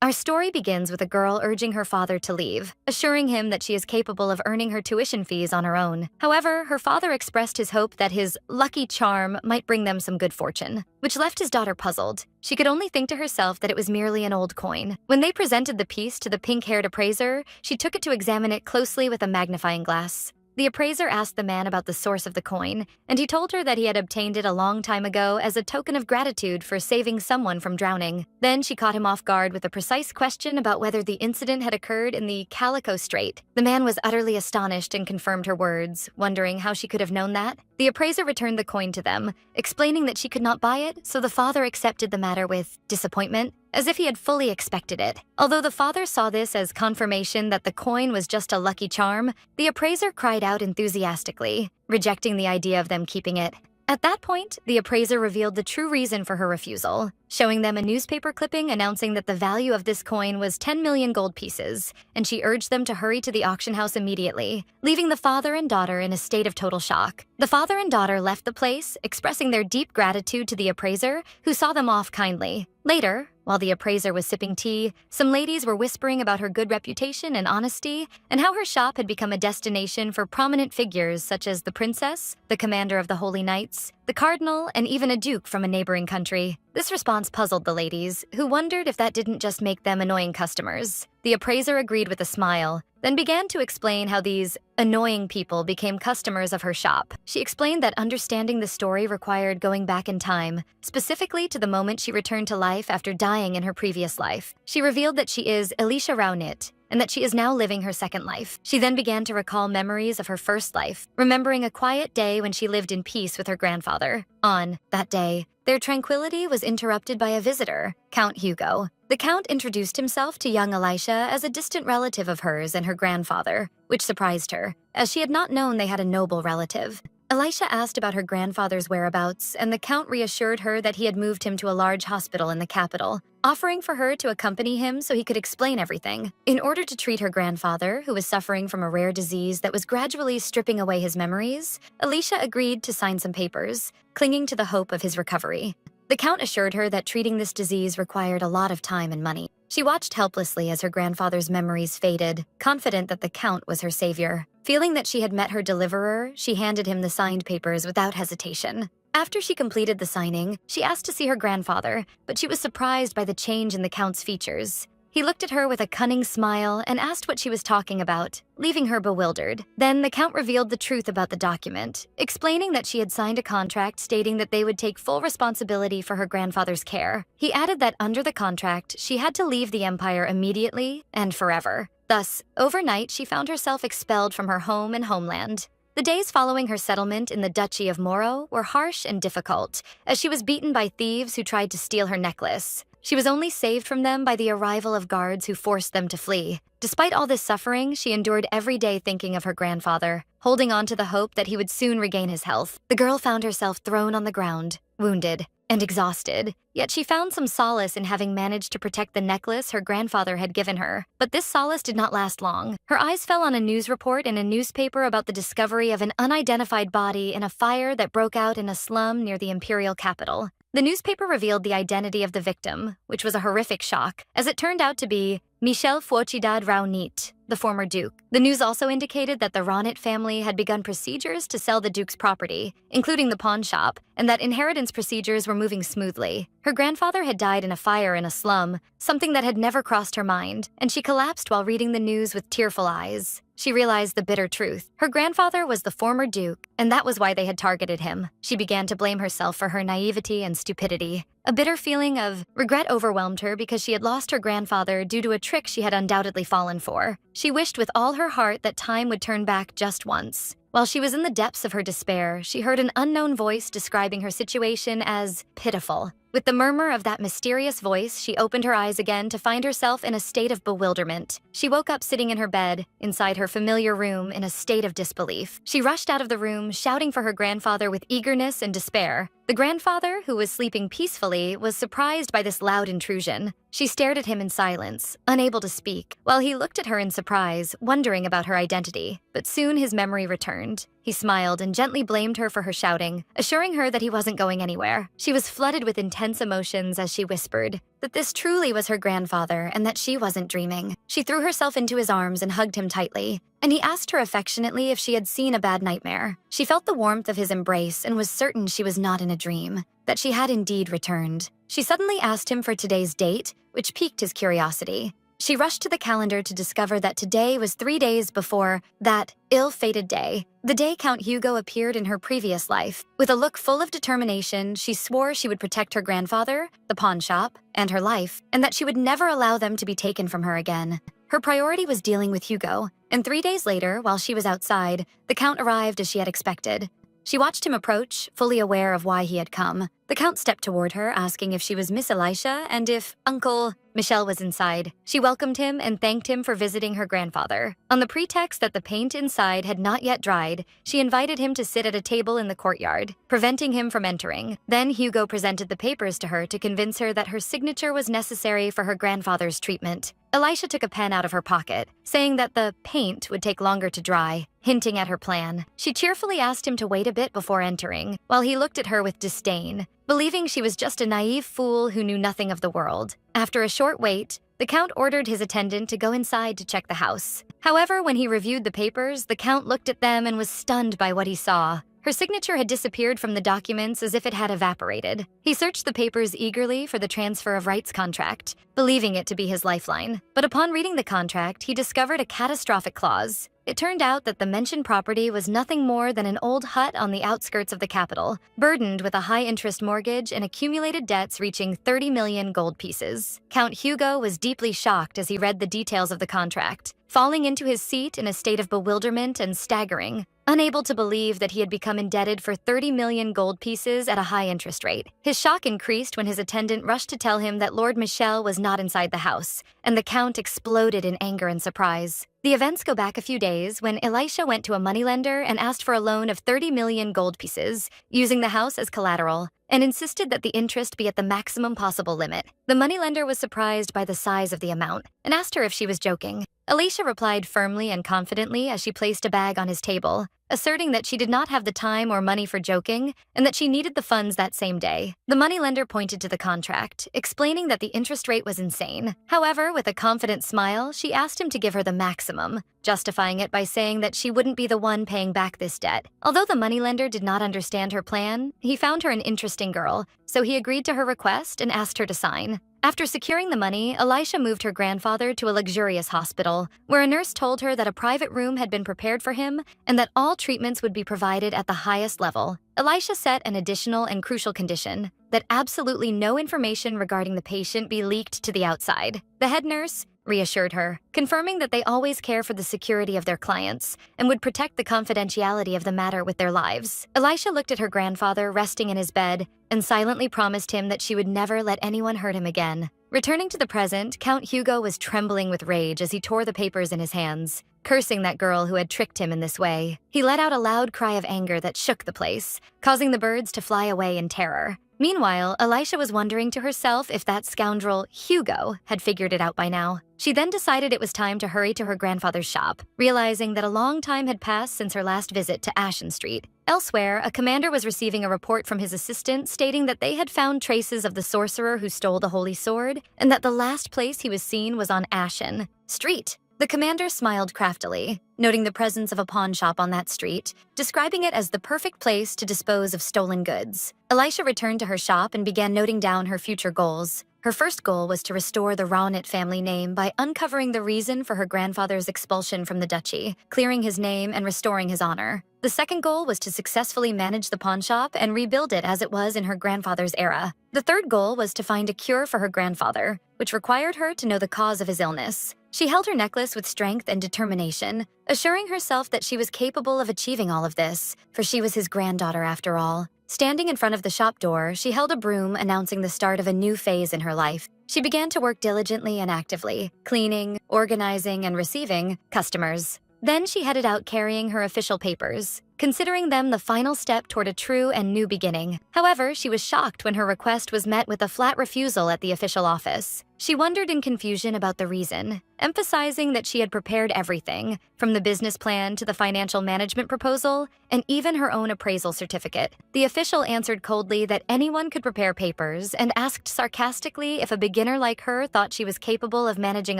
Our story begins with a girl urging her father to leave, assuring him that she is capable of earning her tuition fees on her own. However, her father expressed his hope that his lucky charm might bring them some good fortune, which left his daughter puzzled. She could only think to herself that it was merely an old coin. When they presented the piece to the pink-haired appraiser, she took it to examine it closely with a magnifying glass. The appraiser asked the man about the source of the coin, and he told her that he had obtained it a long time ago as a token of gratitude for saving someone from drowning. Then she caught him off guard with a precise question about whether the incident had occurred in the Calico Strait. The man was utterly astonished and confirmed her words, wondering how she could have known that. The appraiser returned the coin to them, explaining that she could not buy it, so the father accepted the matter with disappointment, as if he had fully expected it. Although the father saw this as confirmation that the coin was just a lucky charm, the appraiser cried out enthusiastically, rejecting the idea of them keeping it. At that point, the appraiser revealed the true reason for her refusal, showing them a newspaper clipping announcing that the value of this coin was 10 million gold pieces, and she urged them to hurry to the auction house immediately, leaving the father and daughter in a state of total shock. The father and daughter left the place, expressing their deep gratitude to the appraiser, who saw them off kindly. Later, while the appraiser was sipping tea, some ladies were whispering about her good reputation and honesty, and how her shop had become a destination for prominent figures such as the princess, the commander of the Holy Knights, the cardinal, and even a duke from a neighboring country. This response puzzled the ladies, who wondered if that didn't just make them annoying customers. The appraiser agreed with a smile, then began to explain how these annoying people became customers of her shop. She explained that understanding the story required going back in time, specifically to the moment she returned to life after dying in her previous life. She revealed that she is Elisha Raunit, and that she is now living her second life. She then began to recall memories of her first life, remembering a quiet day when she lived in peace with her grandfather. On that day, their tranquility was interrupted by a visitor, Count Hugo. The Count introduced himself to young Elisha as a distant relative of hers and her grandfather, which surprised her, as she had not known they had a noble relative. Elisha asked about her grandfather's whereabouts, and the Count reassured her that he had moved him to a large hospital in the capital, offering for her to accompany him so he could explain everything. In order to treat her grandfather, who was suffering from a rare disease that was gradually stripping away his memories, Elisha agreed to sign some papers, clinging to the hope of his recovery. The Count assured her that treating this disease required a lot of time and money. She watched helplessly as her grandfather's memories faded, confident that the Count was her savior. Feeling that she had met her deliverer, she handed him the signed papers without hesitation. After she completed the signing, she asked to see her grandfather, but she was surprised by the change in the Count's features. He looked at her with a cunning smile and asked what she was talking about, leaving her bewildered. Then the Count revealed the truth about the document, explaining that she had signed a contract stating that they would take full responsibility for her grandfather's care. He added that under the contract, she had to leave the empire immediately and forever. Thus, overnight, she found herself expelled from her home and homeland. The days following her settlement in the Duchy of Moro were harsh and difficult, as she was beaten by thieves who tried to steal her necklace. She was only saved from them by the arrival of guards who forced them to flee. Despite all this suffering, she endured every day thinking of her grandfather, holding on to the hope that he would soon regain his health. The girl found herself thrown on the ground, wounded and exhausted, yet she found some solace in having managed to protect the necklace her grandfather had given her. But this solace did not last long. Her eyes fell on a news report in a newspaper about the discovery of an unidentified body in a fire that broke out in a slum near the imperial capital. The newspaper revealed the identity of the victim, which was a horrific shock, as it turned out to be Michel Fouacidad Raunit, the former duke. The news also indicated that the Raunit family had begun procedures to sell the duke's property, including the pawn shop, and that inheritance procedures were moving smoothly. Her grandfather had died in a fire in a slum, something that had never crossed her mind, and she collapsed while reading the news with tearful eyes. She realized the bitter truth. Her grandfather was the former duke, and that was why they had targeted him. She began to blame herself for her naivety and stupidity. A bitter feeling of regret overwhelmed her because she had lost her grandfather due to a trick she had undoubtedly fallen for. She wished with all her heart that time would turn back just once. While she was in the depths of her despair, she heard an unknown voice describing her situation as pitiful. With the murmur of that mysterious voice, she opened her eyes again to find herself in a state of bewilderment. She woke up sitting in her bed, inside her familiar room, in a state of disbelief. She rushed out of the room, shouting for her grandfather with eagerness and despair. The grandfather, who was sleeping peacefully, was surprised by this loud intrusion. She stared at him in silence, unable to speak, while he looked at her in surprise, wondering about her identity. But soon his memory returned. He smiled and gently blamed her for her shouting, assuring her that he wasn't going anywhere. She was flooded with intense emotions as she whispered, that this truly was her grandfather and that she wasn't dreaming. She threw herself into his arms and hugged him tightly, and he asked her affectionately if she had seen a bad nightmare. She felt the warmth of his embrace and was certain she was not in a dream, that she had indeed returned. She suddenly asked him for today's date, which piqued his curiosity. She rushed to the calendar to discover that today was 3 days before that ill-fated day, the day Count Hugo appeared in her previous life. With a look full of determination, she swore she would protect her grandfather, the pawn shop, and her life, and that she would never allow them to be taken from her again. Her priority was dealing with Hugo, and 3 days later, while she was outside, the Count arrived as she had expected. She watched him approach, fully aware of why he had come. The Count stepped toward her, asking if she was Miss Elisha and if Uncle Michel was inside. She welcomed him and thanked him for visiting her grandfather. On the pretext that the paint inside had not yet dried, she invited him to sit at a table in the courtyard, preventing him from entering. Then Hugo presented the papers to her to convince her that her signature was necessary for her grandfather's treatment. Elisha took a pen out of her pocket, saying that the paint would take longer to dry, hinting at her plan. She cheerfully asked him to wait a bit before entering, while he looked at her with disdain, believing she was just a naive fool who knew nothing of the world. After a short wait, the Count ordered his attendant to go inside to check the house. However, when he reviewed the papers, the Count looked at them and was stunned by what he saw. Her signature had disappeared from the documents as if it had evaporated. He searched the papers eagerly for the transfer of rights contract, believing it to be his lifeline. But upon reading the contract, he discovered a catastrophic clause. It turned out that the mentioned property was nothing more than an old hut on the outskirts of the capital, burdened with a high-interest mortgage and accumulated debts reaching 30 million gold pieces. Count Hugo was deeply shocked as he read the details of the contract, falling into his seat in a state of bewilderment and staggering, unable to believe that he had become indebted for 30 million gold pieces at a high interest rate. His shock increased when his attendant rushed to tell him that Lord Michel was not inside the house, and the Count exploded in anger and surprise. The events go back a few days when Elisha went to a moneylender and asked for a loan of 30 million gold pieces, using the house as collateral, and insisted that the interest be at the maximum possible limit. The moneylender was surprised by the size of the amount and asked her if she was joking. Elisha replied firmly and confidently as she placed a bag on his table, asserting that she did not have the time or money for joking and that she needed the funds that same day. The moneylender pointed to the contract, explaining that the interest rate was insane. However, with a confident smile, she asked him to give her the maximum, justifying it by saying that she wouldn't be the one paying back this debt. Although the moneylender did not understand her plan, he found her an interesting girl, so he agreed to her request and asked her to sign. After securing the money, Elisha moved her grandfather to a luxurious hospital, where a nurse told her that a private room had been prepared for him and that all treatments would be provided at the highest level. Elisha set an additional and crucial condition, that absolutely no information regarding the patient be leaked to the outside. The head nurse reassured her, confirming that they always care for the security of their clients and would protect the confidentiality of the matter with their lives. Elisha looked at her grandfather resting in his bed and silently promised him that she would never let anyone hurt him again. Returning to the present, Count Hugo was trembling with rage as he tore the papers in his hands, cursing that girl who had tricked him in this way. He let out a loud cry of anger that shook the place, causing the birds to fly away in terror. Meanwhile, Elisha was wondering to herself if that scoundrel, Hugo, had figured it out by now. She then decided it was time to hurry to her grandfather's shop, realizing that a long time had passed since her last visit to Ashen Street. Elsewhere, a commander was receiving a report from his assistant stating that they had found traces of the sorcerer who stole the holy sword, and that the last place he was seen was on Ashen Street. The commander smiled craftily, noting the presence of a pawn shop on that street, describing it as the perfect place to dispose of stolen goods. Elisha returned to her shop and began noting down her future goals. Her first goal was to restore the Rawnit family name by uncovering the reason for her grandfather's expulsion from the duchy, clearing his name and restoring his honor. The second goal was to successfully manage the pawnshop and rebuild it as it was in her grandfather's era. The third goal was to find a cure for her grandfather, which required her to know the cause of his illness. She held her necklace with strength and determination, assuring herself that she was capable of achieving all of this, for she was his granddaughter after all. Standing in front of the shop door, she held a broom announcing the start of a new phase in her life. She began to work diligently and actively, cleaning, organizing, and receiving customers. Then she headed out carrying her official papers, considering them the final step toward a true and new beginning. However, she was shocked when her request was met with a flat refusal at the official office. She wondered in confusion about the reason, emphasizing that she had prepared everything, from the business plan to the financial management proposal, and even her own appraisal certificate. The official answered coldly that anyone could prepare papers and asked sarcastically if a beginner like her thought she was capable of managing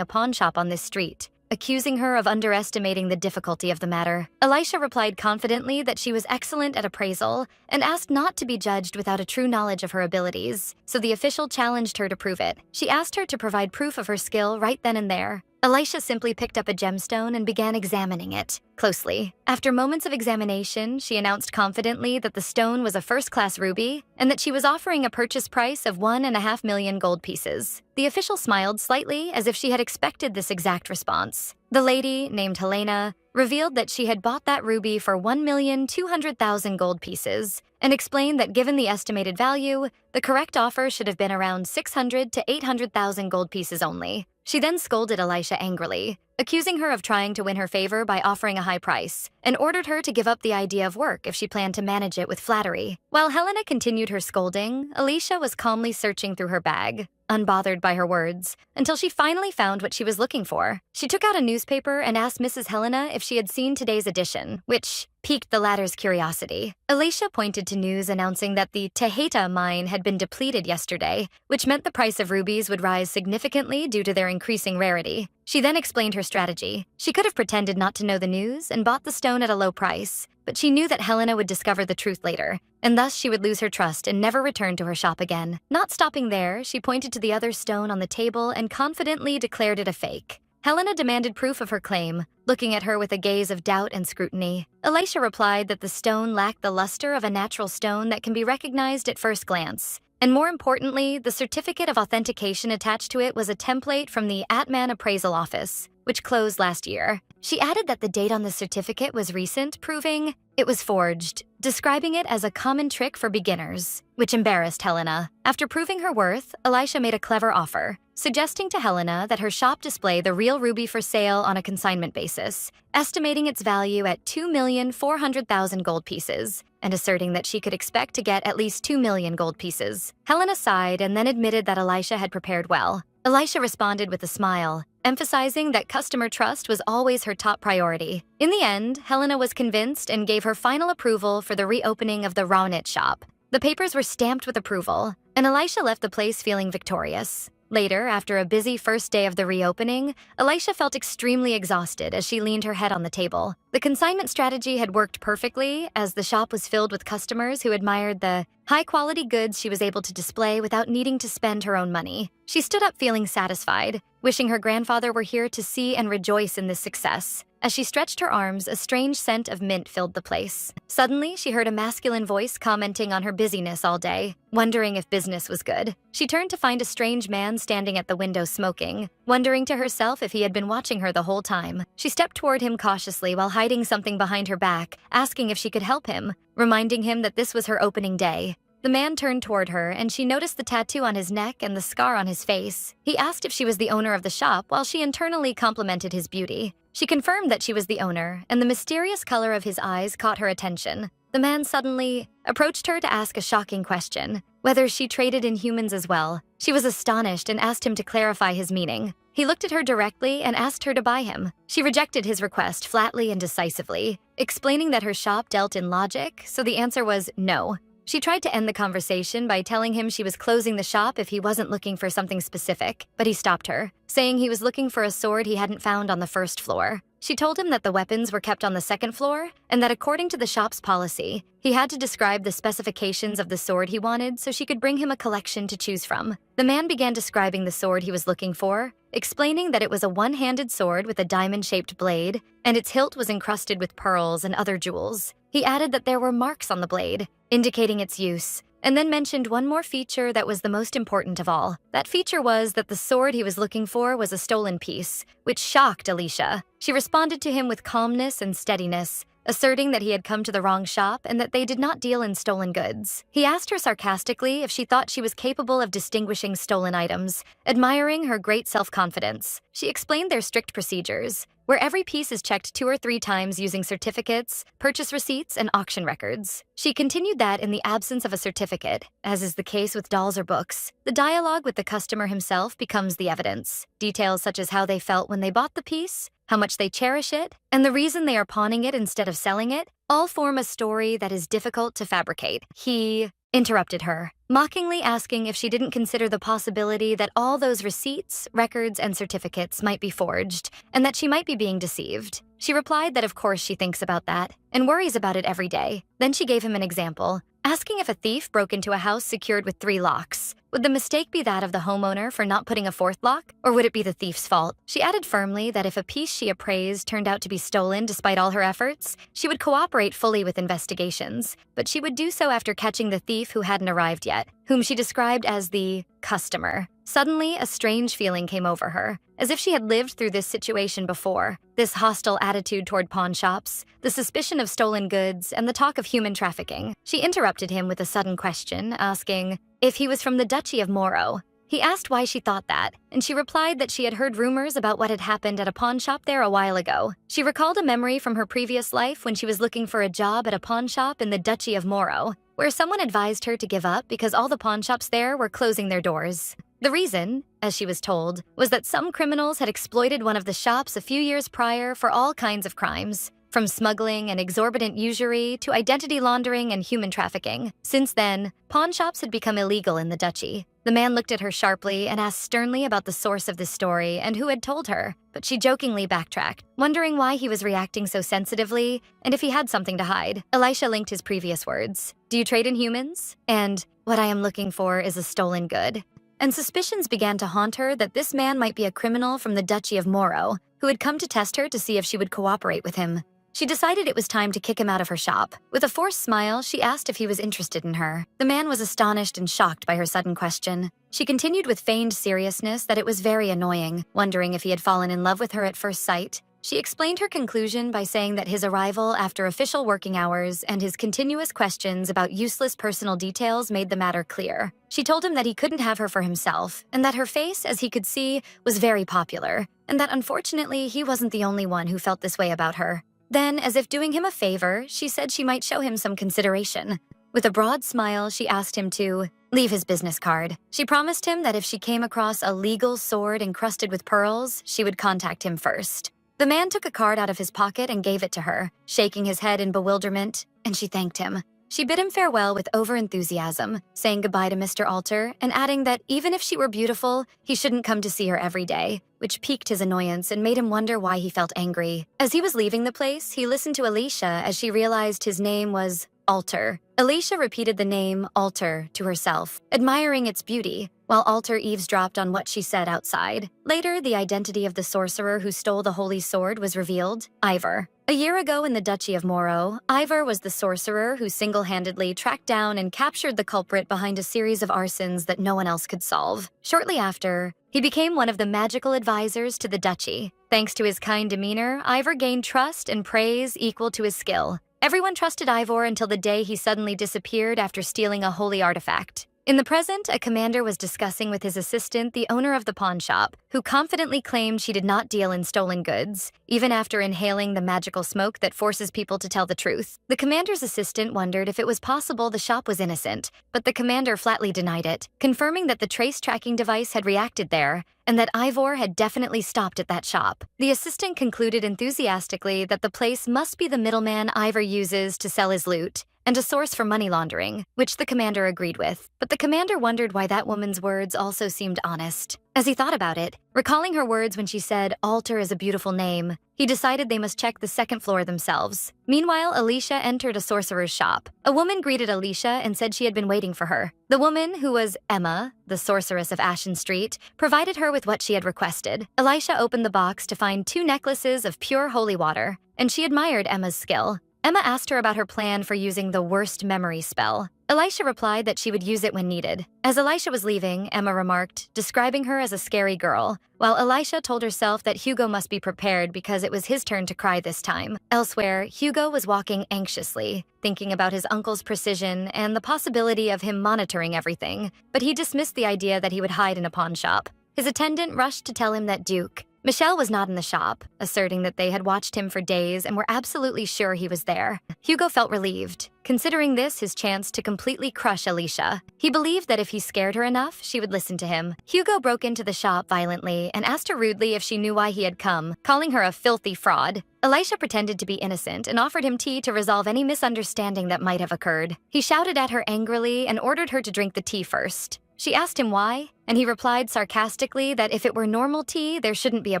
a pawn shop on this street, accusing her of underestimating the difficulty of the matter. Elisha replied confidently that she was excellent at appraisal and asked not to be judged without a true knowledge of her abilities, so the official challenged her to prove it. She asked her to provide proof of her skill right then and there. Elisha simply picked up a gemstone and began examining it closely. After moments of examination, she announced confidently that the stone was a first-class ruby and that she was offering a purchase price of 1.5 million gold pieces. The official smiled slightly as if she had expected this exact response. The lady, named Helena, revealed that she had bought that ruby for 1,200,000 gold pieces and explained that given the estimated value, the correct offer should have been around 600 to 800,000 gold pieces only. She then scolded Elisha angrily, accusing her of trying to win her favor by offering a high price, and ordered her to give up the idea of work if she planned to manage it with flattery. While Helena continued her scolding, Elisha was calmly searching through her bag, unbothered by her words, until she finally found what she was looking for. She took out a newspaper and asked Mrs. Helena if she had seen today's edition, which piqued the latter's curiosity. Elisha pointed to news announcing that the Tejeta mine had been depleted yesterday, which meant the price of rubies would rise significantly due to their increasing rarity. She then explained her strategy. She could have pretended not to know the news and bought the stone at a low price, but she knew that Helena would discover the truth later, and thus she would lose her trust and never return to her shop again. Not stopping there, she pointed to the other stone on the table and confidently declared it a fake. Helena demanded proof of her claim, looking at her with a gaze of doubt and scrutiny. Elisha replied that the stone lacked the luster of a natural stone that can be recognized at first glance. And more importantly, the certificate of authentication attached to it was a template from the Atman Appraisal Office, which closed last year. She added that the date on the certificate was recent, proving it was forged, describing it as a common trick for beginners, which embarrassed Helena. After proving her worth, Elisha made a clever offer, suggesting to Helena that her shop display the real ruby for sale on a consignment basis, estimating its value at 2,400,000 gold pieces, and asserting that she could expect to get at least 2 million gold pieces. Helena sighed and then admitted that Elisha had prepared well. Elisha responded with a smile, emphasizing that customer trust was always her top priority. In the end, Helena was convinced and gave her final approval for the reopening of the Rawnit shop. The papers were stamped with approval, and Elisha left the place feeling victorious. Later, after a busy first day of the reopening, Elisha felt extremely exhausted as she leaned her head on the table. The consignment strategy had worked perfectly, as the shop was filled with customers who admired the high-quality goods she was able to display without needing to spend her own money. She stood up feeling satisfied, wishing her grandfather were here to see and rejoice in this success. As she stretched her arms, a strange scent of mint filled the place. Suddenly, she heard a masculine voice commenting on her busyness all day, wondering if business was good. She turned to find a strange man standing at the window smoking, wondering to herself if he had been watching her the whole time. She stepped toward him cautiously while hiding something behind her back, asking if she could help him, reminding him that this was her opening day. The man turned toward her, and she noticed the tattoo on his neck and the scar on his face. He asked if she was the owner of the shop while she internally complimented his beauty. She confirmed that she was the owner, and the mysterious color of his eyes caught her attention. The man suddenly approached her to ask a shocking question, whether she traded in humans as well. She was astonished and asked him to clarify his meaning. He looked at her directly and asked her to buy him. She rejected his request flatly and decisively, explaining that her shop dealt in logic, so the answer was no. She tried to end the conversation by telling him she was closing the shop if he wasn't looking for something specific, but he stopped her, saying he was looking for a sword he hadn't found on the first floor. She told him that the weapons were kept on the second floor, and that according to the shop's policy, he had to describe the specifications of the sword he wanted so she could bring him a collection to choose from. The man began describing the sword he was looking for, explaining that it was a one-handed sword with a diamond-shaped blade, and its hilt was encrusted with pearls and other jewels. He added that there were marks on the blade, indicating its use, and then mentioned one more feature that was the most important of all. That feature was that the sword he was looking for was a stolen piece, which shocked Elisha. She responded to him with calmness and steadiness, asserting that he had come to the wrong shop and that they did not deal in stolen goods. He asked her sarcastically if she thought she was capable of distinguishing stolen items, admiring her great self-confidence. She explained their strict procedures, where every piece is checked 2 or 3 times using certificates, purchase receipts, and auction records. She continued that in the absence of a certificate, as is the case with dolls or books, the dialogue with the customer himself becomes the evidence. Details such as how they felt when they bought the piece, how much they cherish it, and the reason they are pawning it instead of selling it, all form a story that is difficult to fabricate. He interrupted her, mockingly asking if she didn't consider the possibility that all those receipts, records, and certificates might be forged, and that she might be being deceived. She replied that of course she thinks about that, and worries about it every day. Then she gave him an example, asking if a thief broke into a house secured with 3 locks. Would the mistake be that of the homeowner for not putting a 4th lock, or would it be the thief's fault? She added firmly that if a piece she appraised turned out to be stolen despite all her efforts, she would cooperate fully with investigations, but she would do so after catching the thief who hadn't arrived yet, whom she described as the customer. Suddenly, a strange feeling came over her, as if she had lived through this situation before. This hostile attitude toward pawn shops, the suspicion of stolen goods, and the talk of human trafficking. She interrupted him with a sudden question, asking if he was from the Duchy of Moro. He asked why she thought that, and she replied that she had heard rumors about what had happened at a pawn shop there a while ago. She recalled a memory from her previous life when she was looking for a job at a pawn shop in the Duchy of Moro, where someone advised her to give up because all the pawn shops there were closing their doors. The reason, as she was told, was that some criminals had exploited one of the shops a few years prior for all kinds of crimes, from smuggling and exorbitant usury to identity laundering and human trafficking. Since then, pawn shops had become illegal in the duchy. The man looked at her sharply and asked sternly about the source of the story and who had told her, but she jokingly backtracked, wondering why he was reacting so sensitively and if he had something to hide. Elisha linked his previous words, "Do you trade in humans?" and "What I am looking for is a stolen good." And suspicions began to haunt her that this man might be a criminal from the Duchy of Moro, who had come to test her to see if she would cooperate with him. She decided it was time to kick him out of her shop. With a forced smile, she asked if he was interested in her. The man was astonished and shocked by her sudden question. She continued with feigned seriousness that it was very annoying, wondering if he had fallen in love with her at first sight. She explained her conclusion by saying that his arrival after official working hours and his continuous questions about useless personal details made the matter clear. She told him that he couldn't have her for himself, and that her face, as he could see, was very popular, and that unfortunately he wasn't the only one who felt this way about her. Then, as if doing him a favor, she said she might show him some consideration. With a broad smile, she asked him to leave his business card. She promised him that if she came across a legal sword encrusted with pearls, she would contact him first. The man took a card out of his pocket and gave it to her, shaking his head in bewilderment, and she thanked him. She bid him farewell with over-enthusiasm, saying goodbye to Mr. Alter and adding that even if she were beautiful, he shouldn't come to see her every day, which piqued his annoyance and made him wonder why he felt angry. As he was leaving the place, he listened to Alicia as she realized his name was Alter. Alicia repeated the name Alter to herself, admiring its beauty, while Alter eavesdropped on what she said outside. Later, the identity of the sorcerer who stole the holy sword was revealed, Ivor. A year ago in the Duchy of Moro, Ivor was the sorcerer who single-handedly tracked down and captured the culprit behind a series of arsons that no one else could solve. Shortly after, he became one of the magical advisors to the duchy. Thanks to his kind demeanor, Ivor gained trust and praise equal to his skill. Everyone trusted Ivor until the day he suddenly disappeared after stealing a holy artifact. In the present, a commander was discussing with his assistant the owner of the pawn shop, who confidently claimed she did not deal in stolen goods, even after inhaling the magical smoke that forces people to tell the truth. The commander's assistant wondered if it was possible the shop was innocent, but the commander flatly denied it, confirming that the trace tracking device had reacted there, and that Ivor had definitely stopped at that shop. The assistant concluded enthusiastically that the place must be the middleman Ivor uses to sell his loot, and a source for money laundering, which the commander agreed with. But the commander wondered why that woman's words also seemed honest. As he thought about it, recalling her words when she said, "Alter is a beautiful name," he decided they must check the second floor themselves. Meanwhile, Alicia entered a sorcerer's shop. A woman greeted Alicia and said she had been waiting for her. The woman, who was Emma, the sorceress of Ashen Street, provided her with what she had requested. Alicia opened the box to find 2 necklaces of pure holy water, and she admired Emma's skill. Emma asked her about her plan for using the worst memory spell. Elisha replied that she would use it when needed. As Elisha was leaving, Emma remarked, describing her as a scary girl, while Elisha told herself that Hugo must be prepared because it was his turn to cry this time. Elsewhere, Hugo was walking anxiously, thinking about his uncle's precision and the possibility of him monitoring everything, but he dismissed the idea that he would hide in a pawn shop. His attendant rushed to tell him that Duke, Michelle was not in the shop, asserting that they had watched him for days and were absolutely sure he was there. Hugo felt relieved, considering this his chance to completely crush Alicia. He believed that if he scared her enough, she would listen to him. Hugo broke into the shop violently and asked her rudely if she knew why he had come, calling her a filthy fraud. Alicia pretended to be innocent and offered him tea to resolve any misunderstanding that might have occurred. He shouted at her angrily and ordered her to drink the tea first. She asked him why, and he replied sarcastically that if it were normal tea, there shouldn't be a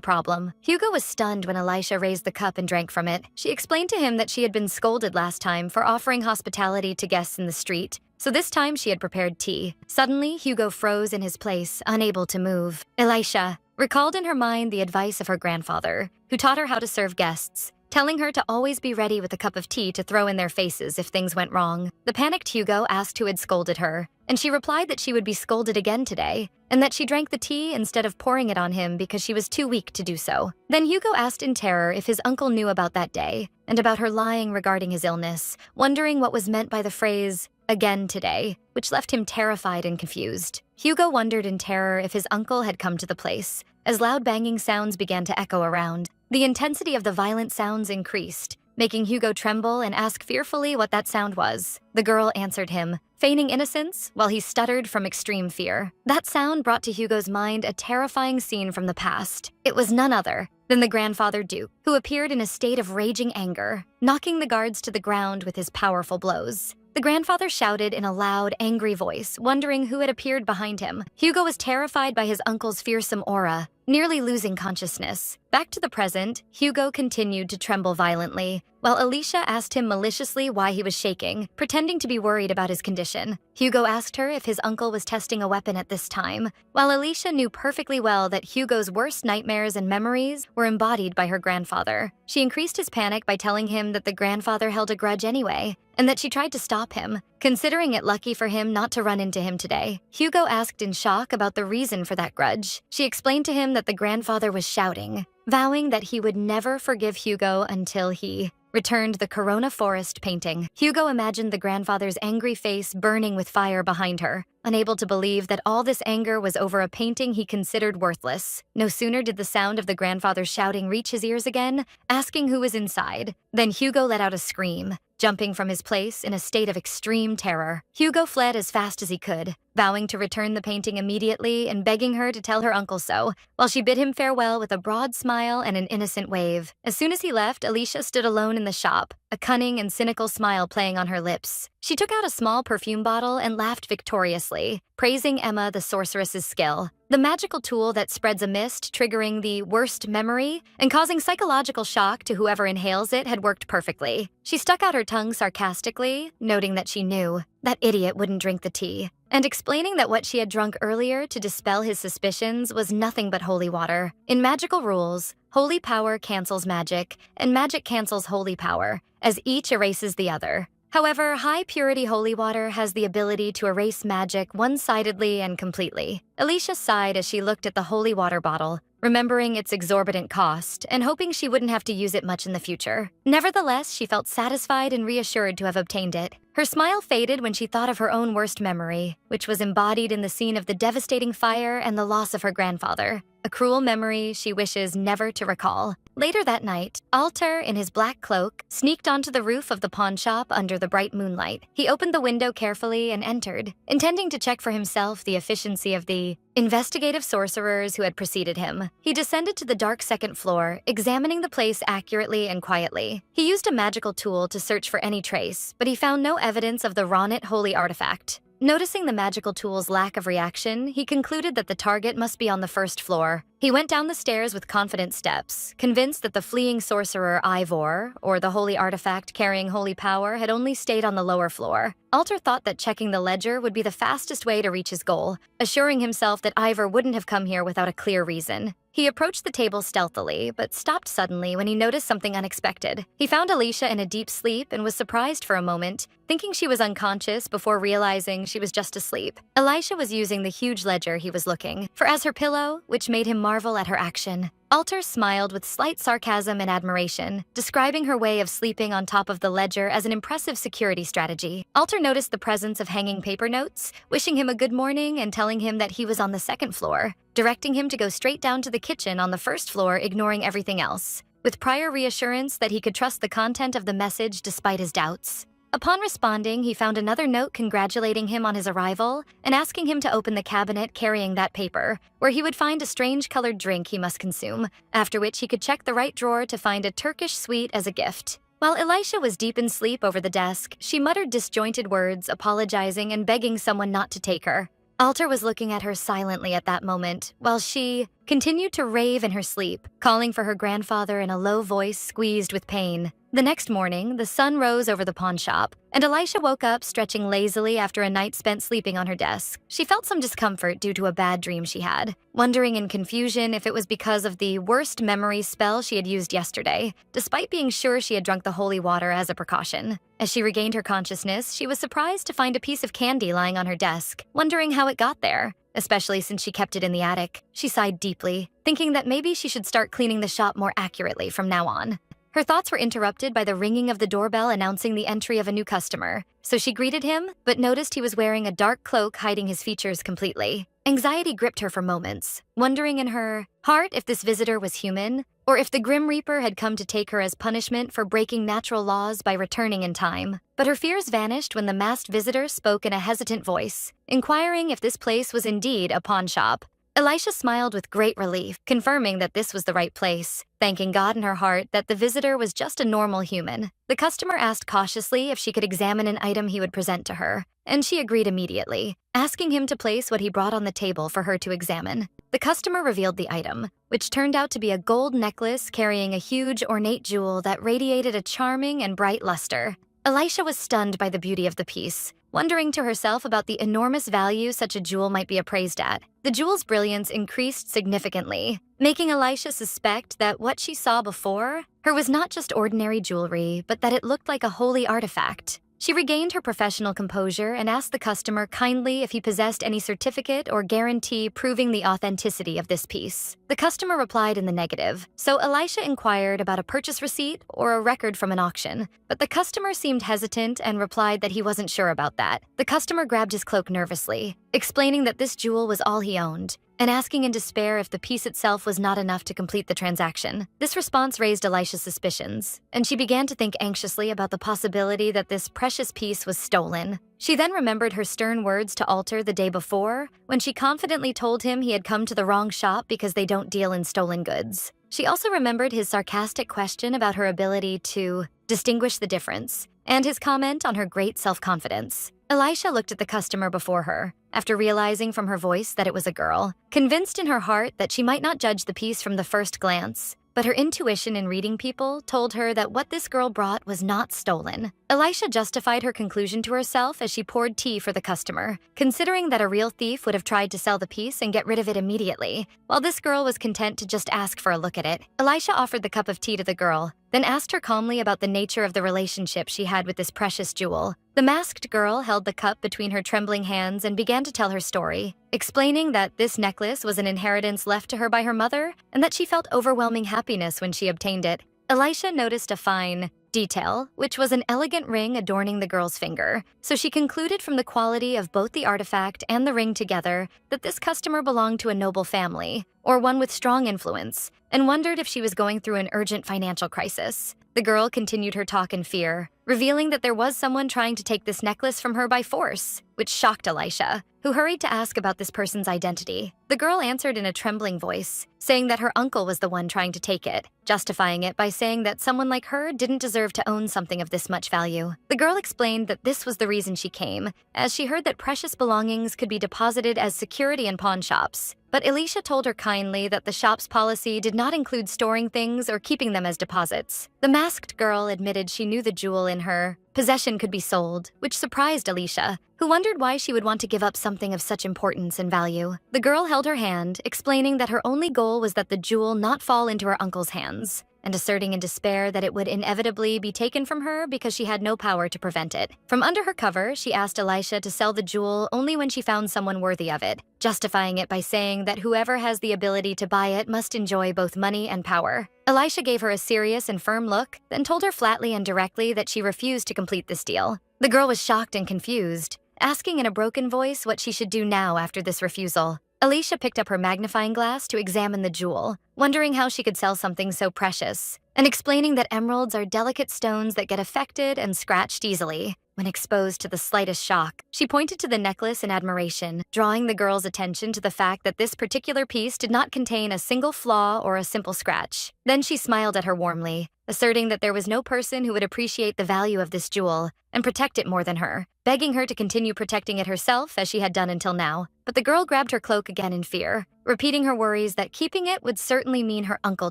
problem. Hugo was stunned when Alicia raised the cup and drank from it. She explained to him that she had been scolded last time for offering hospitality to guests in the street, so this time she had prepared tea. Suddenly, Hugo froze in his place, unable to move. Alicia recalled in her mind the advice of her grandfather, who taught her how to serve guests, telling her to always be ready with a cup of tea to throw in their faces if things went wrong. The panicked Hugo asked who had scolded her, and she replied that she would be scolded again today, and that she drank the tea instead of pouring it on him because she was too weak to do so. Then Hugo asked in terror if his uncle knew about that day, and about her lying regarding his illness, wondering what was meant by the phrase, "again today," which left him terrified and confused. Hugo wondered in terror if his uncle had come to the place, as loud banging sounds began to echo around. The intensity of the violent sounds increased, making Hugo tremble and ask fearfully what that sound was. The girl answered him, feigning innocence while he stuttered from extreme fear. That sound brought to Hugo's mind a terrifying scene from the past. It was none other than the grandfather Duke, who appeared in a state of raging anger, knocking the guards to the ground with his powerful blows. The grandfather shouted in a loud, angry voice, wondering who had appeared behind him. Hugo was terrified by his uncle's fearsome aura, nearly losing consciousness. Back to the present, Hugo continued to tremble violently, while Alicia asked him maliciously why he was shaking, pretending to be worried about his condition. Hugo asked her if his uncle was testing a weapon at this time, while Alicia knew perfectly well that Hugo's worst nightmares and memories were embodied by her grandfather. She increased his panic by telling him that the grandfather held a grudge anyway, and that she tried to stop him, considering it lucky for him not to run into him today. Hugo asked in shock about the reason for that grudge. She explained to him that the grandfather was shouting, vowing that he would never forgive Hugo until he returned the Corona Forest painting. Hugo imagined the grandfather's angry face burning with fire behind her, unable to believe that all this anger was over a painting he considered worthless. No sooner did the sound of the grandfather's shouting reach his ears again, asking who was inside, than Hugo let out a scream, jumping from his place in a state of extreme terror. Hugo fled as fast as he could, vowing to return the painting immediately and begging her to tell her uncle so, while she bid him farewell with a broad smile and an innocent wave. As soon as he left, Alicia stood alone in the shop, a cunning and cynical smile playing on her lips. She took out a small perfume bottle and laughed victoriously, praising Emma the sorceress's skill. The magical tool that spreads a mist, triggering the worst memory and causing psychological shock to whoever inhales it, had worked perfectly. She stuck out her tongue sarcastically, noting that she knew that idiot wouldn't drink the tea, and explaining that what she had drunk earlier to dispel his suspicions was nothing but holy water. In magical rules, holy power cancels magic, and magic cancels holy power, as each erases the other. However, high-purity holy water has the ability to erase magic one-sidedly and completely. Alicia sighed as she looked at the holy water bottle, remembering its exorbitant cost and hoping she wouldn't have to use it much in the future. Nevertheless, she felt satisfied and reassured to have obtained it. Her smile faded when she thought of her own worst memory, which was embodied in the scene of the devastating fire and the loss of her grandfather, a cruel memory she wishes never to recall. Later that night, Alter, in his black cloak, sneaked onto the roof of the pawn shop under the bright moonlight. He opened the window carefully and entered, intending to check for himself the efficiency of the investigative sorcerers who had preceded him. He descended to the dark second floor, examining the place accurately and quietly. He used a magical tool to search for any trace, but he found no evidence of the Ronit holy artifact. Noticing the magical tool's lack of reaction, he concluded that the target must be on the first floor. He went down the stairs with confident steps, convinced that the fleeing sorcerer Ivor, or the holy artifact carrying holy power, had only stayed on the lower floor. Alter thought that checking the ledger would be the fastest way to reach his goal, assuring himself that Ivor wouldn't have come here without a clear reason. He approached the table stealthily, but stopped suddenly when he noticed something unexpected. He found Alicia in a deep sleep and was surprised for a moment, thinking she was unconscious before realizing she was just asleep. Elisha was using the huge ledger he was looking for as her pillow, which made him marvel at her action. Alter smiled with slight sarcasm and admiration, describing her way of sleeping on top of the ledger as an impressive security strategy. Alter noticed the presence of hanging paper notes, wishing him a good morning and telling him that he was on the second floor, directing him to go straight down to the kitchen on the first floor, ignoring everything else, with prior reassurance that he could trust the content of the message despite his doubts. Upon responding, he found another note congratulating him on his arrival and asking him to open the cabinet carrying that paper, where he would find a strange-colored drink he must consume, after which he could check the right drawer to find a Turkish sweet as a gift. While Elisha was deep in sleep over the desk, she muttered disjointed words, apologizing and begging someone not to take her. Alter was looking at her silently at that moment, while she continued to rave in her sleep, calling for her grandfather in a low voice squeezed with pain. The next morning, the sun rose over the pawn shop, and Elisha woke up stretching lazily after a night spent sleeping on her desk. She felt some discomfort due to a bad dream she had, wondering in confusion if it was because of the worst memory spell she had used yesterday, despite being sure she had drunk the holy water as a precaution. As she regained her consciousness, she was surprised to find a piece of candy lying on her desk, wondering how it got there, especially since she kept it in the attic. She sighed deeply, thinking that maybe she should start cleaning the shop more accurately from now on. Her thoughts were interrupted by the ringing of the doorbell announcing the entry of a new customer, so she greeted him, but noticed he was wearing a dark cloak hiding his features completely. Anxiety gripped her for moments, wondering in her heart if this visitor was human, or if the Grim Reaper had come to take her as punishment for breaking natural laws by returning in time. But her fears vanished when the masked visitor spoke in a hesitant voice, inquiring if this place was indeed a pawn shop. Elisha smiled with great relief, confirming that this was the right place, thanking God in her heart that the visitor was just a normal human. The customer asked cautiously if she could examine an item he would present to her, and she agreed immediately, asking him to place what he brought on the table for her to examine. The customer revealed the item, which turned out to be a gold necklace carrying a huge ornate jewel that radiated a charming and bright luster. Elisha was stunned by the beauty of the piece, wondering to herself about the enormous value such a jewel might be appraised at. The jewel's brilliance increased significantly, making Elisha suspect that what she saw before her was not just ordinary jewelry, but that it looked like a holy artifact. She regained her professional composure and asked the customer kindly if he possessed any certificate or guarantee proving the authenticity of this piece. The customer replied in the negative, so Elisha inquired about a purchase receipt or a record from an auction, but the customer seemed hesitant and replied that he wasn't sure about that. The customer grabbed his cloak nervously, explaining that this jewel was all he owned, and asking in despair if the piece itself was not enough to complete the transaction. This response raised Elisha's suspicions, and she began to think anxiously about the possibility that this precious piece was stolen. She then remembered her stern words to Alter the day before, when she confidently told him he had come to the wrong shop because they don't deal in stolen goods. She also remembered his sarcastic question about her ability to distinguish the difference, and his comment on her great self-confidence. Elisha looked at the customer before her, after realizing from her voice that it was a girl, convinced in her heart that she might not judge the piece from the first glance, but her intuition in reading people told her that what this girl brought was not stolen. Elisha justified her conclusion to herself as she poured tea for the customer, considering that a real thief would have tried to sell the piece and get rid of it immediately, while this girl was content to just ask for a look at it. Elisha offered the cup of tea to the girl, then asked her calmly about the nature of the relationship she had with this precious jewel. The masked girl held the cup between her trembling hands and began to tell her story, explaining that this necklace was an inheritance left to her by her mother and that she felt overwhelming happiness when she obtained it. Elisha noticed a fine detail, which was an elegant ring adorning the girl's finger, so she concluded from the quality of both the artifact and the ring together that this customer belonged to a noble family, or one with strong influence, and wondered if she was going through an urgent financial crisis. The girl continued her talk in fear, revealing that there was someone trying to take this necklace from her by force, which shocked Elisha, who hurried to ask about this person's identity. The girl answered in a trembling voice, saying that her uncle was the one trying to take it, justifying it by saying that someone like her didn't deserve to own something of this much value. The girl explained that this was the reason she came, as she heard that precious belongings could be deposited as security in pawn shops. But Elisha told her kindly that the shop's policy did not include storing things or keeping them as deposits. The masked girl admitted she knew the jewel in her possession could be sold, which surprised Elisha, who wondered why she would want to give up something of such importance and value. The girl held her hand, explaining that her only goal was that the jewel not fall into her uncle's hands. and asserting in despair that it would inevitably be taken from her because she had no power to prevent it. From under her cover, she asked Elisha to sell the jewel only when she found someone worthy of it, justifying it by saying that whoever has the ability to buy it must enjoy both money and power. Elisha gave her a serious and firm look, then told her flatly and directly that she refused to complete this deal. The girl was shocked and confused, asking in a broken voice what she should do now after this refusal. Elisha picked up her magnifying glass to examine the jewel, wondering how she could sell something so precious, and explaining that emeralds are delicate stones that get affected and scratched easily when exposed to the slightest shock. She pointed to the necklace in admiration, drawing the girl's attention to the fact that this particular piece did not contain a single flaw or a simple scratch. Then she smiled at her warmly, asserting that there was no person who would appreciate the value of this jewel and protect it more than her, begging her to continue protecting it herself as she had done until now. But the girl grabbed her cloak again in fear, repeating her worries that keeping it would certainly mean her uncle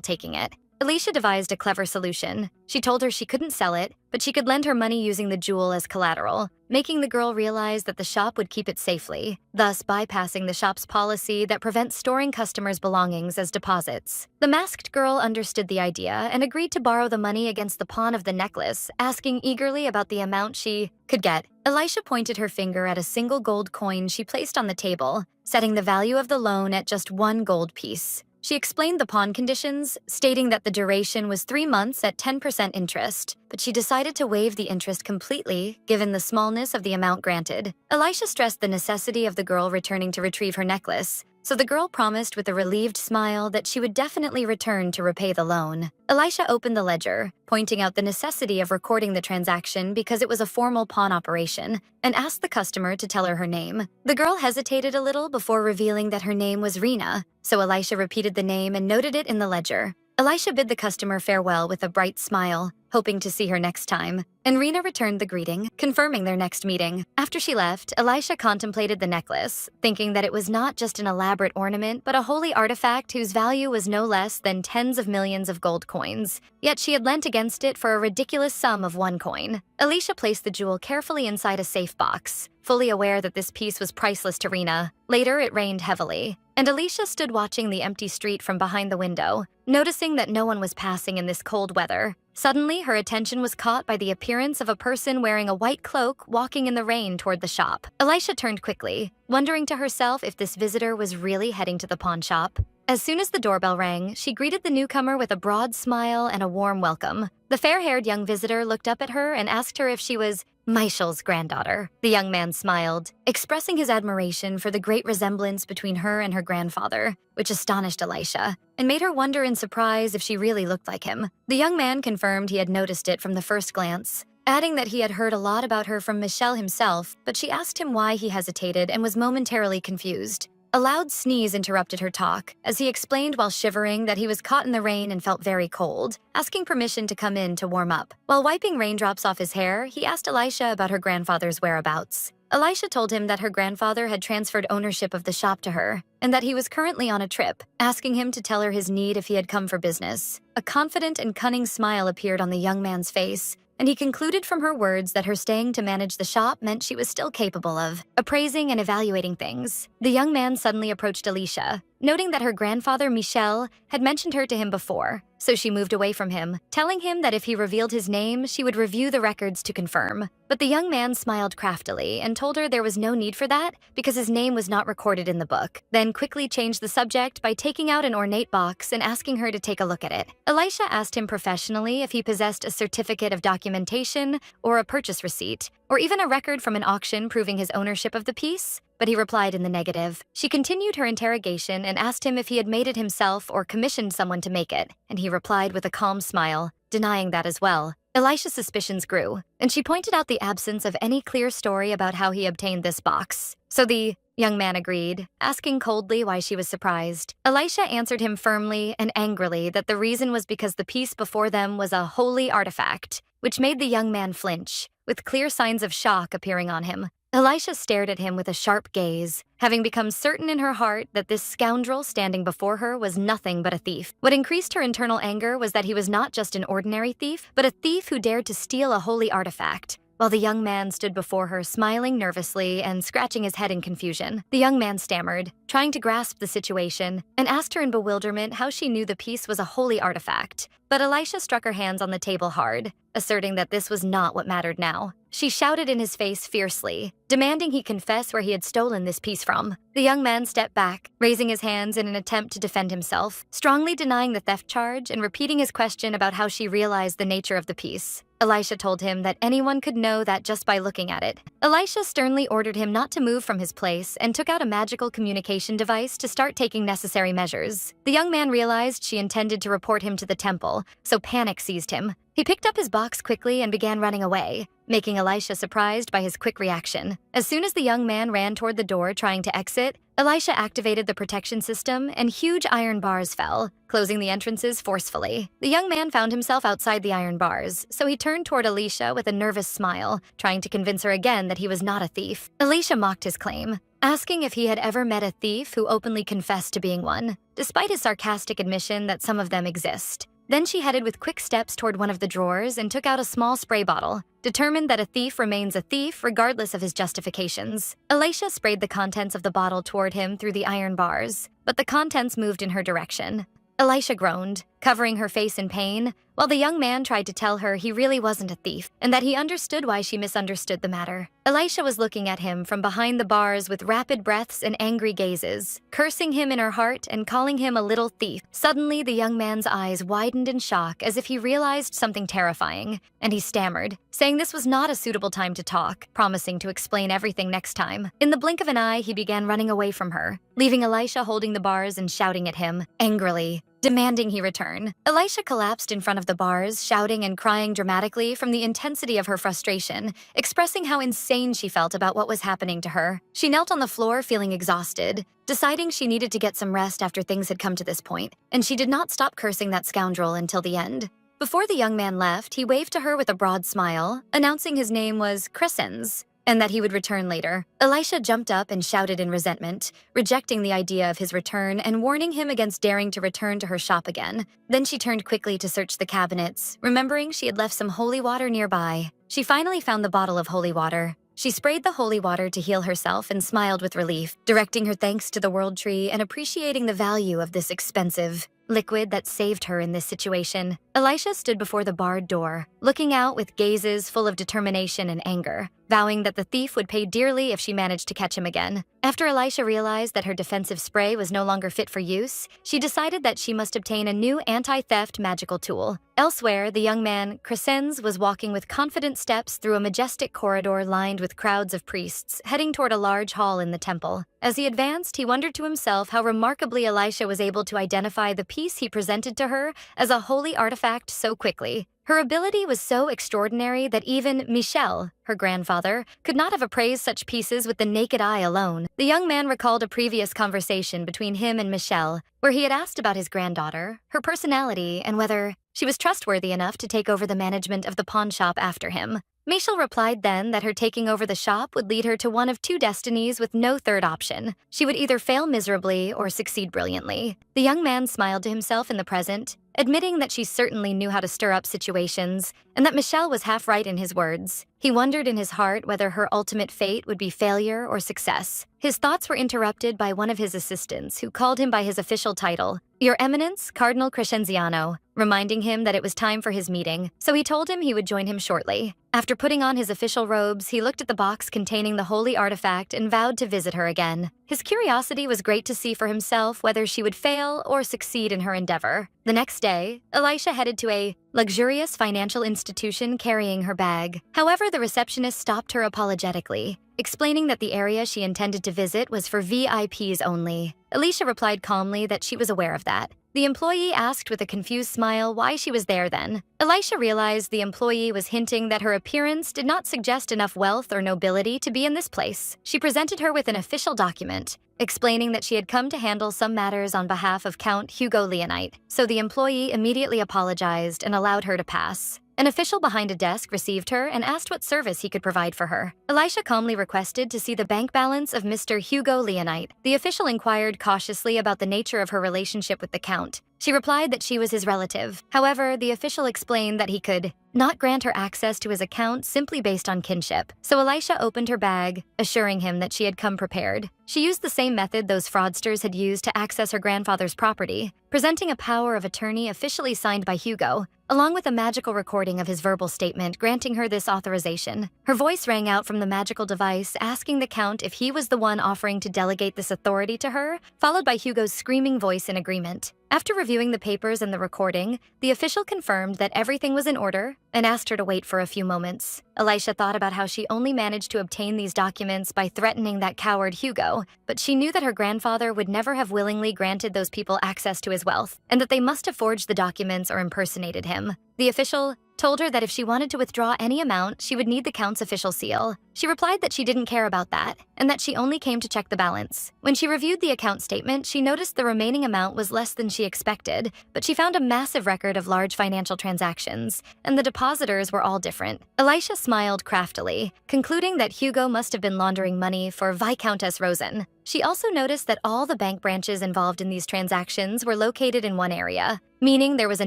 taking it. Elisha devised a clever solution. She told her she couldn't sell it, but she could lend her money using the jewel as collateral, making the girl realize that the shop would keep it safely, thus bypassing the shop's policy that prevents storing customers' belongings as deposits. The masked girl understood the idea and agreed to borrow the money against the pawn of the necklace, asking eagerly about the amount she could get. Elisha pointed her finger at a single gold coin she placed on the table, setting the value of the loan at just 1 gold piece. She explained the pawn conditions, stating that the duration was 3 months at 10% interest, but she decided to waive the interest completely, given the smallness of the amount granted. Elisha stressed the necessity of the girl returning to retrieve her necklace, so the girl promised with a relieved smile that she would definitely return to repay the loan. Elisha opened the ledger, pointing out the necessity of recording the transaction because it was a formal pawn operation, and asked the customer to tell her her name. The girl hesitated a little before revealing that her name was Rena, so Elisha repeated the name and noted it in the ledger. Elisha bid the customer farewell with a bright smile, hoping to see her next time, and Rena returned the greeting, confirming their next meeting. After she left, Elisha contemplated the necklace, thinking that it was not just an elaborate ornament, but a holy artifact whose value was no less than tens of millions of gold coins. Yet she had lent against it for a ridiculous sum of 1 coin. Elisha placed the jewel carefully inside a safe box, fully aware that this piece was priceless to Rena. Later, it rained heavily, and Elisha stood watching the empty street from behind the window, noticing that no one was passing in this cold weather. Suddenly, her attention was caught by the appearance of a person wearing a white cloak walking in the rain toward the shop. Elisha turned quickly, wondering to herself if this visitor was really heading to the pawn shop. As soon as the doorbell rang, she greeted the newcomer with a broad smile and a warm welcome. The fair-haired young visitor looked up at her and asked her if she was Michael's granddaughter. The young man smiled, expressing his admiration for the great resemblance between her and her grandfather, which astonished Elisha, and made her wonder in surprise if she really looked like him. The young man confirmed he had noticed it from the first glance, adding that he had heard a lot about her from Michel himself, but she asked him why he hesitated and was momentarily confused. A loud sneeze interrupted her talk, as he explained while shivering that he was caught in the rain and felt very cold, asking permission to come in to warm up. While wiping raindrops off his hair, he asked Elisha about her grandfather's whereabouts. Elisha told him that her grandfather had transferred ownership of the shop to her, and that he was currently on a trip, asking him to tell her his need if he had come for business. A confident and cunning smile appeared on the young man's face, and he concluded from her words that her staying to manage the shop meant she was still capable of appraising and evaluating things. The young man suddenly approached Elisha, noting that her grandfather, Michel, had mentioned her to him before, so she moved away from him, telling him that if he revealed his name, she would review the records to confirm. But the young man smiled craftily and told her there was no need for that because his name was not recorded in the book, then quickly changed the subject by taking out an ornate box and asking her to take a look at it. Elisha asked him professionally if he possessed a certificate of documentation or a purchase receipt, or even a record from an auction proving his ownership of the piece, but he replied in the negative. She continued her interrogation and asked him if he had made it himself or commissioned someone to make it, and he replied with a calm smile, denying that as well. Elisha's suspicions grew, and she pointed out the absence of any clear story about how he obtained this box. So the young man agreed, asking coldly why she was surprised. Elisha answered him firmly and angrily that the reason was because the piece before them was a holy artifact, which made the young man flinch, with clear signs of shock appearing on him. Elisha stared at him with a sharp gaze, having become certain in her heart that this scoundrel standing before her was nothing but a thief. What increased her internal anger was that he was not just an ordinary thief, but a thief who dared to steal a holy artifact, while the young man stood before her smiling nervously and scratching his head in confusion. The young man stammered, trying to grasp the situation, and asked her in bewilderment how she knew the piece was a holy artifact. But Elisha struck her hands on the table hard, asserting that this was not what mattered now. She shouted in his face fiercely, demanding he confess where he had stolen this piece from. The young man stepped back, raising his hands in an attempt to defend himself, strongly denying the theft charge and repeating his question about how she realized the nature of the piece. Elisha told him that anyone could know that just by looking at it. Elisha sternly ordered him not to move from his place and took out a magical communication device to start taking necessary measures. The young man realized she intended to report him to the temple, so panic seized him. He picked up his box quickly and began running away, making Elisha surprised by his quick reaction. As soon as the young man ran toward the door trying to exit, Elisha activated the protection system and huge iron bars fell, closing the entrances forcefully. The young man found himself outside the iron bars, so he turned toward Elisha with a nervous smile, trying to convince her again that he was not a thief. Elisha mocked his claim, asking if he had ever met a thief who openly confessed to being one, despite his sarcastic admission that some of them exist. Then she headed with quick steps toward one of the drawers and took out a small spray bottle, determined that a thief remains a thief regardless of his justifications. Elisha sprayed the contents of the bottle toward him through the iron bars, but the contents moved in her direction. Elisha groaned, covering her face in pain, while the young man tried to tell her he really wasn't a thief and that he understood why she misunderstood the matter. Elisha was looking at him from behind the bars with rapid breaths and angry gazes, cursing him in her heart and calling him a little thief. Suddenly, the young man's eyes widened in shock as if he realized something terrifying, and he stammered, saying this was not a suitable time to talk, promising to explain everything next time. In the blink of an eye, he began running away from her, leaving Elisha holding the bars and shouting at him, angrily, demanding he return. Elisha collapsed in front of the bars, shouting and crying dramatically from the intensity of her frustration, expressing how insane she felt about what was happening to her. She knelt on the floor feeling exhausted, deciding she needed to get some rest after things had come to this point, and she did not stop cursing that scoundrel until the end. Before the young man left, he waved to her with a broad smile, announcing his name was Crescens, and that he would return later. Elisha jumped up and shouted in resentment, rejecting the idea of his return and warning him against daring to return to her shop again. Then she turned quickly to search the cabinets, remembering she had left some holy water nearby. She finally found the bottle of holy water. She sprayed the holy water to heal herself and smiled with relief, directing her thanks to the world tree and appreciating the value of this expensive liquid that saved her in this situation. Elisha stood before the barred door, looking out with gazes full of determination and anger, vowing that the thief would pay dearly if she managed to catch him again. After Elisha realized that her defensive spray was no longer fit for use, she decided that she must obtain a new anti-theft magical tool. Elsewhere, the young man, Crescens, was walking with confident steps through a majestic corridor lined with crowds of priests, heading toward a large hall in the temple. As he advanced, he wondered to himself how remarkably Elisha was able to identify the piece he presented to her as a holy artifact so quickly. Her ability was so extraordinary that even Michel, her grandfather, could not have appraised such pieces with the naked eye alone. The young man recalled a previous conversation between him and Michel, where he had asked about his granddaughter, her personality, and whether she was trustworthy enough to take over the management of the pawn shop after him. Michel replied then that her taking over the shop would lead her to one of two destinies with no third option. She would either fail miserably or succeed brilliantly. The young man smiled to himself in the present, admitting that she certainly knew how to stir up situations, and that Michel was half right in his words. He wondered in his heart whether her ultimate fate would be failure or success. His thoughts were interrupted by one of his assistants, who called him by his official title, Your Eminence, Cardinal Crescenziano, reminding him that it was time for his meeting, so he told him he would join him shortly. After putting on his official robes, he looked at the box containing the holy artifact and vowed to visit her again. His curiosity was great to see for himself whether she would fail or succeed in her endeavor. The next day, Elisha headed to a luxurious financial institution carrying her bag. However, the receptionist stopped her apologetically, explaining that the area she intended to visit was for VIPs only. Elisha replied calmly that she was aware of that. The employee asked with a confused smile why she was there then. Elisha realized the employee was hinting that her appearance did not suggest enough wealth or nobility to be in this place. She presented her with an official document, explaining that she had come to handle some matters on behalf of Count Hugo Leonite, so the employee immediately apologized and allowed her to pass. An official behind a desk received her and asked what service he could provide for her. Elisha calmly requested to see the bank balance of Mr. Hugo Leonite. The official inquired cautiously about the nature of her relationship with the Count, She replied that she was his relative. However, the official explained that he could not grant her access to his account simply based on kinship. So Elisha opened her bag, assuring him that she had come prepared. She used the same method those fraudsters had used to access her grandfather's property, presenting a power of attorney officially signed by Hugo, along with a magical recording of his verbal statement granting her this authorization. Her voice rang out from the magical device, asking the Count if he was the one offering to delegate this authority to her, followed by Hugo's screaming voice in agreement. After reviewing the papers and the recording, the official confirmed that everything was in order and asked her to wait for a few moments. Elisha thought about how she only managed to obtain these documents by threatening that coward Hugo, but she knew that her grandfather would never have willingly granted those people access to his wealth, and that they must have forged the documents or impersonated him. The official told her that if she wanted to withdraw any amount, she would need the Count's official seal. She replied that she didn't care about that, and that she only came to check the balance. When she reviewed the account statement, she noticed the remaining amount was less than she expected, but she found a massive record of large financial transactions, and the depositors were all different. Elisha smiled craftily, concluding that Hugo must have been laundering money for Viscountess Rosen. She also noticed that all the bank branches involved in these transactions were located in one area, meaning there was a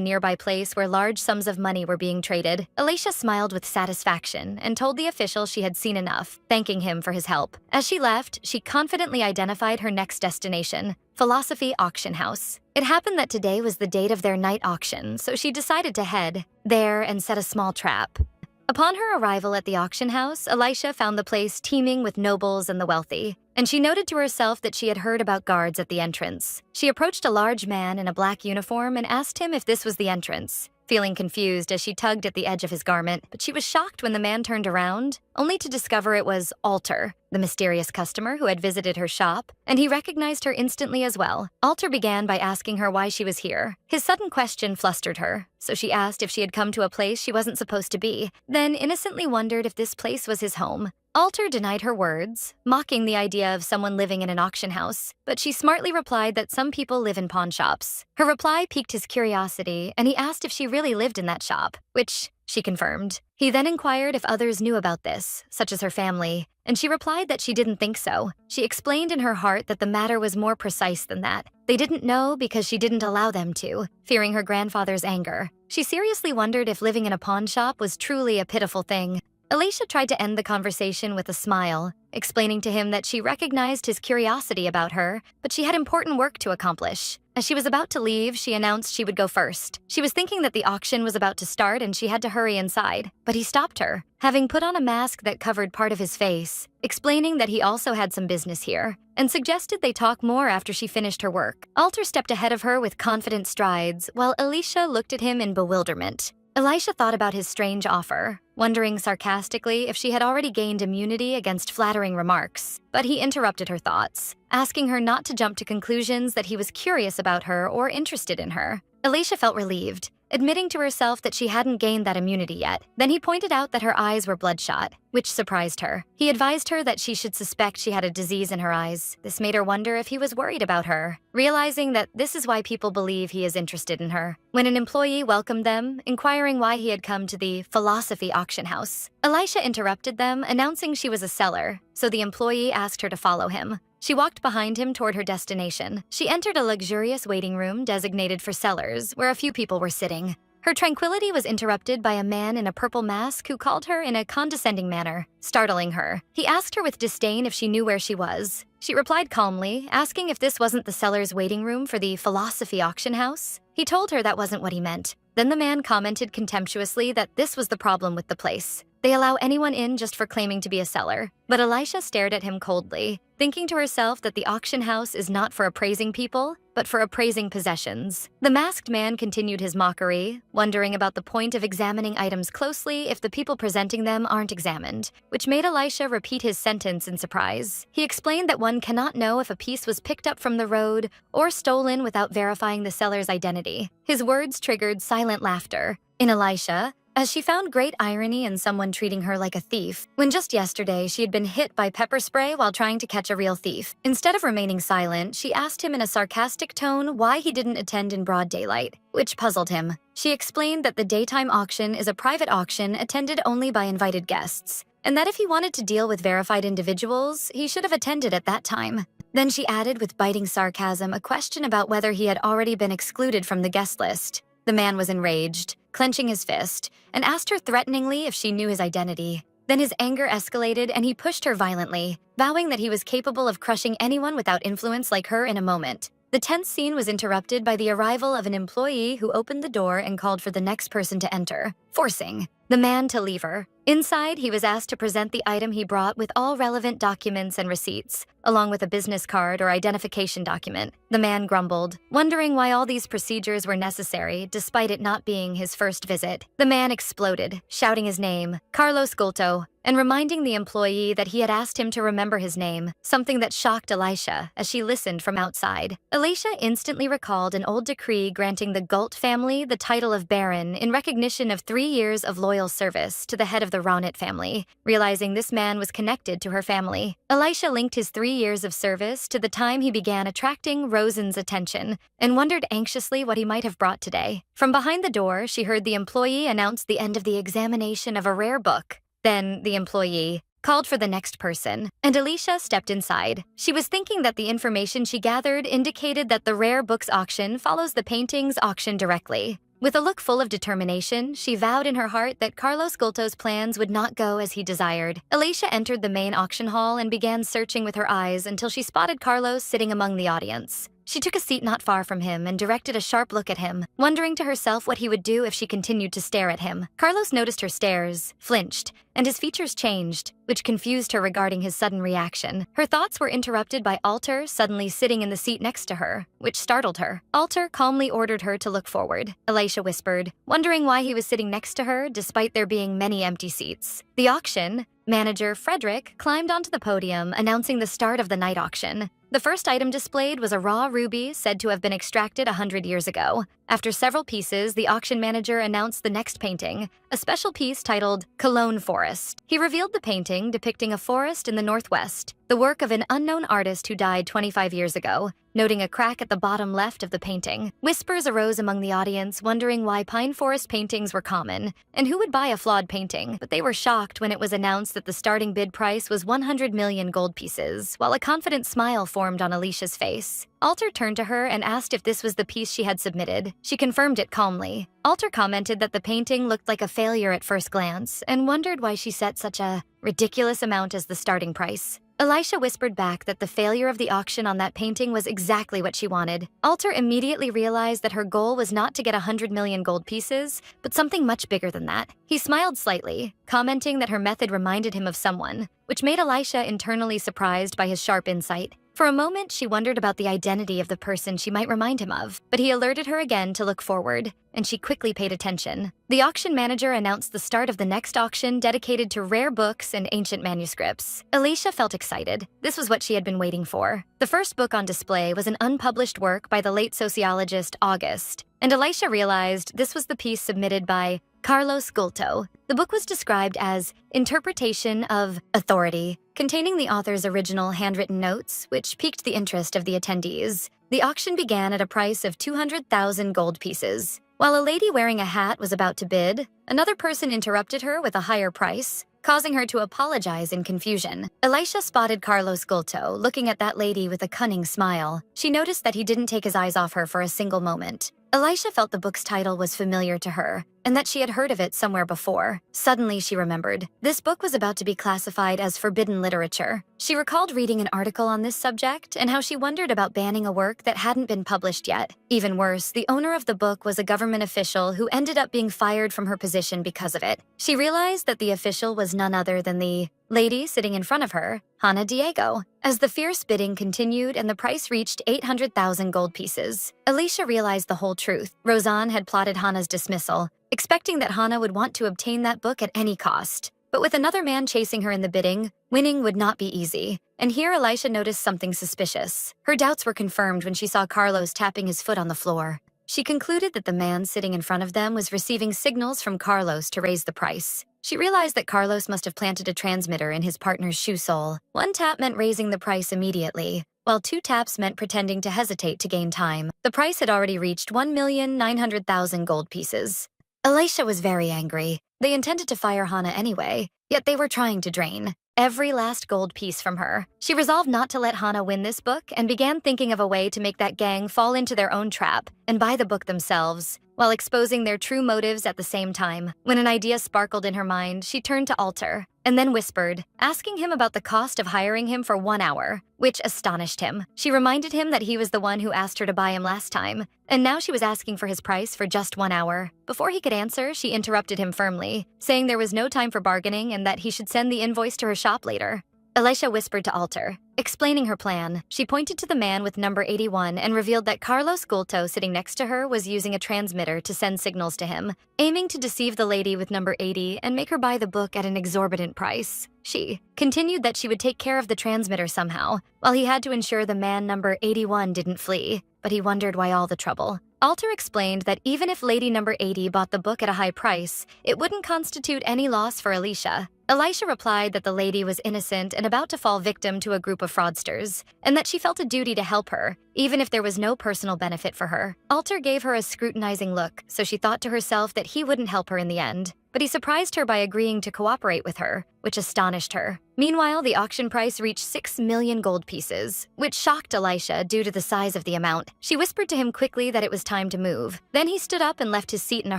nearby place where large sums of money were being traded. Elisha smiled with satisfaction and told the official she had seen enough, thanking him for his help. As she left, she confidently identified her next destination, Philosophy Auction House. It happened that today was the date of their night auction, so she decided to head there and set a small trap. Upon her arrival at the auction house, Elisha found the place teeming with nobles and the wealthy, and she noted to herself that she had heard about guards at the entrance. She approached a large man in a black uniform and asked him if this was the entrance, feeling confused as she tugged at the edge of his garment, but she was shocked when the man turned around, only to discover it was Alter, the mysterious customer who had visited her shop, and he recognized her instantly as well. Alter began by asking her why she was here. His sudden question flustered her, so she asked if she had come to a place she wasn't supposed to be, then innocently wondered if this place was his home. Alter denied her words, mocking the idea of someone living in an auction house, but she smartly replied that some people live in pawn shops. Her reply piqued his curiosity, and he asked if she really lived in that shop, which she confirmed. He then inquired if others knew about this, such as her family, and she replied that she didn't think so. She explained in her heart that the matter was more precise than that. They didn't know because she didn't allow them to, fearing her grandfather's anger. She seriously wondered if living in a pawn shop was truly a pitiful thing. Elisha tried to end the conversation with a smile, explaining to him that she recognized his curiosity about her, but she had important work to accomplish. As she was about to leave, she announced she would go first. She was thinking that the auction was about to start and she had to hurry inside, but he stopped her, having put on a mask that covered part of his face, explaining that he also had some business here, and suggested they talk more after she finished her work. Alter stepped ahead of her with confident strides, while Elisha looked at him in bewilderment. Elisha thought about his strange offer, wondering sarcastically if she had already gained immunity against flattering remarks. But he interrupted her thoughts, asking her not to jump to conclusions that he was curious about her or interested in her. Elisha felt relieved, admitting to herself that she hadn't gained that immunity yet. Then he pointed out that her eyes were bloodshot, which surprised her. He advised her that she should suspect she had a disease in her eyes. This made her wonder if he was worried about her, realizing that this is why people believe he is interested in her. When an employee welcomed them, inquiring why he had come to the Philosophy Auction House, Elisha interrupted them, announcing she was a seller, so the employee asked her to follow him. She walked behind him toward her destination. She entered a luxurious waiting room designated for sellers, where a few people were sitting. Her tranquility was interrupted by a man in a purple mask who called her in a condescending manner, startling her. He asked her with disdain if she knew where she was. She replied calmly, asking if this wasn't the seller's waiting room for the Philosophy Auction House. He told her that wasn't what he meant. Then the man commented contemptuously that this was the problem with the place. They allow anyone in just for claiming to be a seller. But Elisha stared at him coldly, thinking to herself that the auction house is not for appraising people, but for appraising possessions. The masked man continued his mockery, wondering about the point of examining items closely if the people presenting them aren't examined, which made Elisha repeat his sentence in surprise. He explained that one cannot know if a piece was picked up from the road or stolen without verifying the seller's identity. His words triggered silent laughter in Elisha, as she found great irony in someone treating her like a thief, when just yesterday she had been hit by pepper spray while trying to catch a real thief. Instead of remaining silent, she asked him in a sarcastic tone why he didn't attend in broad daylight, which puzzled him. She explained that the daytime auction is a private auction attended only by invited guests, and that if he wanted to deal with verified individuals, he should have attended at that time. Then she added with biting sarcasm a question about whether he had already been excluded from the guest list. The man was enraged, clenching his fist, and asked her threateningly if she knew his identity. Then his anger escalated and he pushed her violently, vowing that he was capable of crushing anyone without influence like her in a moment. The tense scene was interrupted by the arrival of an employee who opened the door and called for the next person to enter, forcing the man to leave her. Inside, he was asked to present the item he brought with all relevant documents and receipts, along with a business card or identification document. The man grumbled, wondering why all these procedures were necessary despite it not being his first visit. The man exploded, shouting his name, Carlos Gulto, and reminding the employee that he had asked him to remember his name, something that shocked Elisha as she listened from outside. Elisha instantly recalled an old decree granting the Gult family the title of Baron in recognition of 3 years of loyal service to the head of the Ronit family, realizing this man was connected to her family. Elisha linked his 3 years of service to the time he began attracting Rosen's attention and wondered anxiously what he might have brought today. From behind the door, she heard the employee announce the end of the examination of a rare book. Then the employee called for the next person, and Alicia stepped inside. She was thinking that the information she gathered indicated that the rare books auction follows the paintings auction directly. With a look full of determination, she vowed in her heart that Carlos Gulto's plans would not go as he desired. Alicia entered the main auction hall and began searching with her eyes until she spotted Carlos sitting among the audience. She took a seat not far from him and directed a sharp look at him, wondering to herself what he would do if she continued to stare at him. Carlos noticed her stares, flinched, and his features changed, which confused her regarding his sudden reaction. Her thoughts were interrupted by Alter suddenly sitting in the seat next to her, which startled her. Alter calmly ordered her to look forward, Elisha whispered, wondering why he was sitting next to her despite there being many empty seats. The auction manager, Frederick, climbed onto the podium, announcing the start of the night auction. The first item displayed was a raw ruby said to have been extracted 100 years ago. After several pieces, the auction manager announced the next painting, a special piece titled Cologne Forest. He revealed the painting depicting a forest in the northwest, the work of an unknown artist who died 25 years ago, noting a crack at the bottom left of the painting. Whispers arose among the audience, wondering why pine forest paintings were common, and who would buy a flawed painting, but they were shocked when it was announced that the starting bid price was 100 million gold pieces, while a confident smile formed on Alicia's face. Alter turned to her and asked if this was the piece she had submitted. She confirmed it calmly. Alter commented that the painting looked like a failure at first glance and wondered why she set such a ridiculous amount as the starting price. Elisha whispered back that the failure of the auction on that painting was exactly what she wanted. Alter immediately realized that her goal was not to get 100 million gold pieces, but something much bigger than that. He smiled slightly, commenting that her method reminded him of someone, which made Elisha internally surprised by his sharp insight. For a moment, she wondered about the identity of the person she might remind him of, but he alerted her again to look forward, and she quickly paid attention. The auction manager announced the start of the next auction dedicated to rare books and ancient manuscripts. Alicia felt excited. This was what she had been waiting for. The first book on display was an unpublished work by the late sociologist August, and Alicia realized this was the piece submitted by Carlos Gulto. The book was described as Interpretation of Authority, containing the author's original handwritten notes, which piqued the interest of the attendees. The auction began at a price of 200,000 gold pieces. While a lady wearing a hat was about to bid, another person interrupted her with a higher price, causing her to apologize in confusion. Elisha spotted Carlos Gulto looking at that lady with a cunning smile. She noticed that he didn't take his eyes off her for a single moment. Elisha felt the book's title was familiar to her, and that she had heard of it somewhere before. Suddenly, she remembered. This book was about to be classified as forbidden literature. She recalled reading an article on this subject and how she wondered about banning a work that hadn't been published yet. Even worse, the owner of the book was a government official who ended up being fired from her position because of it. She realized that the official was none other than the lady sitting in front of her, Hana Diego. As the fierce bidding continued and the price reached 800,000 gold pieces, Alicia realized the whole truth. Rosanne had plotted Hana's dismissal, expecting that Hana would want to obtain that book at any cost. But with another man chasing her in the bidding, winning would not be easy. And here Alicia noticed something suspicious. Her doubts were confirmed when she saw Carlos tapping his foot on the floor. She concluded that the man sitting in front of them was receiving signals from Carlos to raise the price. She realized that Carlos must have planted a transmitter in his partner's shoe sole. One tap meant raising the price immediately, while 2 taps meant pretending to hesitate to gain time. The price had already reached 1,900,000 gold pieces. Alicia was very angry. They intended to fire Hana anyway, yet they were trying to drain. every last gold piece from her. She resolved not to let Hana win this book and began thinking of a way to make that gang fall into their own trap and buy the book themselves, while exposing their true motives at the same time. When an idea sparkled in her mind, she turned to Alter and then whispered, asking him about the cost of hiring him for 1 hour, which astonished him. She reminded him that he was the one who asked her to buy him last time, and now she was asking for his price for just 1 hour. Before he could answer, she interrupted him firmly, saying there was no time for bargaining and that he should send the invoice to her shop later. Elisha whispered to Alter, explaining her plan. She pointed to the man with number 81 and revealed that Carlos Gulto sitting next to her was using a transmitter to send signals to him, aiming to deceive the lady with number 80 and make her buy the book at an exorbitant price. She continued that she would take care of the transmitter somehow, while he had to ensure the man number 81 didn't flee, but he wondered why all the trouble. Alter explained that even if lady number 80 bought the book at a high price, it wouldn't constitute any loss for Elisha. Elisha replied that the lady was innocent and about to fall victim to a group of fraudsters, and that she felt a duty to help her, even if there was no personal benefit for her. Alter gave her a scrutinizing look, so she thought to herself that he wouldn't help her in the end. But he surprised her by agreeing to cooperate with her, which astonished her. Meanwhile, the auction price reached 6 million gold pieces, which shocked Elisha due to the size of the amount. She whispered to him quickly that it was time to move. Then he stood up and left his seat in a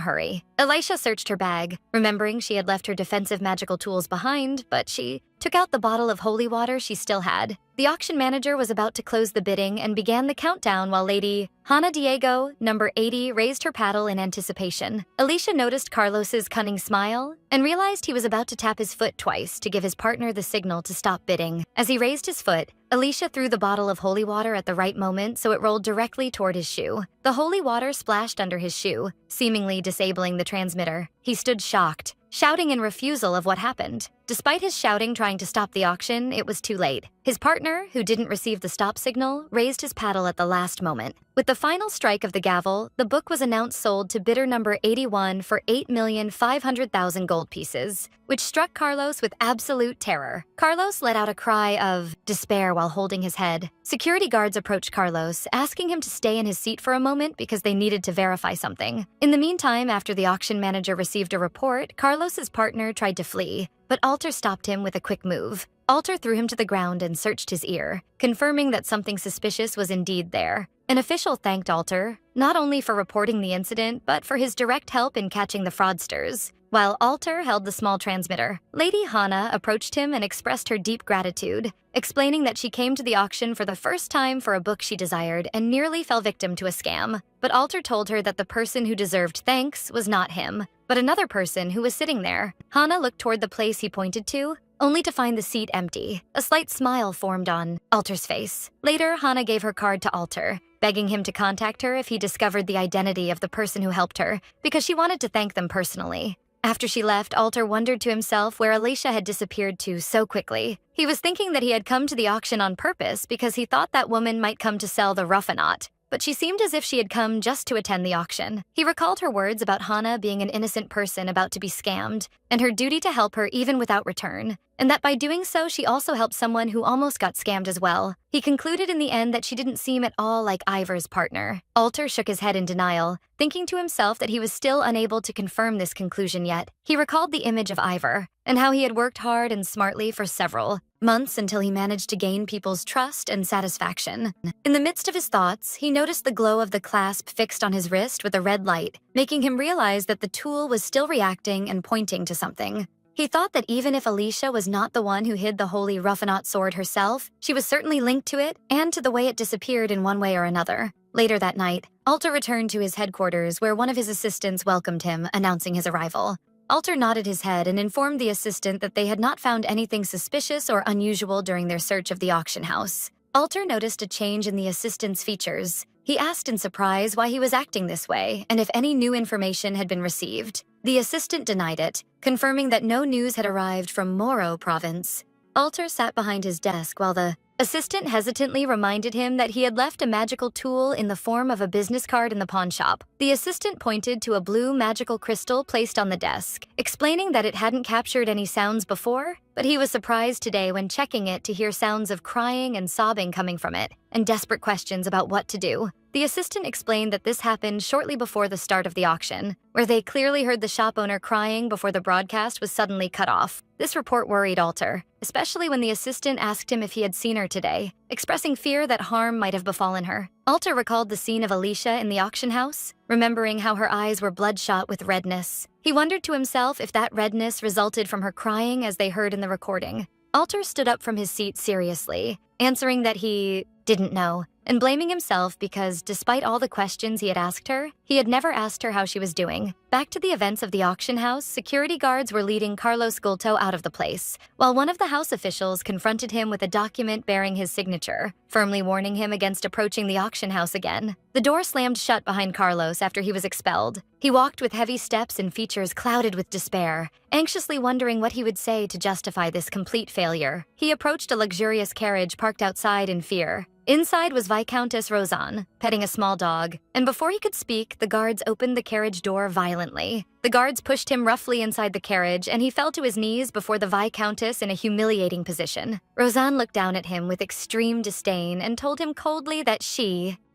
hurry. Elisha searched her bag, remembering she had left her defensive magical tools behind, but she took out the bottle of holy water she still had. The auction manager was about to close the bidding and began the countdown while Lady Hana Diego, number 80, raised her paddle in anticipation. Elisha noticed Carlos's cunning smile and realized he was about to tap his foot twice to give his partner the signal to stop bidding. As he raised his foot, Elisha threw the bottle of holy water at the right moment so it rolled directly toward his shoe. The holy water splashed under his shoe, seemingly disabling the transmitter. He stood shocked, shouting in refusal of what happened. Despite his shouting trying to stop the auction, it was too late. His partner, who didn't receive the stop signal, raised his paddle at the last moment. With the final strike of the gavel, the book was announced sold to bidder number 81 for 8,500,000 gold pieces, which struck Carlos with absolute terror. Carlos let out a cry of despair while holding his head. Security guards approached Carlos, asking him to stay in his seat for a moment because they needed to verify something. In the meantime, after the auction manager received a report, Carlos's partner tried to flee, but Alter stopped him with a quick move. Alter threw him to the ground and searched his ear, confirming that something suspicious was indeed there. An official thanked Alter, not only for reporting the incident, but for his direct help in catching the fraudsters. While Alter held the small transmitter, Lady Hana approached him and expressed her deep gratitude, explaining that she came to the auction for the first time for a book she desired and nearly fell victim to a scam. But Alter told her that the person who deserved thanks was not him, but another person who was sitting there. Hana looked toward the place he pointed to, only to find the seat empty. A slight smile formed on Alter's face. Later, Hana gave her card to Alter, begging him to contact her if he discovered the identity of the person who helped her, because she wanted to thank them personally. After she left, Alter wondered to himself where Elisha had disappeared to so quickly. He was thinking that he had come to the auction on purpose because he thought that woman might come to sell the Ruffanot, but she seemed as if she had come just to attend the auction. He recalled her words about Hana being an innocent person about to be scammed, and her duty to help her even without return, and that by doing so she also helped someone who almost got scammed as well. He concluded in the end that she didn't seem at all like Ivor's partner. Alter shook his head in denial, thinking to himself that he was still unable to confirm this conclusion yet. He recalled the image of Ivor, and how he had worked hard and smartly for several months until he managed to gain people's trust and satisfaction. In the midst of his thoughts, he noticed the glow of the clasp fixed on his wrist with a red light, making him realize that the tool was still reacting and pointing to something. He thought that even if Elisha was not the one who hid the holy Ruffanot sword herself, she was certainly linked to it and to the way it disappeared in one way or another. Later that night, Alter returned to his headquarters where one of his assistants welcomed him, announcing his arrival. Alter nodded his head and informed the assistant that they had not found anything suspicious or unusual during their search of the auction house. Alter noticed a change in the assistant's features. He asked in surprise why he was acting this way and if any new information had been received. The assistant denied it, confirming that no news had arrived from Moro province. Alter sat behind his desk while the assistant hesitantly reminded him that he had left a magical tool in the form of a business card in the pawn shop. The assistant pointed to a blue magical crystal placed on the desk, explaining that it hadn't captured any sounds before, but he was surprised today when checking it to hear sounds of crying and sobbing coming from it, and desperate questions about what to do. The assistant explained that this happened shortly before the start of the auction, where they clearly heard the shop owner crying before the broadcast was suddenly cut off. This report worried Alter, especially when the assistant asked him if he had seen her today, expressing fear that harm might have befallen her. Alter recalled the scene of Alicia in the auction house, remembering how her eyes were bloodshot with redness. He wondered to himself if that redness resulted from her crying as they heard in the recording. Alter stood up from his seat seriously, answering that he didn't know, and blaming himself because, despite all the questions he had asked her, he had never asked her how she was doing. Back to the events of the auction house, security guards were leading Carlos Gulto out of the place, while one of the house officials confronted him with a document bearing his signature, firmly warning him against approaching the auction house again. The door slammed shut behind Carlos after he was expelled. He walked with heavy steps and features clouded with despair, anxiously wondering what he would say to justify this complete failure. He approached a luxurious carriage parked outside in fear. Inside was Viscountess Rosanne, petting a small dog, and before he could speak, the guards opened the carriage door violently. The guards pushed him roughly inside the carriage, and he fell to his knees before the Viscountess in a humiliating position. Rosanne looked down at him with extreme disdain and told him coldly that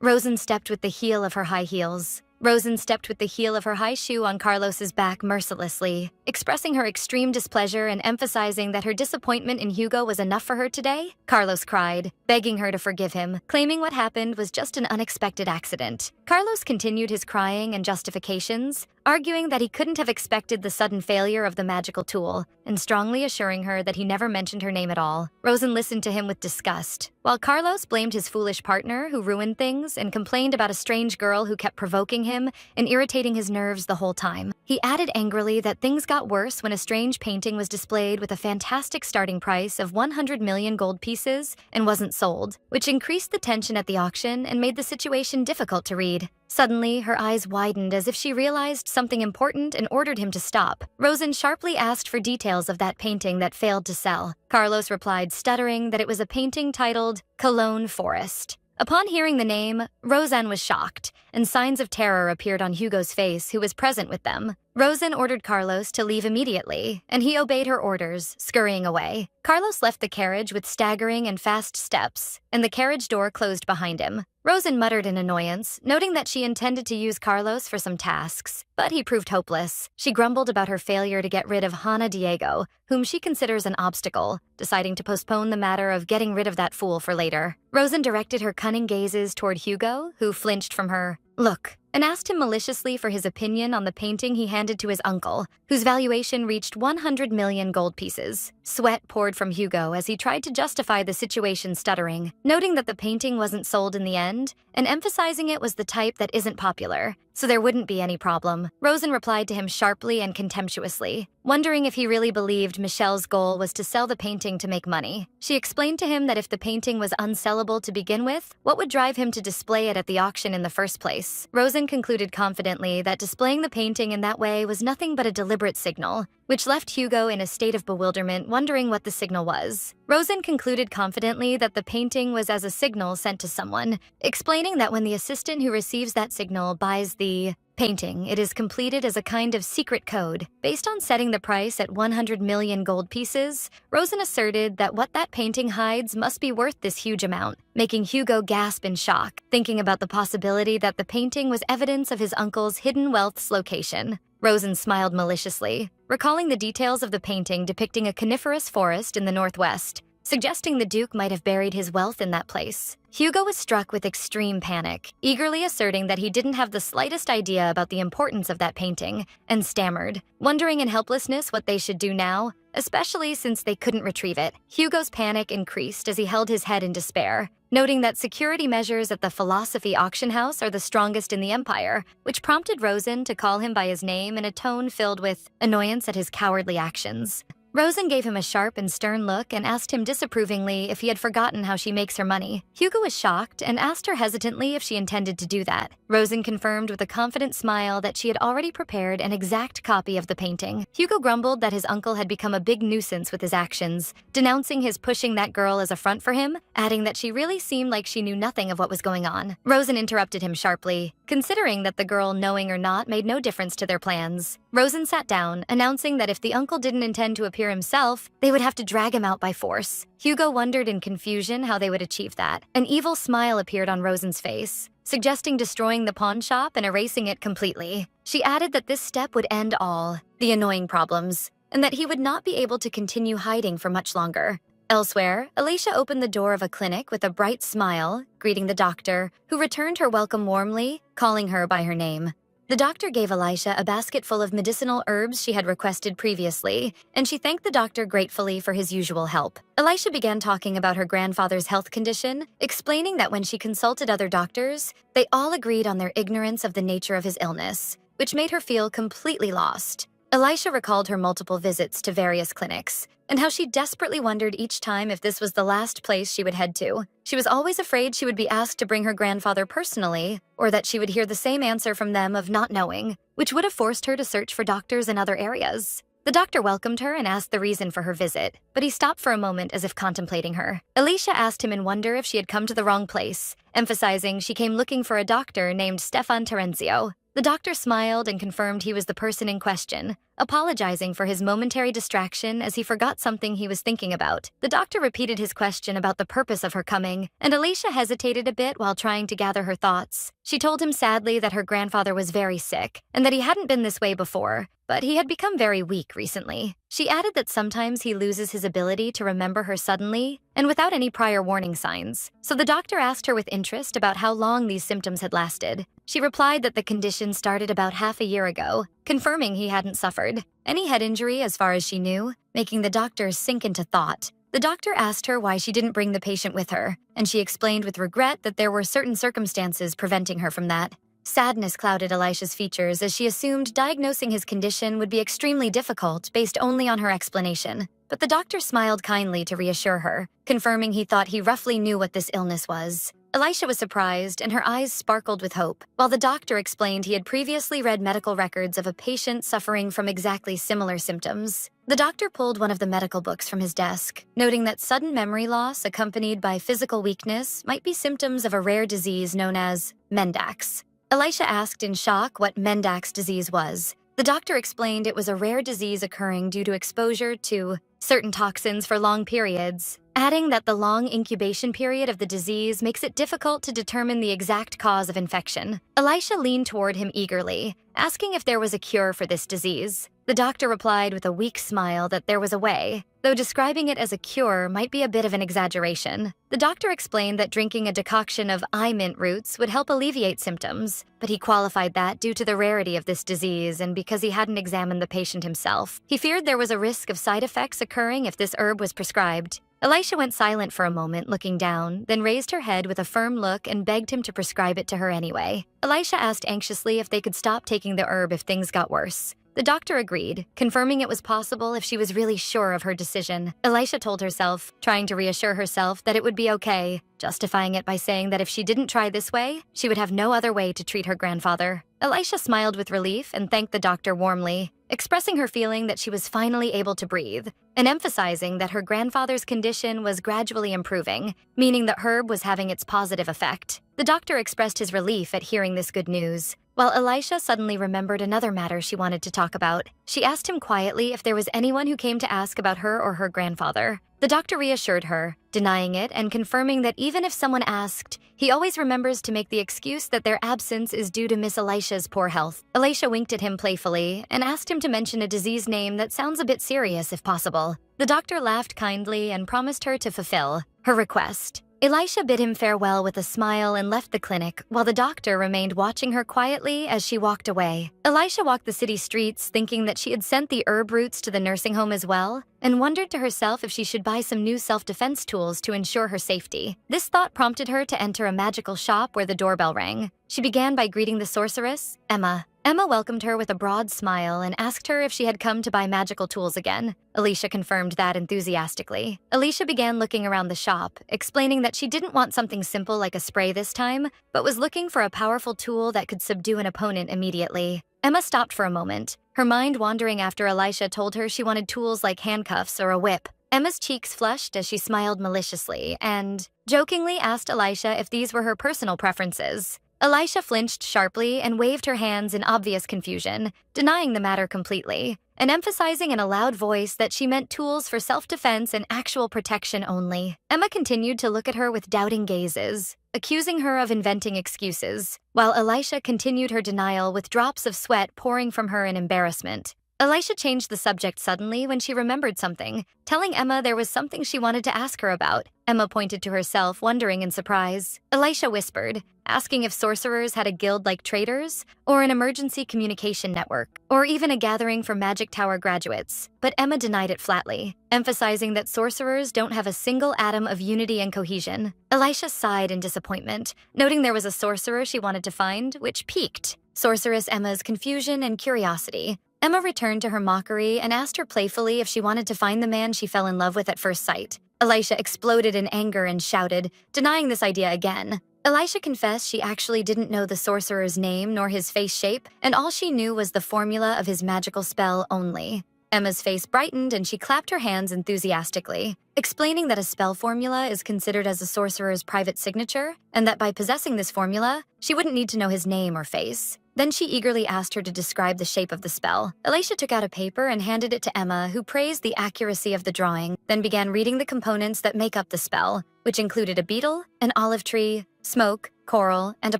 Rosen stepped with the heel of her high heels. Rosen stepped with the heel of her high shoe on Carlos's back mercilessly, expressing her extreme displeasure and emphasizing that her disappointment in Hugo was enough for her today. Carlos cried, begging her to forgive him, claiming what happened was just an unexpected accident. Carlos continued his crying and justifications, arguing that he couldn't have expected the sudden failure of the magical tool, and strongly assuring her that he never mentioned her name at all. Rosen listened to him with disgust, while Carlos blamed his foolish partner who ruined things and complained about a strange girl who kept provoking him and irritating his nerves the whole time. He added angrily that things got worse when a strange painting was displayed with a fantastic starting price of 100 million gold pieces and wasn't sold, which increased the tension at the auction and made the situation difficult to read. Suddenly, her eyes widened as if she realized something important and ordered him to stop. Rosen sharply asked for details of that painting that failed to sell. Carlos replied, stuttering, that it was a painting titled Cologne Forest. Upon hearing the name, Rosen was shocked, and signs of terror appeared on Hugo's face, who was present with them. Rosen ordered Carlos to leave immediately, and he obeyed her orders, scurrying away. Carlos left the carriage with staggering and fast steps, and the carriage door closed behind him. Rosen muttered in annoyance, noting that she intended to use Carlos for some tasks, but he proved hopeless. She grumbled about her failure to get rid of Hana Diego, whom she considers an obstacle, deciding to postpone the matter of getting rid of that fool for later. Rosen directed her cunning gazes toward Hugo, who flinched from her look, and asked him maliciously for his opinion on the painting he handed to his uncle, whose valuation reached 100 million gold pieces. Sweat poured from Hugo as he tried to justify the situation, stuttering, noting that the painting wasn't sold in the end, and emphasizing it was the type that isn't popular, so there wouldn't be any problem. Rosen replied to him sharply and contemptuously, wondering if he really believed Michelle's goal was to sell the painting to make money. She explained to him that if the painting was unsellable to begin with, what would drive him to display it at the auction in the first place? Rosen concluded confidently that displaying the painting in that way was nothing but a deliberate signal, which left Hugo in a state of bewilderment, wondering what the signal was. Rosen concluded confidently that the painting was as a signal sent to someone, explaining that when the assistant who receives that signal buys the painting, it is completed as a kind of secret code. Based on setting the price at 100 million gold pieces, Rosen asserted that what that painting hides must be worth this huge amount, making Hugo gasp in shock, thinking about the possibility that the painting was evidence of his uncle's hidden wealth's location. Rosen smiled maliciously, recalling the details of the painting depicting a coniferous forest in the northwest, suggesting the Duke might have buried his wealth in that place. Hugo was struck with extreme panic, eagerly asserting that he didn't have the slightest idea about the importance of that painting, and stammered, wondering in helplessness what they should do now, especially since they couldn't retrieve it. Hugo's panic increased as he held his head in despair, noting that security measures at the Philosophy Auction House are the strongest in the Empire, which prompted Rosen to call him by his name in a tone filled with annoyance at his cowardly actions. Rosen gave him a sharp and stern look and asked him disapprovingly if he had forgotten how she makes her money. Hugo was shocked and asked her hesitantly if she intended to do that. Rosen confirmed with a confident smile that she had already prepared an exact copy of the painting. Hugo grumbled that his uncle had become a big nuisance with his actions, denouncing his pushing that girl as a front for him, adding that she really seemed like she knew nothing of what was going on. Rosen interrupted him sharply, considering that the girl, knowing or not, made no difference to their plans. Rosen sat down, announcing that if the uncle didn't intend to appear appear himself, they would have to drag him out by force. Hugo wondered in confusion how they would achieve that. An evil smile appeared on Rosen's face, suggesting destroying the pawn shop and erasing it completely. She added that this step would end all the annoying problems, and that he would not be able to continue hiding for much longer. Elsewhere, Alicia opened the door of a clinic with a bright smile, greeting the doctor, who returned her welcome warmly, calling her by her name. The doctor gave Alicia a basket full of medicinal herbs she had requested previously, and she thanked the doctor gratefully for his usual help. Alicia began talking about her grandfather's health condition, explaining that when she consulted other doctors, they all agreed on their ignorance of the nature of his illness, which made her feel completely lost. Alicia recalled her multiple visits to various clinics, and how she desperately wondered each time if this was the last place she would head to. She was always afraid she would be asked to bring her grandfather personally, or that she would hear the same answer from them of not knowing, which would have forced her to search for doctors in other areas. The doctor welcomed her and asked the reason for her visit, but he stopped for a moment as if contemplating her. Alicia asked him in wonder if she had come to the wrong place, emphasizing she came looking for a doctor named Stefan Terenzio. The doctor smiled and confirmed he was the person in question, apologizing for his momentary distraction as he forgot something he was thinking about. The doctor repeated his question about the purpose of her coming, and Alicia hesitated a bit while trying to gather her thoughts. She told him sadly that her grandfather was very sick, and that he hadn't been this way before, but he had become very weak recently. She added that sometimes he loses his ability to remember her suddenly and without any prior warning signs. So the doctor asked her with interest about how long these symptoms had lasted. She replied that the condition started about half a year ago, confirming he hadn't suffered any head injury as far as she knew, making the doctor sink into thought. The doctor asked her why she didn't bring the patient with her, and she explained with regret that there were certain circumstances preventing her from that. Sadness clouded Alicia's features as she assumed diagnosing his condition would be extremely difficult based only on her explanation. But the doctor smiled kindly to reassure her, confirming he thought he roughly knew what this illness was. Alicia was surprised, and her eyes sparkled with hope, while the doctor explained he had previously read medical records of a patient suffering from exactly similar symptoms. The doctor pulled one of the medical books from his desk, noting that sudden memory loss accompanied by physical weakness might be symptoms of a rare disease known as Mendax. Alicia asked in shock what Mendax disease was. The doctor explained it was a rare disease occurring due to exposure to certain toxins for long periods, adding that the long incubation period of the disease makes it difficult to determine the exact cause of infection. Alicia leaned toward him eagerly, asking if there was a cure for this disease. The doctor replied with a weak smile that there was a way, though describing it as a cure might be a bit of an exaggeration. The doctor explained that drinking a decoction of eye mint roots would help alleviate symptoms, but he qualified that due to the rarity of this disease and because he hadn't examined the patient himself. He feared there was a risk of side effects occurring if this herb was prescribed. Alicia went silent for a moment, looking down, then raised her head with a firm look and begged him to prescribe it to her anyway. Alicia asked anxiously if they could stop taking the herb if things got worse. The doctor agreed, confirming it was possible if she was really sure of her decision. Alicia told herself, trying to reassure herself that it would be okay, justifying it by saying that if she didn't try this way, she would have no other way to treat her grandfather. Alicia smiled with relief and thanked the doctor warmly, expressing her feeling that she was finally able to breathe, and emphasizing that her grandfather's condition was gradually improving, meaning that herb was having its positive effect. The doctor expressed his relief at hearing this good news, while Alicia suddenly remembered another matter she wanted to talk about. She asked him quietly if there was anyone who came to ask about her or her grandfather. The doctor reassured her, denying it and confirming that even if someone asked, he always remembers to make the excuse that their absence is due to Miss Alicia's poor health. Alicia winked at him playfully and asked him to mention a disease name that sounds a bit serious if possible. The doctor laughed kindly and promised her to fulfill her request. Alicia bid him farewell with a smile and left the clinic, while the doctor remained watching her quietly as she walked away. Alicia walked the city streets thinking that she had sent the herb roots to the nursing home as well, and wondered to herself if she should buy some new self-defense tools to ensure her safety. This thought prompted her to enter a magical shop where the doorbell rang. She began by greeting the sorceress, Emma. Emma welcomed her with a broad smile and asked her if she had come to buy magical tools again. Alicia confirmed that enthusiastically. Alicia began looking around the shop, explaining that she didn't want something simple like a spray this time, but was looking for a powerful tool that could subdue an opponent immediately. Emma stopped for a moment, her mind wandering after Alicia told her she wanted tools like handcuffs or a whip. Emma's cheeks flushed as she smiled maliciously and jokingly asked Alicia if these were her personal preferences. Alicia flinched sharply and waved her hands in obvious confusion, denying the matter completely, and emphasizing in a loud voice that she meant tools for self-defense and actual protection only. Emma continued to look at her with doubting gazes, accusing her of inventing excuses, while Elisha continued her denial with drops of sweat pouring from her in embarrassment. Elisha changed the subject suddenly when she remembered something, telling Emma there was something she wanted to ask her about. Emma pointed to herself, wondering in surprise. Elisha whispered, asking if sorcerers had a guild like traders, or an emergency communication network, or even a gathering for Magic Tower graduates. But Emma denied it flatly, emphasizing that sorcerers don't have a single atom of unity and cohesion. Elisha sighed in disappointment, noting there was a sorcerer she wanted to find, which piqued Sorceress Emma's confusion and curiosity. Emma returned to her mockery and asked her playfully if she wanted to find the man she fell in love with at first sight. Elisha exploded in anger and shouted, denying this idea again. Elisha confessed she actually didn't know the sorcerer's name nor his face shape, and all she knew was the formula of his magical spell only. Emma's face brightened and she clapped her hands enthusiastically, explaining that a spell formula is considered as a sorcerer's private signature, and that by possessing this formula, she wouldn't need to know his name or face. Then she eagerly asked her to describe the shape of the spell. Elisha took out a paper and handed it to Emma, who praised the accuracy of the drawing, then began reading the components that make up the spell, which included a beetle, an olive tree, smoke, coral, and a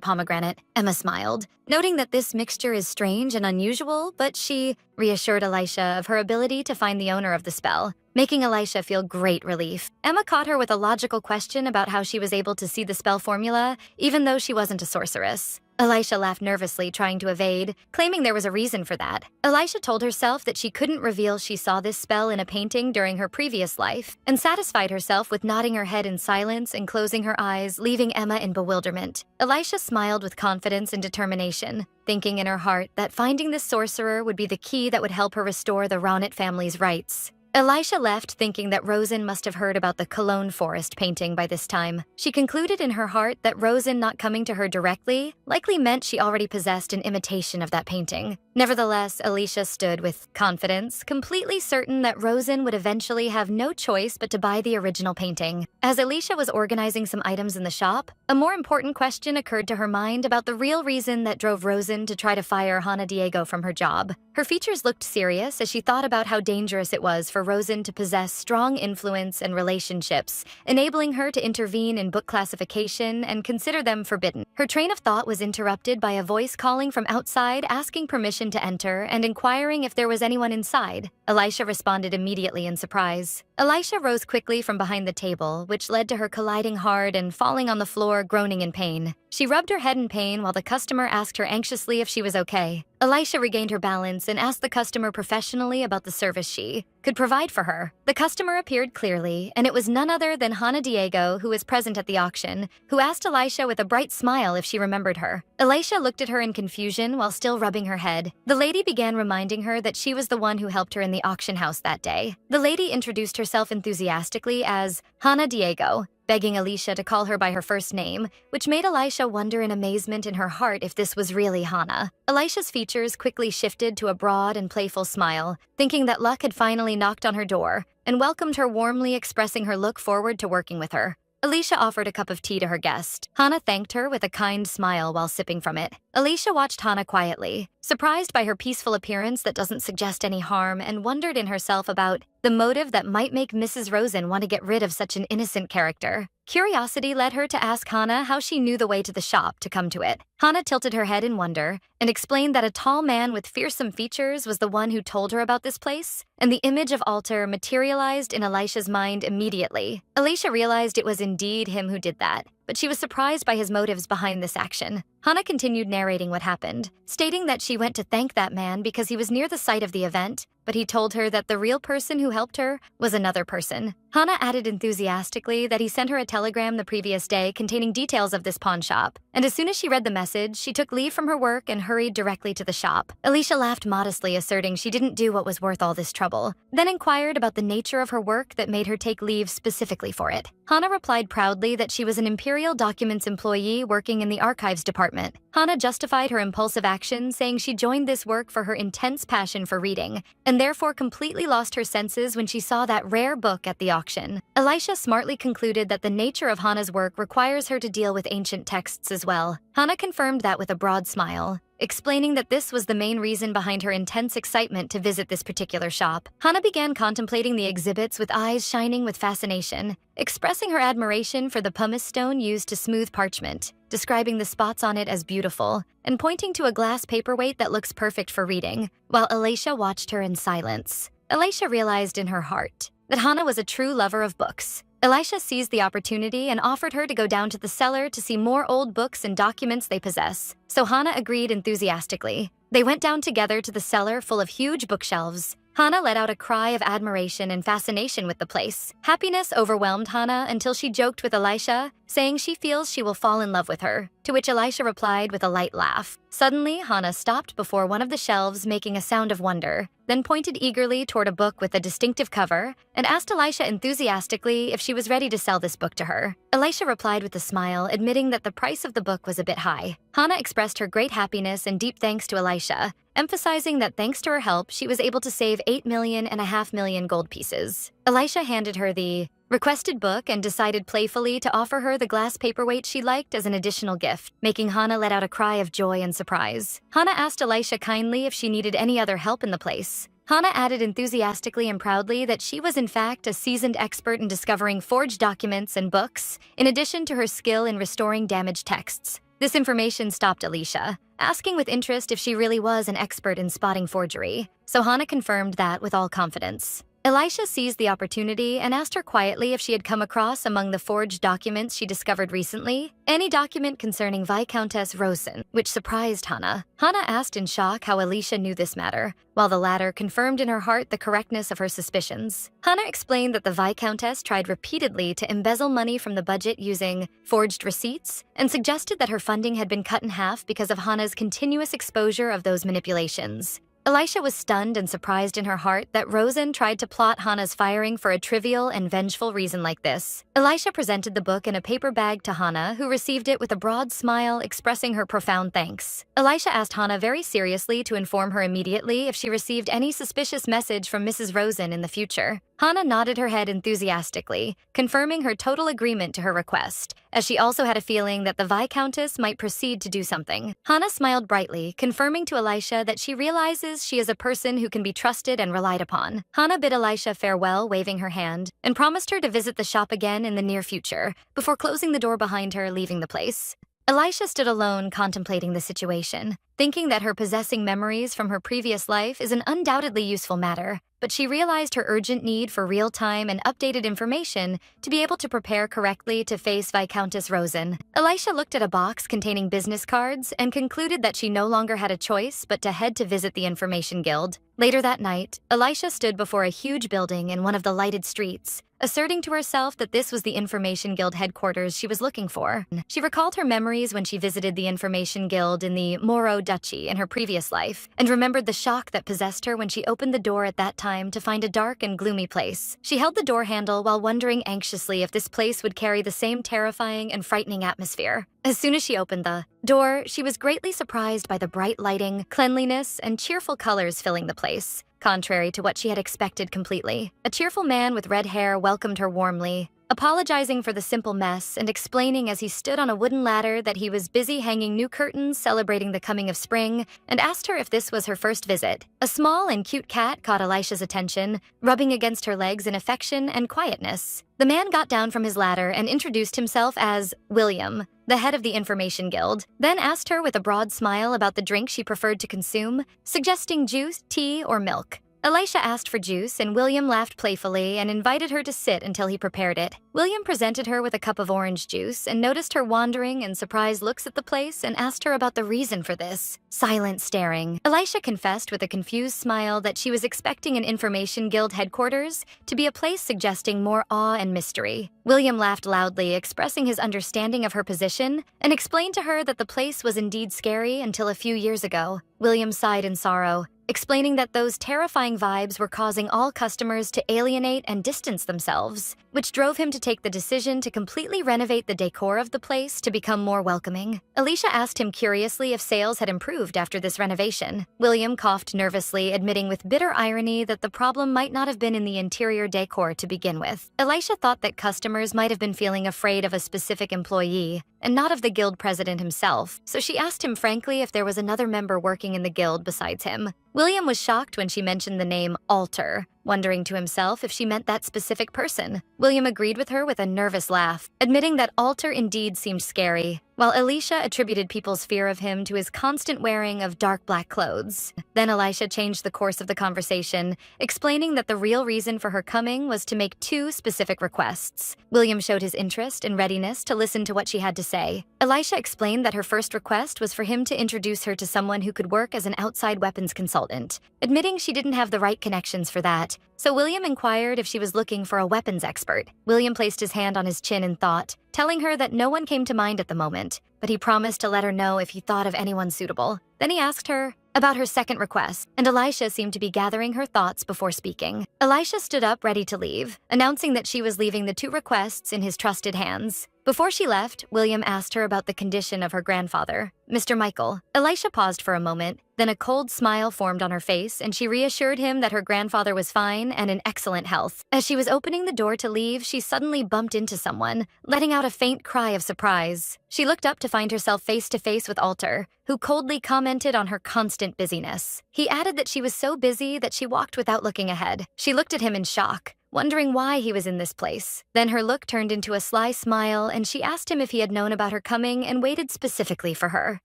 pomegranate. Emma smiled, noting that this mixture is strange and unusual, but she reassured Elisha of her ability to find the owner of the spell, making Elisha feel great relief. Emma caught her with a logical question about how she was able to see the spell formula, even though she wasn't a sorceress. Elisha laughed nervously, trying to evade, claiming there was a reason for that. Elisha told herself that she couldn't reveal she saw this spell in a painting during her previous life, and satisfied herself with nodding her head in silence and closing her eyes, leaving Emma in bewilderment. Elisha smiled with confidence and determination, thinking in her heart that finding this sorcerer would be the key that would help her restore the Ronnet family's rights. Elisha left thinking that Rosen must have heard about the Cologne Forest painting by this time. She concluded in her heart that Rosen not coming to her directly likely meant she already possessed an imitation of that painting. Nevertheless, Elisha stood with confidence, completely certain that Rosen would eventually have no choice but to buy the original painting. As Elisha was organizing some items in the shop, a more important question occurred to her mind about the real reason that drove Rosen to try to fire Hana Diego from her job. Her features looked serious as she thought about how dangerous it was for Rosen to possess strong influence and relationships, enabling her to intervene in book classification and consider them forbidden. Her train of thought was interrupted by a voice calling from outside, asking permission to enter and inquiring if there was anyone inside. Elisha responded immediately in surprise. Elisha rose quickly from behind the table, which led to her colliding hard and falling on the floor, groaning in pain. She rubbed her head in pain while the customer asked her anxiously if she was okay. Elisha regained her balance and asked the customer professionally about the service she could provide for her. The customer appeared clearly, and it was none other than Hana Diego, who was present at the auction, who asked Elisha with a bright smile if she remembered her. Elisha looked at her in confusion while still rubbing her head. The lady began reminding her that she was the one who helped her in the auction house that day. The lady introduced herself enthusiastically as Hana Diego, begging Elisha to call her by her first name, which made Elisha wonder in amazement in her heart if this was really Hana. Elisha's features quickly shifted to a broad and playful smile, thinking that luck had finally knocked on her door, and welcomed her warmly, expressing her look forward to working with her. Elisha offered a cup of tea to her guest. Hana thanked her with a kind smile while sipping from it. Elisha watched Hana quietly, surprised by her peaceful appearance that doesn't suggest any harm, and wondered in herself about the motive that might make Mrs. Rosen want to get rid of such an innocent character. Curiosity led her to ask Hana how she knew the way to the shop to come to it. Hana tilted her head in wonder and explained that a tall man with fearsome features was the one who told her about this place, and the image of Alter materialized in Elisha's mind immediately. Elisha realized it was indeed him who did that, but she was surprised by his motives behind this action. Hana continued narrating what happened, stating that she went to thank that man because he was near the site of the event, but he told her that the real person who helped her was another person. Hana added enthusiastically that he sent her a telegram the previous day containing details of this pawn shop, and as soon as she read the message, she took leave from her work and hurried directly to the shop. Elisha laughed modestly, asserting she didn't do what was worth all this trouble, then inquired about the nature of her work that made her take leave specifically for it. Hana replied proudly that she was an Imperial Documents employee working in the archives department. Hana justified her impulsive action, saying she joined this work for her intense passion for reading, and therefore completely lost her senses when she saw that rare book at the auction. Elisha smartly concluded that the nature of Hana's work requires her to deal with ancient texts as well. Hana confirmed that with a broad smile, explaining that this was the main reason behind her intense excitement to visit this particular shop. Hana began contemplating the exhibits with eyes shining with fascination, expressing her admiration for the pumice stone used to smooth parchment, describing the spots on it as beautiful, and pointing to a glass paperweight that looks perfect for reading, while Elisha watched her in silence. Elisha realized in her heart that Hana was a true lover of books. Elisha seized the opportunity and offered her to go down to the cellar to see more old books and documents they possess, so Hana agreed enthusiastically. They went down together to the cellar full of huge bookshelves. Hana let out a cry of admiration and fascination with the place. Happiness overwhelmed Hana until she joked with Elisha, saying she feels she will fall in love with her, to which Elisha replied with a light laugh. Suddenly, Hana stopped before one of the shelves, making a sound of wonder, then pointed eagerly toward a book with a distinctive cover and asked Elisha enthusiastically if she was ready to sell this book to her. Elisha replied with a smile, admitting that the price of the book was a bit high. Hana expressed her great happiness and deep thanks to Elisha, emphasizing that thanks to her help, she was able to save 8.5 million gold pieces. Elisha handed her the requested book and decided playfully to offer her the glass paperweight she liked as an additional gift, making Hana let out a cry of joy and surprise. Hana asked Elisha kindly if she needed any other help in the place. Hana added enthusiastically and proudly that she was in fact a seasoned expert in discovering forged documents and books, in addition to her skill in restoring damaged texts. This information stopped Elisha, asking with interest if she really was an expert in spotting forgery, so Hana confirmed that with all confidence. Elisha seized the opportunity and asked her quietly if she had come across among the forged documents she discovered recently any document concerning Viscountess Rosen, which surprised Hana. Hana asked in shock how Elisha knew this matter, while the latter confirmed in her heart the correctness of her suspicions. Hana explained that the Viscountess tried repeatedly to embezzle money from the budget using forged receipts and suggested that her funding had been cut in half because of Hana's continuous exposure of those manipulations. Elisha was stunned and surprised in her heart that Rosen tried to plot Hana's firing for a trivial and vengeful reason like this. Elisha presented the book in a paper bag to Hana, who received it with a broad smile, expressing her profound thanks. Elisha asked Hana very seriously to inform her immediately if she received any suspicious message from Mrs. Rosen in the future. Hana nodded her head enthusiastically, confirming her total agreement to her request, as she also had a feeling that the Viscountess might proceed to do something. Hana smiled brightly, confirming to Elisha that she realizes she is a person who can be trusted and relied upon. Hana bid Elisha farewell, waving her hand, and promised her to visit the shop again in the near future, before closing the door behind her, leaving the place. Elisha stood alone contemplating the situation, thinking that her possessing memories from her previous life is an undoubtedly useful matter, but she realized her urgent need for real-time and updated information to be able to prepare correctly to face Viscountess Rosen. Elisha looked at a box containing business cards and concluded that she no longer had a choice but to head to visit the Information Guild. Later that night, Elisha stood before a huge building in one of the lighted streets, asserting to herself that this was the Information Guild headquarters she was looking for. She recalled her memories when she visited the Information Guild in the Moro Duchy in her previous life, and remembered the shock that possessed her when she opened the door at that time to find a dark and gloomy place. She held the door handle while wondering anxiously if this place would carry the same terrifying and frightening atmosphere. As soon as she opened the door, she was greatly surprised by the bright lighting, cleanliness, and cheerful colors filling the place, contrary to what she had expected completely. A cheerful man with red hair welcomed her warmly, apologizing for the simple mess and explaining as he stood on a wooden ladder that he was busy hanging new curtains celebrating the coming of spring, and asked her if this was her first visit. A small and cute cat caught Elisha's attention, rubbing against her legs in affection and quietness. The man got down from his ladder and introduced himself as William, the head of the Information Guild, then asked her with a broad smile about the drink she preferred to consume, suggesting juice, tea, or milk. Elisha asked for juice, and William laughed playfully and invited her to sit until he prepared it. William presented her with a cup of orange juice and noticed her wandering and surprised looks at the place and asked her about the reason for this silent staring. Elisha confessed with a confused smile that she was expecting an Information Guild headquarters to be a place suggesting more awe and mystery. William laughed loudly, expressing his understanding of her position, and explained to her that the place was indeed scary until a few years ago. William sighed in sorrow, explaining that those terrifying vibes were causing all customers to alienate and distance themselves, which drove him to take the decision to completely renovate the decor of the place to become more welcoming. Alicia asked him curiously if sales had improved after this renovation. William coughed nervously, admitting with bitter irony that the problem might not have been in the interior decor to begin with. Alicia thought that customers might have been feeling afraid of a specific employee, and not of the guild president himself, so she asked him frankly if there was another member working in the guild besides him. William was shocked when she mentioned the name Alter, wondering to himself if she meant that specific person. William agreed with her with a nervous laugh, admitting that Alter indeed seemed scary, while Alicia attributed people's fear of him to his constant wearing of dark black clothes. Then Alicia changed the course of the conversation, explaining that the real reason for her coming was to make 2 specific requests. William showed his interest and readiness to listen to what she had to say. Alicia explained that her first request was for him to introduce her to someone who could work as an outside weapons consultant, admitting she didn't have the right connections for that. So William inquired if she was looking for a weapons expert. William placed his hand on his chin in thought, telling her that no one came to mind at the moment, but he promised to let her know if he thought of anyone suitable. Then he asked her about her second request, and Alicia seemed to be gathering her thoughts before speaking. Alicia stood up ready to leave, announcing that she was leaving the 2 requests in his trusted hands. Before she left, William asked her about the condition of her grandfather, Mr. Michael. Alicia paused for a moment, then a cold smile formed on her face, and she reassured him that her grandfather was fine and in excellent health. As she was opening the door to leave, she suddenly bumped into someone, letting out a faint cry of surprise. She looked up to find herself face to face with Alter, who coldly commented on her constant busyness. He added that she was so busy that she walked without looking ahead. She looked at him in shock, wondering why he was in this place. Then her look turned into a sly smile, and she asked him if he had known about her coming and waited specifically for her.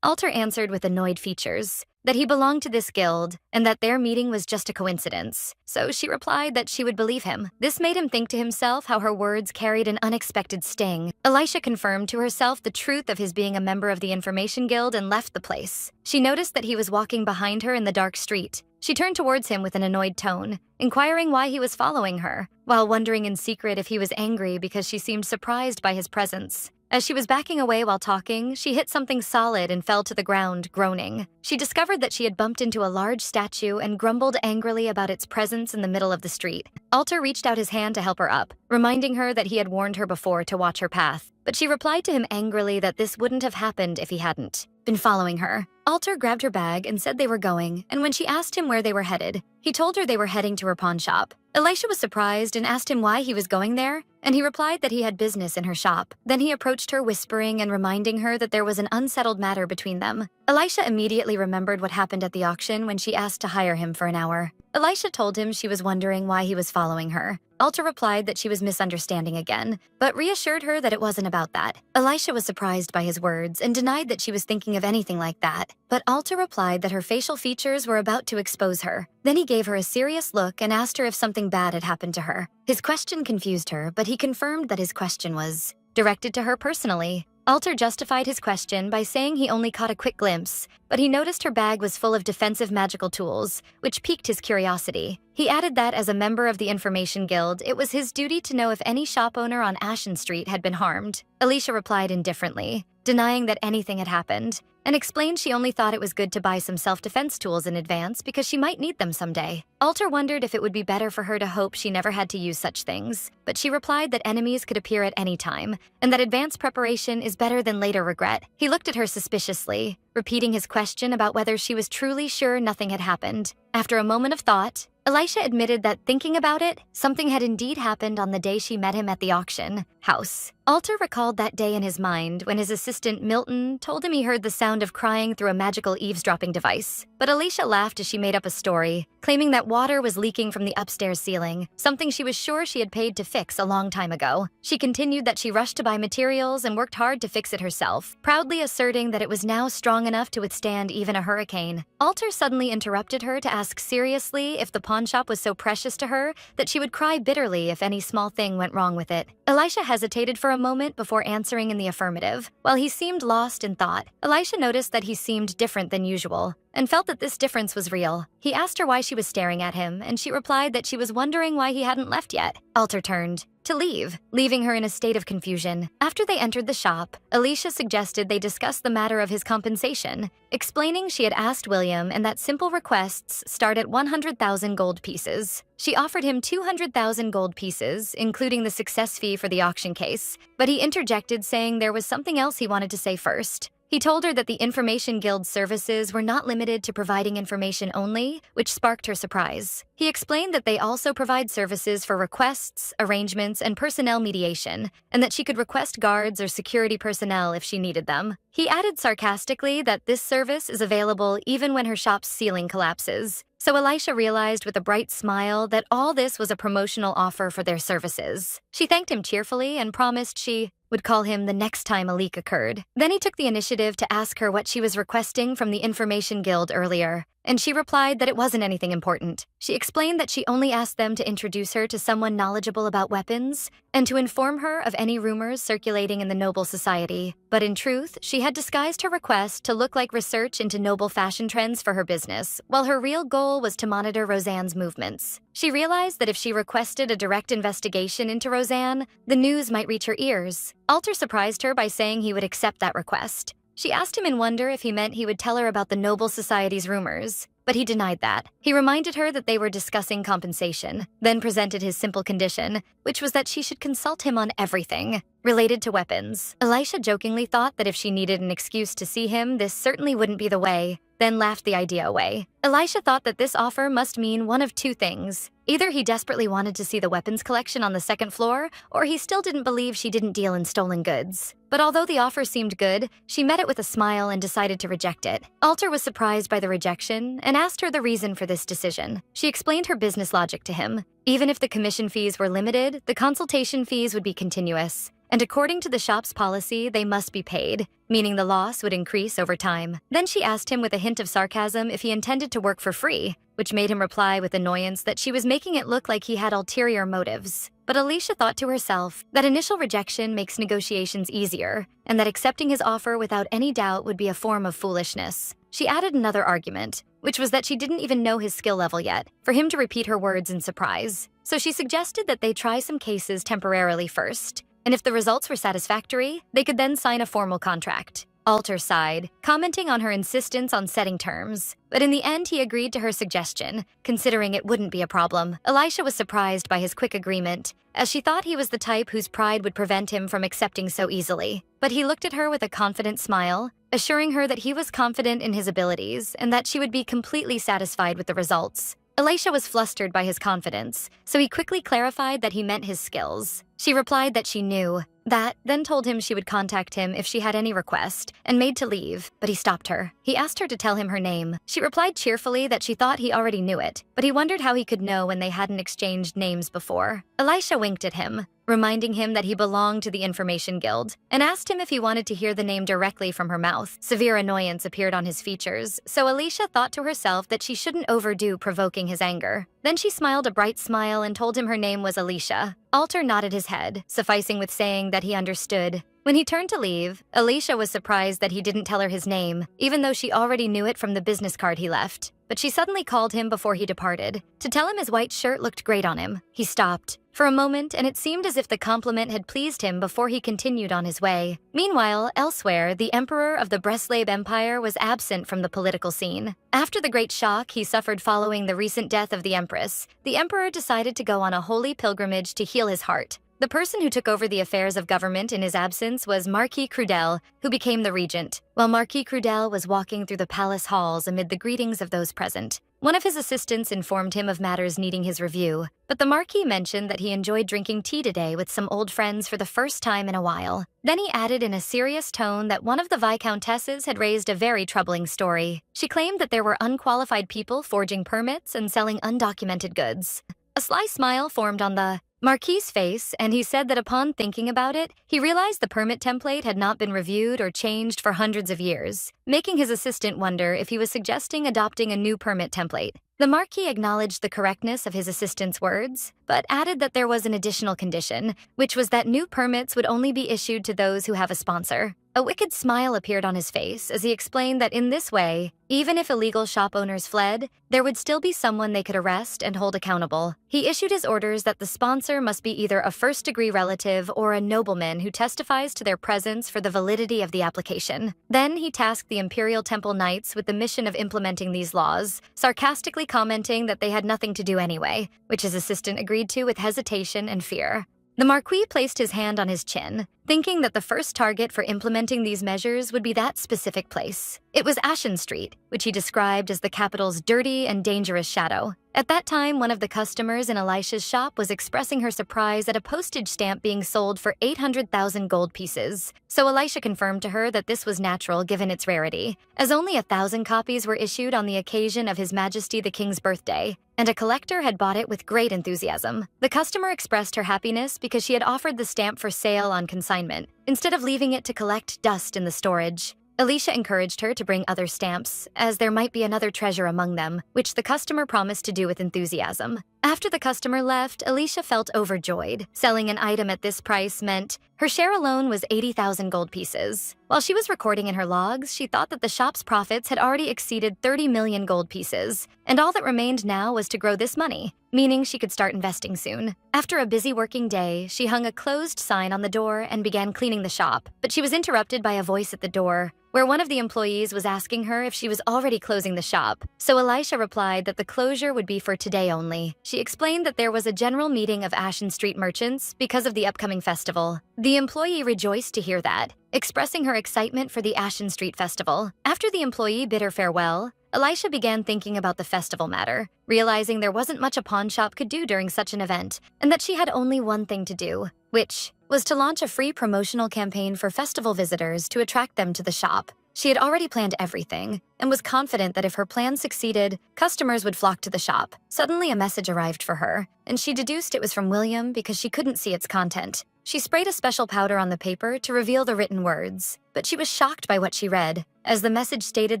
Alter answered with annoyed features that he belonged to this guild and that their meeting was just a coincidence. So she replied that she would believe him. This made him think to himself how her words carried an unexpected sting. Alicia confirmed to herself the truth of his being a member of the Information Guild and left the place. She noticed that he was walking behind her in the dark street. She turned towards him with an annoyed tone, inquiring why he was following her, while wondering in secret if he was angry because she seemed surprised by his presence. As she was backing away while talking, she hit something solid and fell to the ground, groaning. She discovered that she had bumped into a large statue and grumbled angrily about its presence in the middle of the street. Alter reached out his hand to help her up, reminding her that he had warned her before to watch her path. But she replied to him angrily that this wouldn't have happened if he hadn't been following her. Alter grabbed her bag and said they were going, and when she asked him where they were headed, he told her they were heading to her pawn shop. Alicia was surprised and asked him why he was going there, and he replied that he had business in her shop. Then he approached her, whispering and reminding her that there was an unsettled matter between them. Alicia immediately remembered what happened at the auction when she asked to hire him for an hour. Alicia told him she was wondering why he was following her. Alter replied that she was misunderstanding again, but reassured her that it wasn't about that. Alicia was surprised by his words and denied that she was thinking of anything like that, but Alter replied that her facial features were about to expose her. Then he gave her a serious look and asked her if something bad had happened to her. His question confused her, but he confirmed that his question was directed to her personally. Alter justified his question by saying he only caught a quick glimpse, but he noticed her bag was full of defensive magical tools, which piqued his curiosity. He added that as a member of the Information Guild, it was his duty to know if any shop owner on Ashen Street had been harmed. Alicia replied indifferently, denying that anything had happened, and explained she only thought it was good to buy some self-defense tools in advance because she might need them someday. Alter wondered if it would be better for her to hope she never had to use such things, but she replied that enemies could appear at any time, and that advanced preparation is better than later regret. He looked at her suspiciously, repeating his question about whether she was truly sure nothing had happened. After a moment of thought, Alicia admitted that thinking about it, something had indeed happened on the day she met him at the auction house. Alter recalled that day in his mind when his assistant Milton told him he heard the sound of crying through a magical eavesdropping device. But Alicia laughed as she made up a story, claiming that water was leaking from the upstairs ceiling, something she was sure she had paid to fix a long time ago. She continued that she rushed to buy materials and worked hard to fix it herself, proudly asserting that it was now strong enough to withstand even a hurricane. Alter suddenly interrupted her to ask seriously if the pawn shop was so precious to her that she would cry bitterly if any small thing went wrong with it. Alicia hesitated for a moment before answering in the affirmative. While he seemed lost in thought, Alicia noticed that he seemed different than usual, and felt that this difference was real. He asked her why she was staring at him, and she replied that she was wondering why he hadn't left yet. Alter turned to leave, leaving her in a state of confusion. After they entered the shop, Alicia suggested they discuss the matter of his compensation, explaining she had asked William and that simple requests start at 100,000 gold pieces. She offered him 200,000 gold pieces, including the success fee for the auction case, but he interjected saying there was something else he wanted to say first. He told her that the Information Guild's services were not limited to providing information only, which sparked her surprise. He explained that they also provide services for requests, arrangements, and personnel mediation, and that she could request guards or security personnel if she needed them. He added sarcastically that this service is available even when her shop's ceiling collapses. So Alicia realized with a bright smile that all this was a promotional offer for their services. She thanked him cheerfully and promised she would call him the next time a leak occurred. Then he took the initiative to ask her what she was requesting from the Information Guild earlier, and she replied that it wasn't anything important. She explained that she only asked them to introduce her to someone knowledgeable about weapons and to inform her of any rumors circulating in the noble society. But in truth, she had disguised her request to look like research into noble fashion trends for her business, while her real goal was to monitor Roseanne's movements. She realized that if she requested a direct investigation into Roseanne, the news might reach her ears. Alter surprised her by saying he would accept that request. She asked him in wonder if he meant he would tell her about the noble society's rumors, but he denied that. He reminded her that they were discussing compensation, then presented his simple condition, which was that she should consult him on everything related to weapons. Alicia jokingly thought that if she needed an excuse to see him, this certainly wouldn't be the way, then laughed the idea away. Alicia thought that this offer must mean one of two things. Either he desperately wanted to see the weapons collection on the second floor, or he still didn't believe she didn't deal in stolen goods. But although the offer seemed good, she met it with a smile and decided to reject it. Alter was surprised by the rejection and asked her the reason for this decision. She explained her business logic to him. Even if the commission fees were limited, the consultation fees would be continuous. And according to the shop's policy, they must be paid, meaning the loss would increase over time. Then she asked him with a hint of sarcasm if he intended to work for free, which made him reply with annoyance that she was making it look like he had ulterior motives. But Alicia thought to herself that initial rejection makes negotiations easier, and that accepting his offer without any doubt would be a form of foolishness. She added another argument, which was that she didn't even know his skill level yet, for him to repeat her words in surprise. So she suggested that they try some cases temporarily first, and if the results were satisfactory, they could then sign a formal contract. Alter sighed, commenting on her insistence on setting terms. But in the end, he agreed to her suggestion, considering it wouldn't be a problem. Alicia was surprised by his quick agreement, as she thought he was the type whose pride would prevent him from accepting so easily. But he looked at her with a confident smile, assuring her that he was confident in his abilities and that she would be completely satisfied with the results. Alicia was flustered by his confidence, so he quickly clarified that he meant his skills. She replied that she knew that, then told him she would contact him if she had any request, and made to leave, but he stopped her. He asked her to tell him her name. She replied cheerfully that she thought he already knew it, but he wondered how he could know when they hadn't exchanged names before. Alicia winked at him, reminding him that he belonged to the Information Guild, and asked him if he wanted to hear the name directly from her mouth. Severe annoyance appeared on his features, so Alicia thought to herself that she shouldn't overdo provoking his anger. Then she smiled a bright smile and told him her name was Alicia. Alter nodded his head, sufficing with saying that he understood. When he turned to leave, Alicia was surprised that he didn't tell her his name, even though she already knew it from the business card he left. But she suddenly called him before he departed, to tell him his white shirt looked great on him. He stopped for a moment, and it seemed as if the compliment had pleased him before he continued on his way. Meanwhile, elsewhere, the emperor of the Breslave Empire was absent from the political scene. After the great shock he suffered following the recent death of the empress, the emperor decided to go on a holy pilgrimage to heal his heart. The person who took over the affairs of government in his absence was Marquis Crudel, who became the regent, while Marquis Crudel was walking through the palace halls amid the greetings of those present. One of his assistants informed him of matters needing his review, but the Marquis mentioned that he enjoyed drinking tea today with some old friends for the first time in a while. Then he added in a serious tone that one of the Viscountesses had raised a very troubling story. She claimed that there were unqualified people forging permits and selling undocumented goods. A sly smile formed on the Marquis's face, and he said that upon thinking about it, he realized the permit template had not been reviewed or changed for hundreds of years, making his assistant wonder if he was suggesting adopting a new permit template. The Marquis acknowledged the correctness of his assistant's words, but added that there was an additional condition, which was that new permits would only be issued to those who have a sponsor. A wicked smile appeared on his face as he explained that in this way, even if illegal shop owners fled, there would still be someone they could arrest and hold accountable. He issued his orders that the sponsor must be either a first-degree relative or a nobleman who testifies to their presence for the validity of the application. Then he tasked the Imperial Temple Knights with the mission of implementing these laws, sarcastically commenting that they had nothing to do anyway, which his assistant agreed to with hesitation and fear. The Marquis placed his hand on his chin, thinking that the first target for implementing these measures would be that specific place. It was Ashen Street, which he described as the capital's dirty and dangerous shadow. At that time, one of the customers in Elisha's shop was expressing her surprise at a postage stamp being sold for 800,000 gold pieces. So Elisha confirmed to her that this was natural given its rarity, as only 1,000 copies were issued on the occasion of His Majesty the King's birthday, and a collector had bought it with great enthusiasm. The customer expressed her happiness because she had offered the stamp for sale on consignment, instead of leaving it to collect dust in the storage. Elisha encouraged her to bring other stamps, as there might be another treasure among them, which the customer promised to do with enthusiasm. After the customer left, Elisha felt overjoyed. Selling an item at this price meant her share alone was 80,000 gold pieces. While she was recording in her logs, she thought that the shop's profits had already exceeded 30 million gold pieces, and all that remained now was to grow this money, meaning she could start investing soon. After a busy working day, she hung a closed sign on the door and began cleaning the shop, but she was interrupted by a voice at the door, where one of the employees was asking her if she was already closing the shop. So Elisha replied that the closure would be for today only. She explained that there was a general meeting of Ashen Street merchants because of the upcoming festival. The employee rejoiced to hear that, expressing her excitement for the Ashen Street festival. After the employee bid her farewell, Elisha began thinking about the festival matter, realizing there wasn't much a pawn shop could do during such an event, and that she had only one thing to do, which was to launch a free promotional campaign for festival visitors to attract them to the shop. She had already planned everything, and was confident that if her plan succeeded, customers would flock to the shop. Suddenly, a message arrived for her, and she deduced it was from William because she couldn't see its content. She sprayed a special powder on the paper to reveal the written words, but she was shocked by what she read, as the message stated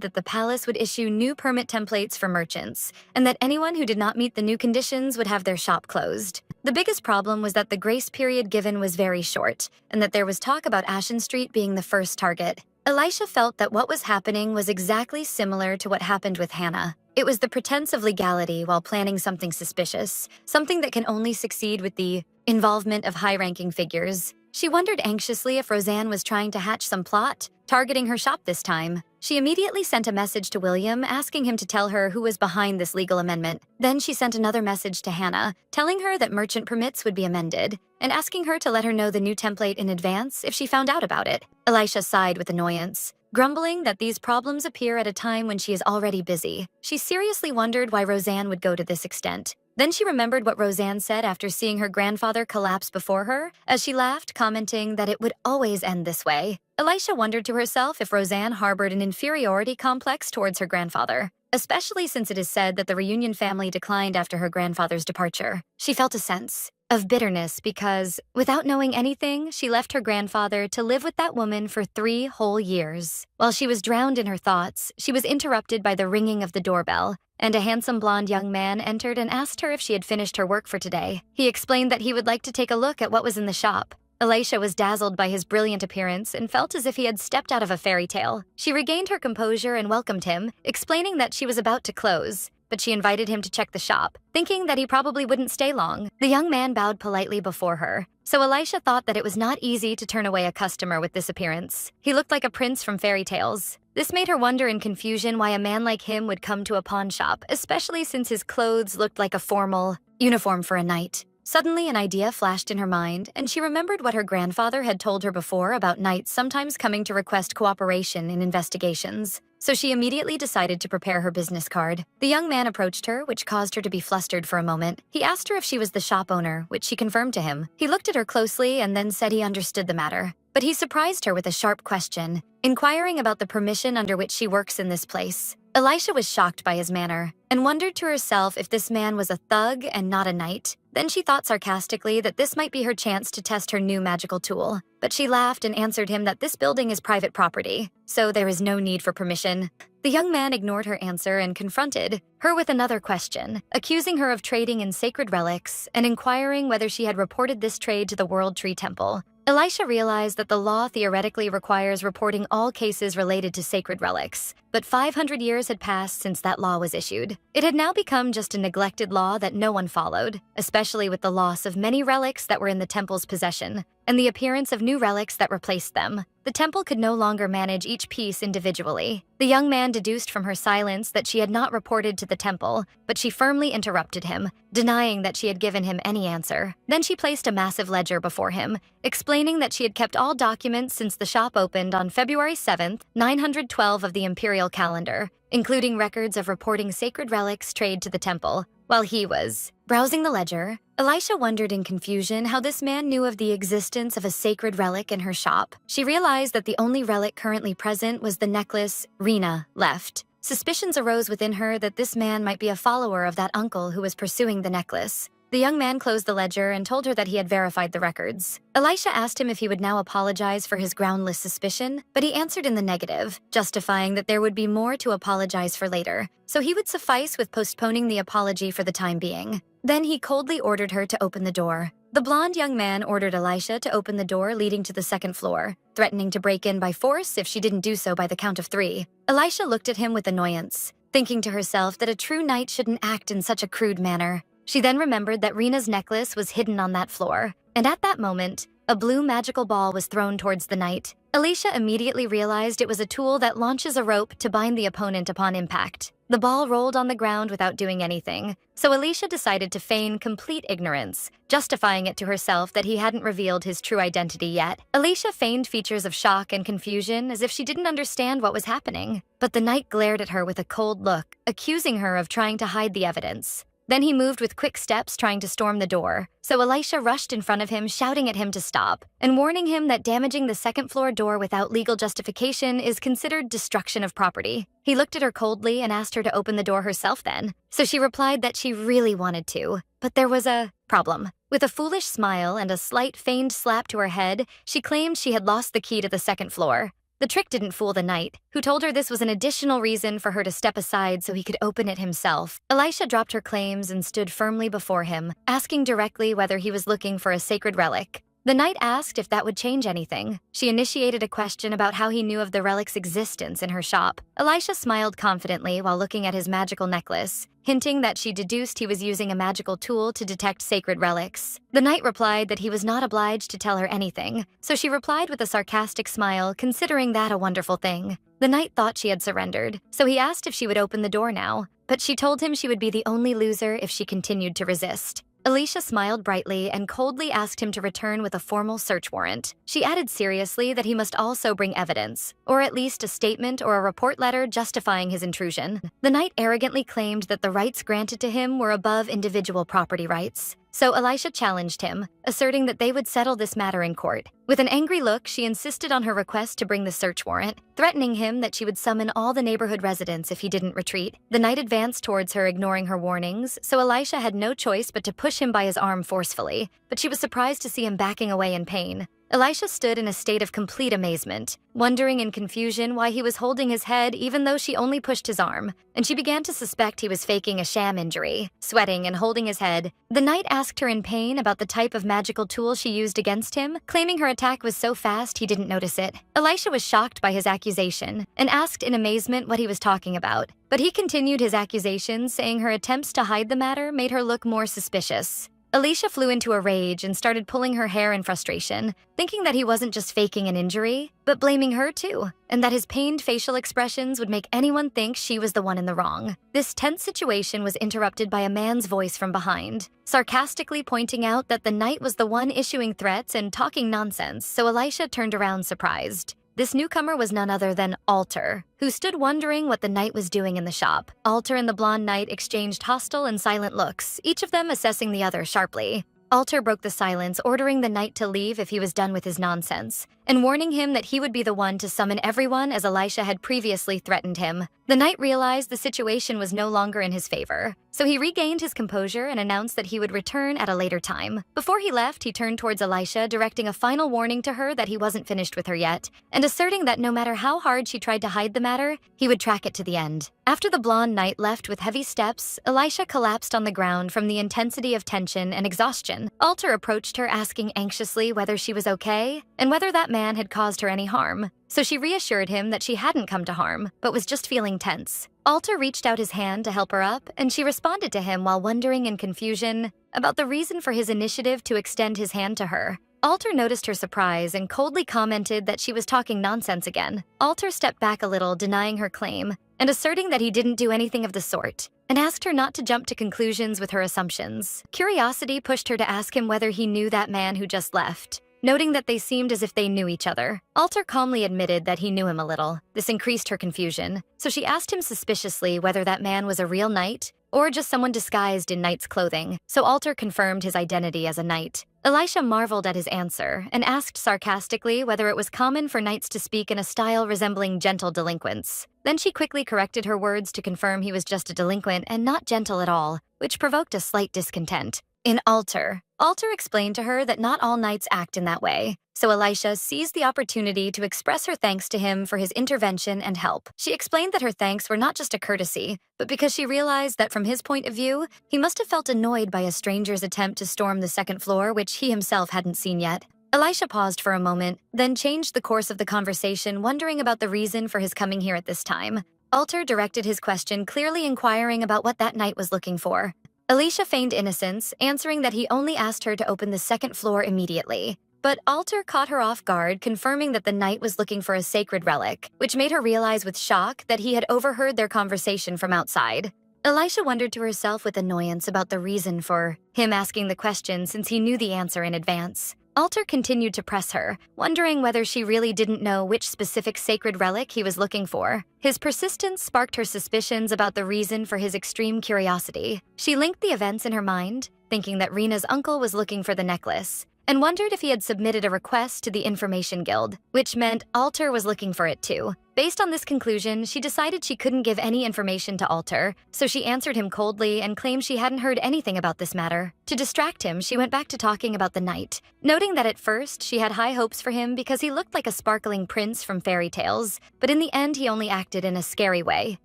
that the palace would issue new permit templates for merchants, and that anyone who did not meet the new conditions would have their shop closed. The biggest problem was that the grace period given was very short, and that there was talk about Ashen Street being the first target. Elisha felt that what was happening was exactly similar to what happened with Hannah. It was the pretense of legality while planning something suspicious, something that can only succeed with the involvement of high-ranking figures. She wondered anxiously if Roseanne was trying to hatch some plot, targeting her shop this time. She immediately sent a message to William asking him to tell her who was behind this legal amendment. Then she sent another message to Hannah, telling her that merchant permits would be amended, and asking her to let her know the new template in advance if she found out about it. Elisha sighed with annoyance, grumbling that these problems appear at a time when she is already busy. She seriously wondered why Roseanne would go to this extent. Then she remembered what Roseanne said after seeing her grandfather collapse before her, as she laughed, commenting that it would always end this way. Elisha wondered to herself if Roseanne harbored an inferiority complex towards her grandfather, especially since it is said that the Reunion family declined after her grandfather's departure. She felt a sense of bitterness because, without knowing anything, she left her grandfather to live with that woman for 3 whole years. While she was drowned in her thoughts, she was interrupted by the ringing of the doorbell, and a handsome blonde young man entered and asked her if she had finished her work for today. He explained that he would like to take a look at what was in the shop. Elisha was dazzled by his brilliant appearance and felt as if he had stepped out of a fairy tale. She regained her composure and welcomed him, explaining that she was about to close, but she invited him to check the shop, thinking that he probably wouldn't stay long. The young man bowed politely before her, so Elisha thought that it was not easy to turn away a customer with this appearance. He looked like a prince from fairy tales. This made her wonder in confusion why a man like him would come to a pawn shop, especially since his clothes looked like a formal uniform for a knight. Suddenly, an idea flashed in her mind, and she remembered what her grandfather had told her before about knights sometimes coming to request cooperation in investigations. So she immediately decided to prepare her business card. The young man approached her, which caused her to be flustered for a moment. He asked her if she was the shop owner, which she confirmed to him. He looked at her closely and then said he understood the matter. But he surprised her with a sharp question, inquiring about the permission under which she works in this place. Elisha was shocked by his manner, and wondered to herself if this man was a thug and not a knight. Then she thought sarcastically that this might be her chance to test her new magical tool. But she laughed and answered him that this building is private property, so there is no need for permission. The young man ignored her answer and confronted her with another question, accusing her of trading in sacred relics and inquiring whether she had reported this trade to the World Tree Temple. Elisha realized that the law theoretically requires reporting all cases related to sacred relics, but 500 years had passed since that law was issued. It had now become just a neglected law that no one followed, especially with the loss of many relics that were in the temple's possession, and the appearance of new relics that replaced them. The temple could no longer manage each piece individually. The young man deduced from her silence that she had not reported to the temple, but she firmly interrupted him, denying that she had given him any answer. Then she placed a massive ledger before him, explaining that she had kept all documents since the shop opened on February 7th, 912 of the imperial calendar, including records of reporting sacred relics trade to the temple. While he was browsing the ledger, Elisha wondered in confusion how this man knew of the existence of a sacred relic in her shop. She realized that the only relic currently present was the necklace Rena left. Suspicions arose within her that this man might be a follower of that uncle who was pursuing the necklace. The young man closed the ledger and told her that he had verified the records. Elisha asked him if he would now apologize for his groundless suspicion, but he answered in the negative, justifying that there would be more to apologize for later, so he would suffice with postponing the apology for the time being. Then he coldly ordered her to open the door. The blonde young man ordered Elisha to open the door leading to the second floor, threatening to break in by force if she didn't do so by the count of 3. Elisha looked at him with annoyance, thinking to herself that a true knight shouldn't act in such a crude manner. She then remembered that Rena's necklace was hidden on that floor, and at that moment, a blue magical ball was thrown towards the knight. Elisha immediately realized it was a tool that launches a rope to bind the opponent upon impact. The ball rolled on the ground without doing anything, so Elisha decided to feign complete ignorance, justifying it to herself that he hadn't revealed his true identity yet. Elisha feigned features of shock and confusion as if she didn't understand what was happening, but the knight glared at her with a cold look, accusing her of trying to hide the evidence. Then he moved with quick steps trying to storm the door, so Elisha rushed in front of him shouting at him to stop, and warning him that damaging the second-floor door without legal justification is considered destruction of property. He looked at her coldly and asked her to open the door herself then, so she replied that she really wanted to, but there was a problem. With a foolish smile and a slight feigned slap to her head, she claimed she had lost the key to the second floor. The trick didn't fool the knight, who told her this was an additional reason for her to step aside so he could open it himself. Elisha dropped her claims and stood firmly before him, asking directly whether he was looking for a sacred relic. The knight asked if that would change anything. She initiated a question about how he knew of the relic's existence in her shop. Elisha smiled confidently while looking at his magical necklace, hinting that she deduced he was using a magical tool to detect sacred relics. The knight replied that he was not obliged to tell her anything, so she replied with a sarcastic smile, considering that a wonderful thing. The knight thought she had surrendered, so he asked if she would open the door now, but she told him she would be the only loser if she continued to resist. Elisha smiled brightly and coldly asked him to return with a formal search warrant. She added seriously that he must also bring evidence, or at least a statement or a report letter justifying his intrusion. The knight arrogantly claimed that the rights granted to him were above individual property rights, so Elisha challenged him, asserting that they would settle this matter in court. With an angry look, she insisted on her request to bring the search warrant, threatening him that she would summon all the neighborhood residents if he didn't retreat. The knight advanced towards her, ignoring her warnings, so Elisha had no choice but to push him by his arm forcefully, but she was surprised to see him backing away in pain. Elisha stood in a state of complete amazement, wondering in confusion why he was holding his head even though she only pushed his arm, and she began to suspect he was faking a sham injury. Sweating and holding his head, the knight asked her in pain about the type of magical tool she used against him, claiming her attack was so fast he didn't notice it. Elisha was shocked by his accusation and asked in amazement what he was talking about, but he continued his accusations, saying her attempts to hide the matter made her look more suspicious. Elisha flew into a rage and started pulling her hair in frustration, thinking that he wasn't just faking an injury, but blaming her too, and that his pained facial expressions would make anyone think she was the one in the wrong. This tense situation was interrupted by a man's voice from behind, sarcastically pointing out that the knight was the one issuing threats and talking nonsense, so Elisha turned around surprised. This newcomer was none other than Alter, who stood wondering what the knight was doing in the shop. Alter and the blonde knight exchanged hostile and silent looks, each of them assessing the other sharply. Alter broke the silence, ordering the knight to leave if he was done with his nonsense, and warning him that he would be the one to summon everyone as Elisha had previously threatened him. The knight realized the situation was no longer in his favor, so he regained his composure and announced that he would return at a later time. Before he left, he turned towards Elisha, directing a final warning to her that he wasn't finished with her yet, and asserting that no matter how hard she tried to hide the matter, he would track it to the end. After the blonde knight left with heavy steps, Elisha collapsed on the ground from the intensity of tension and exhaustion. Alter approached her, asking anxiously whether she was okay and whether that man had caused her any harm. So she reassured him that she hadn't come to harm, but was just feeling tense. Alter reached out his hand to help her up, and she responded to him while wondering in confusion about the reason for his initiative to extend his hand to her. Alter noticed her surprise and coldly commented that she was talking nonsense again. Alter stepped back a little, denying her claim, and asserting that he didn't do anything of the sort, and asked her not to jump to conclusions with her assumptions. Curiosity pushed her to ask him whether he knew that man who just left, noting that they seemed as if they knew each other. Alter calmly admitted that he knew him a little. This increased her confusion, so she asked him suspiciously whether that man was a real knight or just someone disguised in knight's clothing, so Alter confirmed his identity as a knight. Elisha marveled at his answer and asked sarcastically whether it was common for knights to speak in a style resembling gentle delinquents. Then she quickly corrected her words to confirm he was just a delinquent and not gentle at all, which provoked a slight discontent in Alter explained to her that not all knights act in that way, so Elisha seized the opportunity to express her thanks to him for his intervention and help. She explained that her thanks were not just a courtesy, but because she realized that from his point of view, he must have felt annoyed by a stranger's attempt to storm the second floor, which he himself hadn't seen yet. Elisha paused for a moment, then changed the course of the conversation, wondering about the reason for his coming here at this time. Alter directed his question, clearly inquiring about what that knight was looking for. Elisha feigned innocence, answering that he only asked her to open the second floor immediately. But Alter caught her off guard, confirming that the knight was looking for a sacred relic, which made her realize with shock that he had overheard their conversation from outside. Elisha wondered to herself with annoyance about the reason for him asking the question since he knew the answer in advance. Alter continued to press her, wondering whether she really didn't know which specific sacred relic he was looking for. His persistence sparked her suspicions about the reason for his extreme curiosity. She linked the events in her mind, thinking that Rena's uncle was looking for the necklace, and wondered if he had submitted a request to the Information Guild, which meant Alter was looking for it too. Based on this conclusion, she decided she couldn't give any information to Alter, so she answered him coldly and claimed she hadn't heard anything about this matter. To distract him, she went back to talking about the knight, noting that at first she had high hopes for him because he looked like a sparkling prince from fairy tales, but in the end he only acted in a scary way.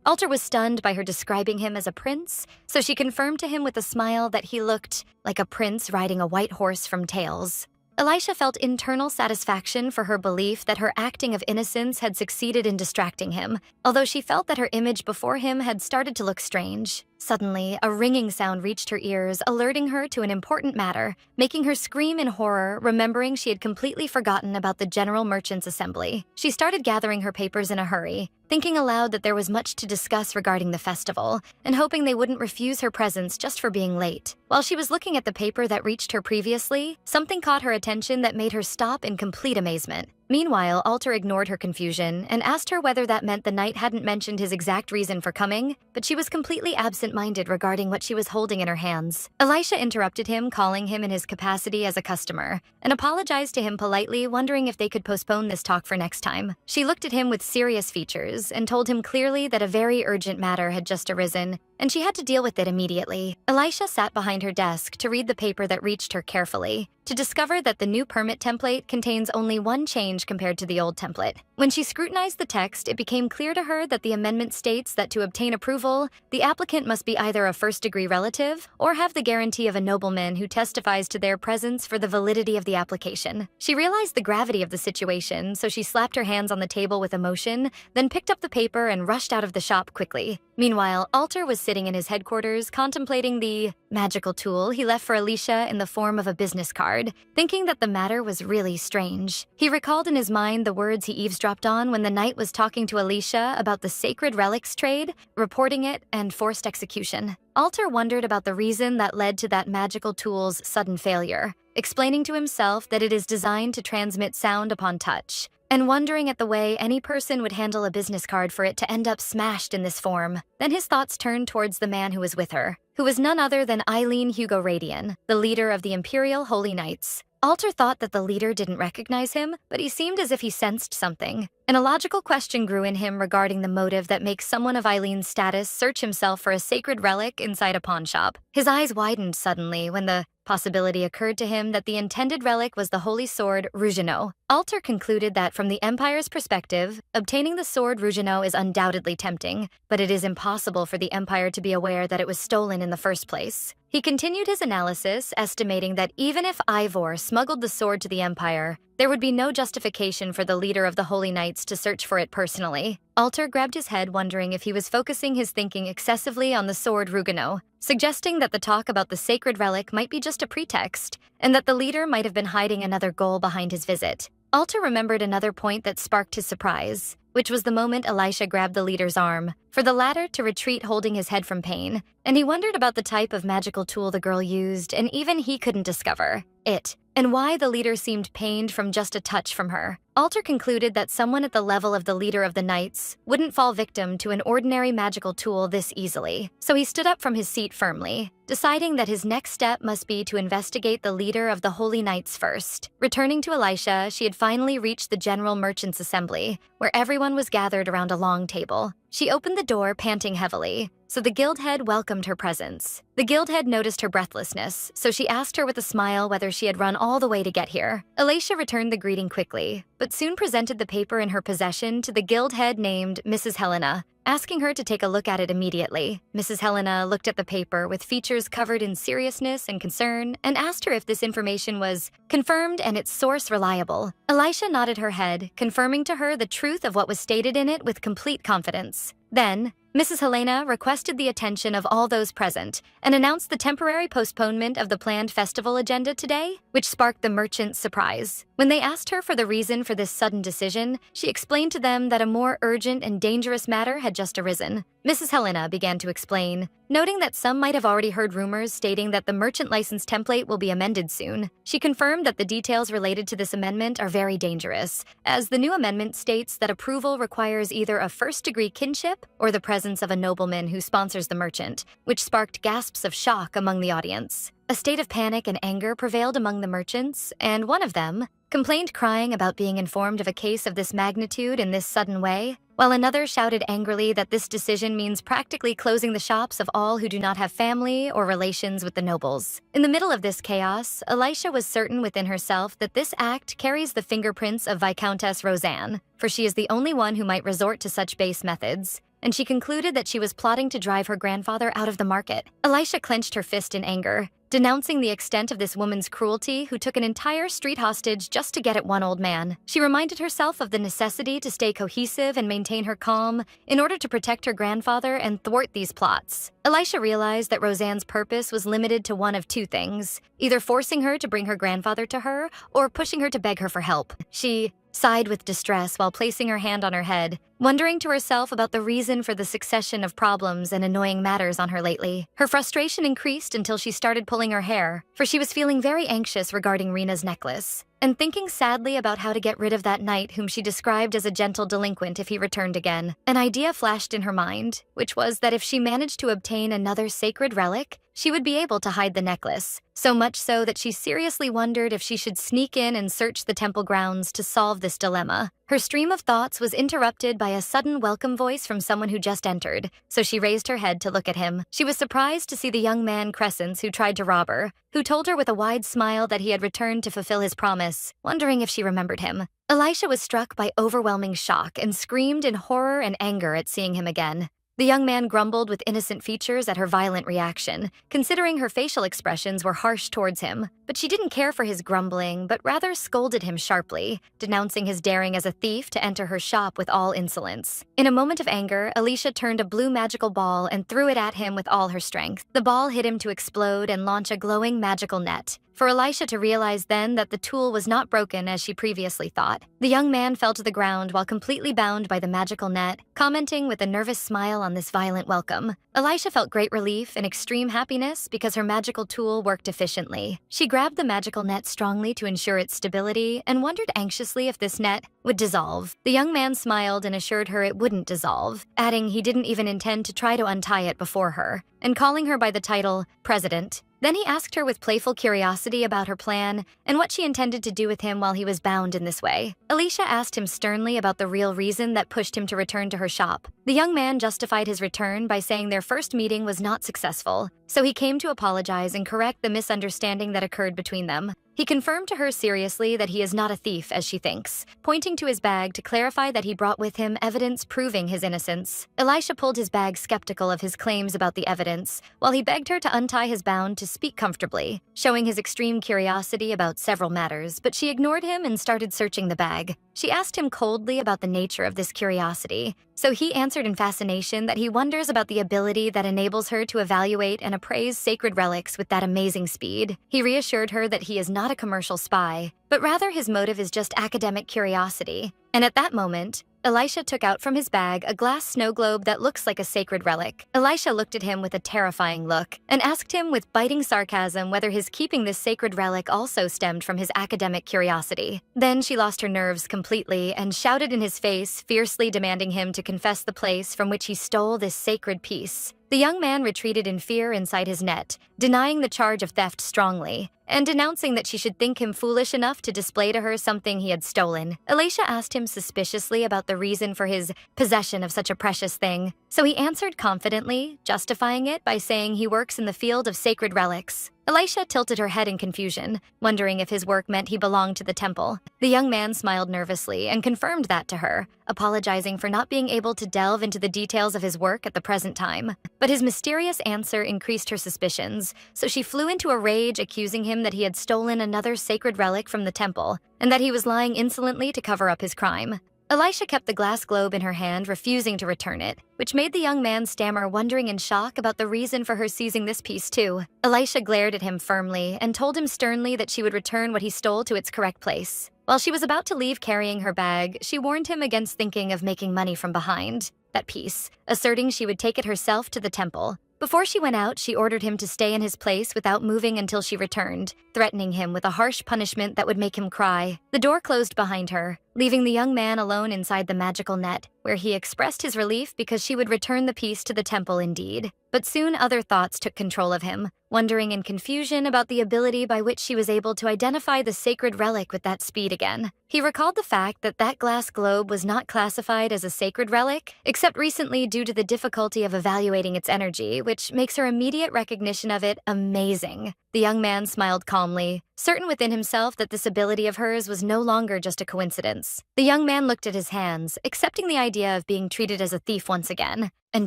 Alter was stunned by her describing him as a prince, so she confirmed to him with a smile that he looked like a prince riding a white horse from Tales. Elisha felt internal satisfaction for her belief that her acting of innocence had succeeded in distracting him, although she felt that her image before him had started to look strange. Suddenly, a ringing sound reached her ears, alerting her to an important matter, making her scream in horror, remembering she had completely forgotten about the General Merchants' Assembly. She started gathering her papers in a hurry, thinking aloud that there was much to discuss regarding the festival, and hoping they wouldn't refuse her presence just for being late. While she was looking at the paper that reached her previously, something caught her attention that made her stop in complete amazement. Meanwhile, Alter ignored her confusion and asked her whether that meant the knight hadn't mentioned his exact reason for coming, but she was completely absent-minded regarding what she was holding in her hands. Elisha interrupted him, calling him in his capacity as a customer, and apologized to him politely, wondering if they could postpone this talk for next time. She looked at him with serious features and told him clearly that a very urgent matter had just arisen, and she had to deal with it immediately. Elisha sat behind her desk to read the paper that reached her carefully, to discover that the new permit template contains only one change compared to the old template. When she scrutinized the text, it became clear to her that the amendment states that to obtain approval, the applicant must be either a first-degree relative or have the guarantee of a nobleman who testifies to their presence for the validity of the application. She realized the gravity of the situation, so she slapped her hands on the table with emotion, then picked up the paper and rushed out of the shop quickly. Meanwhile, Alter was sitting in his headquarters contemplating the magical tool he left for Elisha in the form of a business card, thinking that the matter was really strange. He recalled in his mind the words he eavesdropped on when the knight was talking to Elisha about the sacred relics trade, reporting it, and forced execution. Alter wondered about the reason that led to that magical tool's sudden failure, explaining to himself that it is designed to transmit sound upon touch, and wondering at the way any person would handle a business card for it to end up smashed in this form. Then his thoughts turned towards the man who was with her. who was none other than Eileen Hugo Radian, the leader of the Imperial Holy Knights. Alter thought that the leader didn't recognize him, but he seemed as if he sensed something. An illogical question grew in him regarding the motive that makes someone of Eileen's status search himself for a sacred relic inside a pawnshop. His eyes widened suddenly when the possibility occurred to him that the intended relic was the holy sword Rougenot. Alter concluded that from the Empire's perspective, obtaining the sword Rougenot is undoubtedly tempting, but it is impossible for the Empire to be aware that it was stolen in the first place. He continued his analysis, estimating that even if Ivor smuggled the sword to the Empire, there would be no justification for the leader of the Holy Knights to search for it personally. Alter grabbed his head, wondering if he was focusing his thinking excessively on the sword Rougenot, suggesting that the talk about the sacred relic might be just a pretext, and that the leader might have been hiding another goal behind his visit. Alter remembered another point that sparked his surprise, which was the moment Elisha grabbed the leader's arm, for the latter to retreat holding his head from pain, and he wondered about the type of magical tool the girl used, and even he couldn't discover it, and why the leader seemed pained from just a touch from her. Alter concluded that someone at the level of the leader of the Knights wouldn't fall victim to an ordinary magical tool this easily, so he stood up from his seat firmly, deciding that his next step must be to investigate the leader of the Holy Knights first. Returning to Elisha, she had finally reached the General Merchants' Assembly, where everyone was gathered around a long table. She opened the door, panting heavily, so the guildhead welcomed her presence. The guildhead noticed her breathlessness, so she asked her with a smile whether she had run all the way to get here. Elisha returned the greeting quickly, but soon presented the paper in her possession to the guildhead named Mrs. Helena, asking her to take a look at it immediately. Mrs. Helena looked at the paper with features covered in seriousness and concern and asked her if this information was confirmed and its source reliable. Elisha nodded her head, confirming to her the truth of what was stated in it with complete confidence. Then, Mrs. Helena requested the attention of all those present and announced the temporary postponement of the planned festival agenda today, which sparked the merchants' surprise. When they asked her for the reason for this sudden decision, she explained to them that a more urgent and dangerous matter had just arisen. Mrs. Helena began to explain, noting that some might have already heard rumors stating that the merchant license template will be amended soon. She confirmed that the details related to this amendment are very dangerous, as the new amendment states that approval requires either a first-degree kinship or the presence of a nobleman who sponsors the merchant, which sparked gasps of shock among the audience. A state of panic and anger prevailed among the merchants, and one of them complained crying about being informed of a case of this magnitude in this sudden way, while another shouted angrily that this decision means practically closing the shops of all who do not have family or relations with the nobles. In the middle of this chaos, Elisha was certain within herself that this act carries the fingerprints of Viscountess Roseanne, for she is the only one who might resort to such base methods, and she concluded that she was plotting to drive her grandfather out of the market. Elisha clenched her fist in anger, denouncing the extent of this woman's cruelty who took an entire street hostage just to get at one old man. She reminded herself of the necessity to stay cohesive and maintain her calm in order to protect her grandfather and thwart these plots. Elisha realized that Roseanne's purpose was limited to one of two things, either forcing her to bring her grandfather to her or pushing her to beg her for help. She sighed with distress while placing her hand on her head, wondering to herself about the reason for the succession of problems and annoying matters on her lately. Her frustration increased until she started pulling her hair, for she was feeling very anxious regarding Rena's necklace, and thinking sadly about how to get rid of that knight whom she described as a gentle delinquent if he returned again. An idea flashed in her mind, which was that if she managed to obtain another sacred relic, she would be able to hide the necklace, so much so that she seriously wondered if she should sneak in and search the temple grounds to solve this dilemma. Her stream of thoughts was interrupted by a sudden welcome voice from someone who just entered, so she raised her head to look at him. She was surprised to see the young man Crescens who tried to rob her, who told her with a wide smile that he had returned to fulfill his promise, wondering if she remembered him. Elisha was struck by overwhelming shock and screamed in horror and anger at seeing him again. The young man grumbled with innocent features at her violent reaction, considering her facial expressions were harsh towards him. But she didn't care for his grumbling, but rather scolded him sharply, denouncing his daring as a thief to enter her shop with all insolence. In a moment of anger, Elisha turned a blue magical ball and threw it at him with all her strength. The ball hit him to explode and launch a glowing magical net, for Elisha to realize then that the tool was not broken as she previously thought. The young man fell to the ground while completely bound by the magical net, commenting with a nervous smile on this violent welcome. Elisha felt great relief and extreme happiness because her magical tool worked efficiently. She grabbed the magical net strongly to ensure its stability and wondered anxiously if this net would dissolve. The young man smiled and assured her it wouldn't dissolve, adding he didn't even intend to try to untie it before her, and calling her by the title President. Then he asked her with playful curiosity about her plan and what she intended to do with him while he was bound in this way. Elisha asked him sternly about the real reason that pushed him to return to her shop. The young man justified his return by saying their first meeting was not successful, so he came to apologize and correct the misunderstanding that occurred between them. He confirmed to her seriously that he is not a thief, as she thinks, pointing to his bag to clarify that he brought with him evidence proving his innocence. Elisha pulled his bag skeptical of his claims about the evidence, while he begged her to untie his bound to speak comfortably, showing his extreme curiosity about several matters, but she ignored him and started searching the bag. She asked him coldly about the nature of this curiosity, so he answered in fascination that he wonders about the ability that enables her to evaluate and appraise sacred relics with that amazing speed. He reassured her that he is not a commercial spy, but rather his motive is just academic curiosity. And at that moment, Elisha took out from his bag a glass snow globe that looks like a sacred relic. Elisha looked at him with a terrifying look and asked him with biting sarcasm whether his keeping this sacred relic also stemmed from his academic curiosity. Then she lost her nerves completely and shouted in his face, fiercely demanding him to confess the place from which he stole this sacred piece. The young man retreated in fear inside his net, denying the charge of theft strongly, and denouncing that she should think him foolish enough to display to her something he had stolen. Elisha asked him suspiciously about the reason for his possession of such a precious thing, so he answered confidently, justifying it by saying he works in the field of sacred relics. Elisha tilted her head in confusion, wondering if his work meant he belonged to the temple. The young man smiled nervously and confirmed that to her, apologizing for not being able to delve into the details of his work at the present time. But his mysterious answer increased her suspicions, so she flew into a rage, accusing him that he had stolen another sacred relic from the temple and that he was lying insolently to cover up his crime. Elisha kept the glass globe in her hand, refusing to return it, which made the young man stammer, wondering in shock about the reason for her seizing this piece too. Elisha glared at him firmly and told him sternly that she would return what he stole to its correct place. While she was about to leave carrying her bag, she warned him against thinking of making money from behind that piece, asserting she would take it herself to the temple. Before she went out, she ordered him to stay in his place without moving until she returned, threatening him with a harsh punishment that would make him cry. The door closed behind her, leaving the young man alone inside the magical net, where he expressed his relief because she would return the piece to the temple indeed. But soon other thoughts took control of him, wondering in confusion about the ability by which she was able to identify the sacred relic with that speed again. He recalled the fact that that glass globe was not classified as a sacred relic, except recently due to the difficulty of evaluating its energy, which makes her immediate recognition of it amazing. The young man smiled calmly, certain within himself that this ability of hers was no longer just a coincidence. The young man looked at his hands, accepting the idea of being treated as a thief once again, and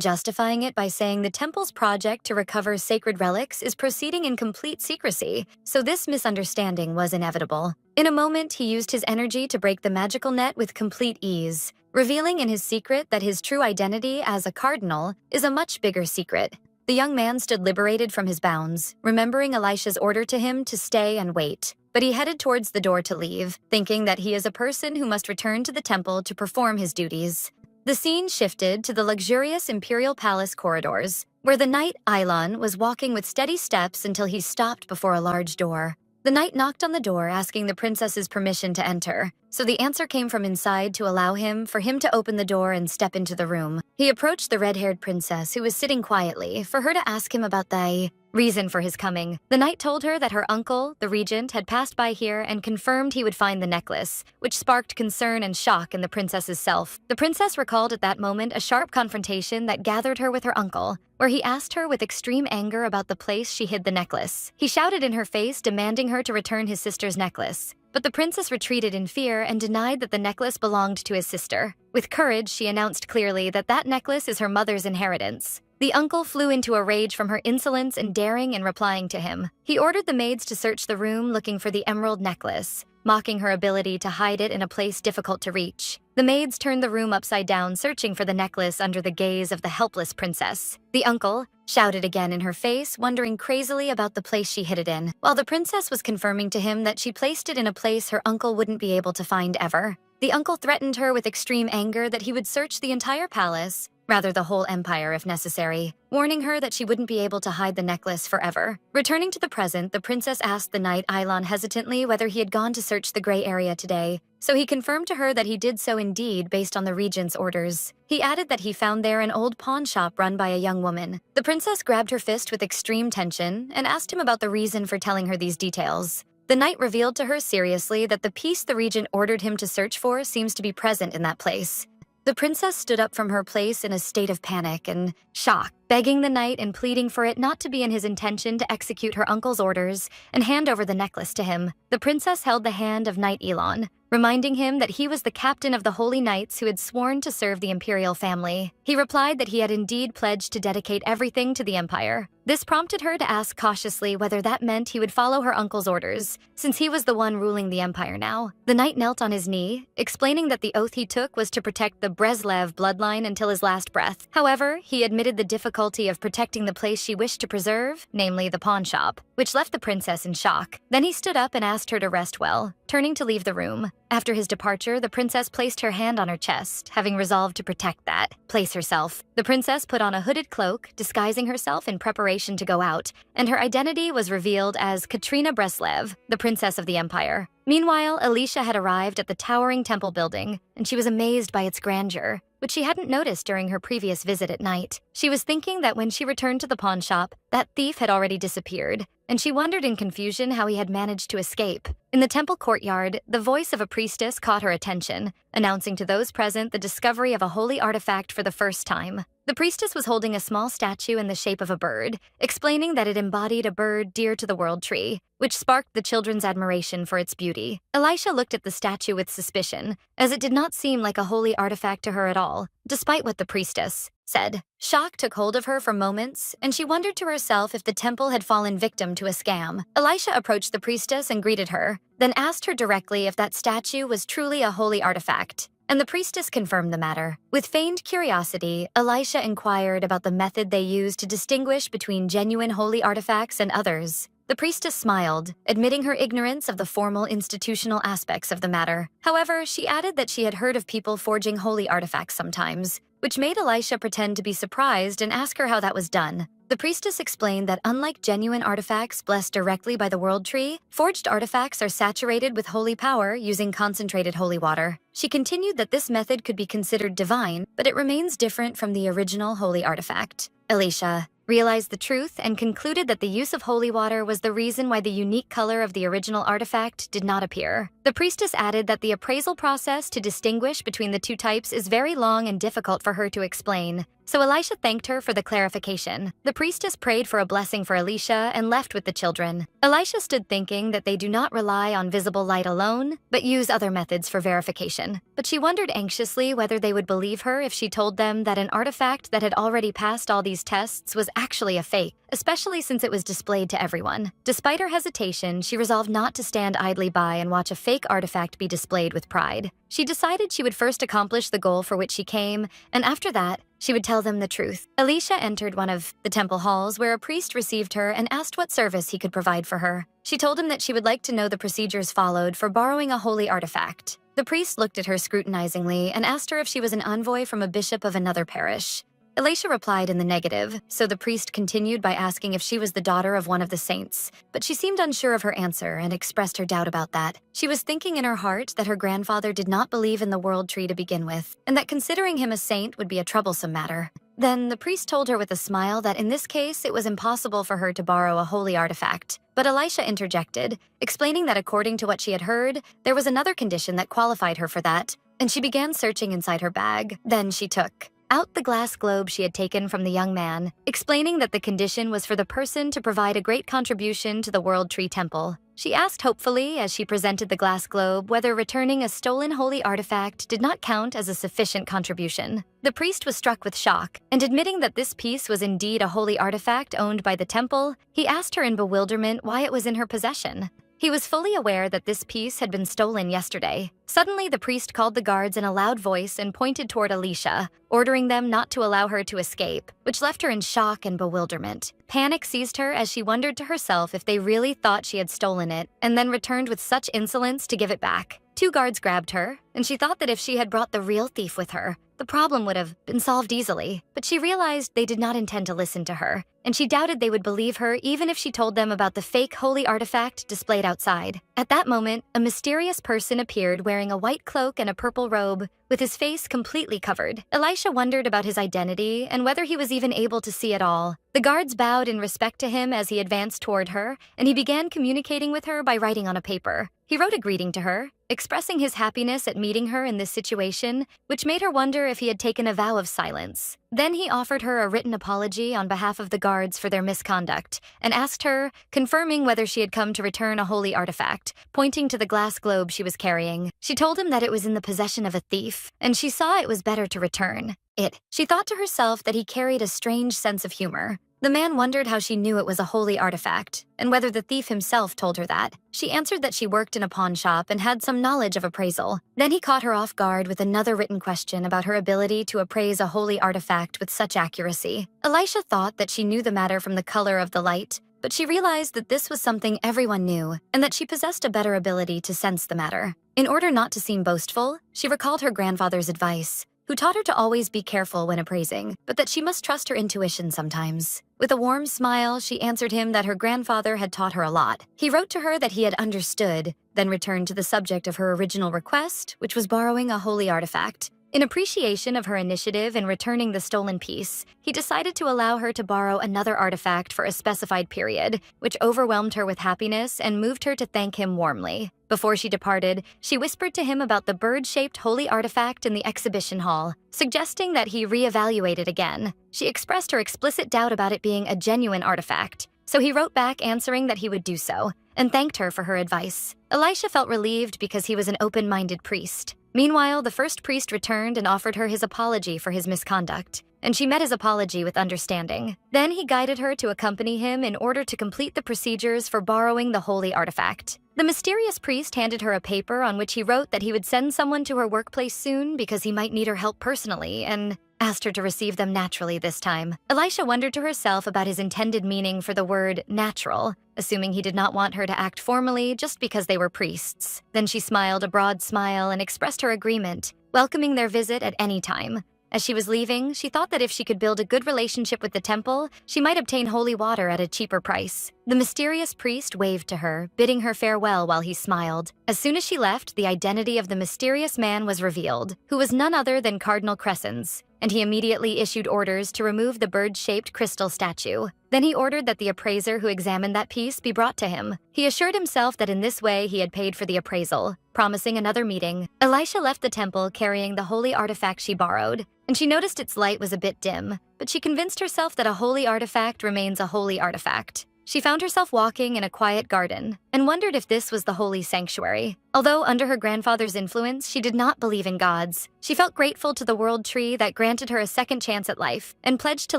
justifying it by saying the temple's project to recover sacred relics is proceeding in complete secrecy, so this misunderstanding was inevitable. In a moment, he used his energy to break the magical net with complete ease, revealing in his secret that his true identity as a cardinal is a much bigger secret. The young man stood liberated from his bounds, remembering Elisha's order to him to stay and wait. But he headed towards the door to leave, thinking that he is a person who must return to the temple to perform his duties. The scene shifted to the luxurious imperial palace corridors, where the knight Eilon was walking with steady steps until he stopped before a large door. The knight knocked on the door, asking the princess's permission to enter, so the answer came from inside to allow him to open the door and step into the room. He approached the red-haired princess, who was sitting quietly, for her to ask him about the reason for his coming. The knight told her that her uncle, the regent, had passed by here and confirmed he would find the necklace, which sparked concern and shock in the princess's self. The princess recalled at that moment a sharp confrontation that gathered her with her uncle, where he asked her with extreme anger about the place she hid the necklace. He shouted in her face, demanding her to return his sister's necklace. But the princess retreated in fear and denied that the necklace belonged to his sister. With courage, she announced clearly that that necklace is her mother's inheritance. The uncle flew into a rage from her insolence and daring in replying to him. He ordered the maids to search the room looking for the emerald necklace, mocking her ability to hide it in a place difficult to reach. The maids turned the room upside down, searching for the necklace under the gaze of the helpless princess. The uncle shouted again in her face, wondering crazily about the place she hid it in, while the princess was confirming to him that she placed it in a place her uncle wouldn't be able to find ever. The uncle threatened her with extreme anger that he would search the entire palace, rather the whole empire if necessary, warning her that she wouldn't be able to hide the necklace forever. Returning to the present, the princess asked the knight Eilon hesitantly whether he had gone to search the gray area today, so he confirmed to her that he did so indeed based on the regent's orders. He added that he found there an old pawn shop run by a young woman. The princess grabbed her fist with extreme tension and asked him about the reason for telling her these details. The knight revealed to her seriously that the piece the regent ordered him to search for seems to be present in that place. The princess stood up from her place in a state of panic and shock, begging the knight and pleading for it not to be in his intention to execute her uncle's orders and hand over the necklace to him. The princess held the hand of Knight Elon, reminding him that he was the captain of the Holy Knights who had sworn to serve the imperial family. He replied that he had indeed pledged to dedicate everything to the empire. This prompted her to ask cautiously whether that meant he would follow her uncle's orders, since he was the one ruling the empire now. The knight knelt on his knee, explaining that the oath he took was to protect the Breslev bloodline until his last breath. However, he admitted the difficulty of protecting the place she wished to preserve, namely the pawn shop, which left the princess in shock. Then he stood up and asked her to rest well, turning to leave the room. After his departure, the princess placed her hand on her chest, having resolved to protect that place herself. The princess put on a hooded cloak, disguising herself in preparation to go out, and her identity was revealed as Katrina Breslev, the princess of the empire. Meanwhile, Alicia had arrived at the towering temple building, and she was amazed by its grandeur, which she hadn't noticed during her previous visit at night. She was thinking that when she returned to the pawn shop, that thief had already disappeared, and she wondered in confusion how he had managed to escape. In the temple courtyard, the voice of a priestess caught her attention, announcing to those present the discovery of a holy artifact for the first time. The priestess was holding a small statue in the shape of a bird, explaining that it embodied a bird dear to the world tree, which sparked the children's admiration for its beauty. Elisha looked at the statue with suspicion, as it did not seem like a holy artifact to her at all, despite what the priestess said. Shock took hold of her for moments, and she wondered to herself if the temple had fallen victim to a scam. Elisha approached the priestess and greeted her, then asked her directly if that statue was truly a holy artifact. And the priestess confirmed the matter. With feigned curiosity, Elisha inquired about the method they used to distinguish between genuine holy artifacts and others. The priestess smiled, admitting her ignorance of the formal institutional aspects of the matter. However, she added that she had heard of people forging holy artifacts sometimes, which made Elisha pretend to be surprised and ask her how that was done. The priestess explained that unlike genuine artifacts blessed directly by the world tree, forged artifacts are saturated with holy power using concentrated holy water. She continued that this method could be considered divine, but it remains different from the original holy artifact. Elisha realized the truth and concluded that the use of holy water was the reason why the unique color of the original artifact did not appear. The priestess added that the appraisal process to distinguish between the two types is very long and difficult for her to explain, so Elisha thanked her for the clarification. The priestess prayed for a blessing for Elisha and left with the children. Elisha stood thinking that they do not rely on visible light alone, but use other methods for verification. But she wondered anxiously whether they would believe her if she told them that an artifact that had already passed all these tests was actually a fake, especially since it was displayed to everyone. Despite her hesitation, she resolved not to stand idly by and watch a fake artifact be displayed with pride. She decided she would first accomplish the goal for which she came, and after that, she would tell them the truth. Elisha entered one of the temple halls where a priest received her and asked what service he could provide for her. She told him that she would like to know the procedures followed for borrowing a holy artifact. The priest looked at her scrutinizingly and asked her if she was an envoy from a bishop of another parish. Elisha replied in the negative, so the priest continued by asking if she was the daughter of one of the saints, but she seemed unsure of her answer and expressed her doubt about that. She was thinking in her heart that her grandfather did not believe in the world tree to begin with, and that considering him a saint would be a troublesome matter. Then the priest told her with a smile that in this case it was impossible for her to borrow a holy artifact. But Elisha interjected, explaining that according to what she had heard, there was another condition that qualified her for that, and she began searching inside her bag. Then she took out the glass globe she had taken from the young man, explaining that the condition was for the person to provide a great contribution to the World Tree Temple. She asked hopefully as she presented the glass globe whether returning a stolen holy artifact did not count as a sufficient contribution. The priest was struck with shock, and admitting that this piece was indeed a holy artifact owned by the temple, he asked her in bewilderment why it was in her possession. He was fully aware that this piece had been stolen yesterday. Suddenly, the priest called the guards in a loud voice and pointed toward Alicia, ordering them not to allow her to escape, which left her in shock and bewilderment. Panic seized her as she wondered to herself if they really thought she had stolen it, and then returned with such insolence to give it back. 2 guards grabbed her, and she thought that if she had brought the real thief with her, the problem would have been solved easily. But she realized they did not intend to listen to her, and she doubted they would believe her even if she told them about the fake holy artifact displayed outside. At that moment, a mysterious person appeared wearing a white cloak and a purple robe, with his face completely covered. Elisha wondered about his identity and whether he was even able to see at all. The guards bowed in respect to him as he advanced toward her, and he began communicating with her by writing on a paper. He wrote a greeting to her, expressing his happiness at meeting her in this situation, which made her wonder if he had taken a vow of silence. Then he offered her a written apology on behalf of the guards for their misconduct, and asked her, confirming whether she had come to return a holy artifact, pointing to the glass globe she was carrying. She told him that it was in the possession of a thief, and she saw it was better to return it. She thought to herself that he carried a strange sense of humor. The man wondered how she knew it was a holy artifact, and whether the thief himself told her that. She answered that she worked in a pawn shop and had some knowledge of appraisal. Then he caught her off guard with another written question about her ability to appraise a holy artifact with such accuracy. Elisha thought that she knew the matter from the color of the light, but she realized that this was something everyone knew, and that she possessed a better ability to sense the matter. In order not to seem boastful, she recalled her grandfather's advice, who taught her to always be careful when appraising, but that she must trust her intuition sometimes. With a warm smile, she answered him that her grandfather had taught her a lot. He wrote to her that he had understood, then returned to the subject of her original request, which was borrowing a holy artifact. In appreciation of her initiative in returning the stolen piece, he decided to allow her to borrow another artifact for a specified period, which overwhelmed her with happiness and moved her to thank him warmly. Before she departed, she whispered to him about the bird-shaped holy artifact in the exhibition hall, suggesting that he reevaluate it again. She expressed her explicit doubt about it being a genuine artifact, so he wrote back answering that he would do so, and thanked her for her advice. Elisha felt relieved because he was an open-minded priest. Meanwhile, the first priest returned and offered her his apology for his misconduct, and she met his apology with understanding. Then he guided her to accompany him in order to complete the procedures for borrowing the holy artifact. The mysterious priest handed her a paper on which he wrote that he would send someone to her workplace soon because he might need her help personally, and asked her to receive them naturally this time. Elisha wondered to herself about his intended meaning for the word natural, assuming he did not want her to act formally just because they were priests. Then she smiled a broad smile and expressed her agreement, welcoming their visit at any time. As she was leaving, she thought that if she could build a good relationship with the temple, she might obtain holy water at a cheaper price. The mysterious priest waved to her, bidding her farewell while he smiled. As soon as she left, the identity of the mysterious man was revealed, who was none other than Cardinal Crescens, and he immediately issued orders to remove the bird-shaped crystal statue. Then he ordered that the appraiser who examined that piece be brought to him. He assured himself that in this way he had paid for the appraisal, promising another meeting. Elisha left the temple carrying the holy artifact she borrowed, and she noticed its light was a bit dim, but she convinced herself that a holy artifact remains a holy artifact. She found herself walking in a quiet garden and wondered if this was the holy sanctuary. Although under her grandfather's influence, she did not believe in gods. She felt grateful to the world tree that granted her a second chance at life and pledged to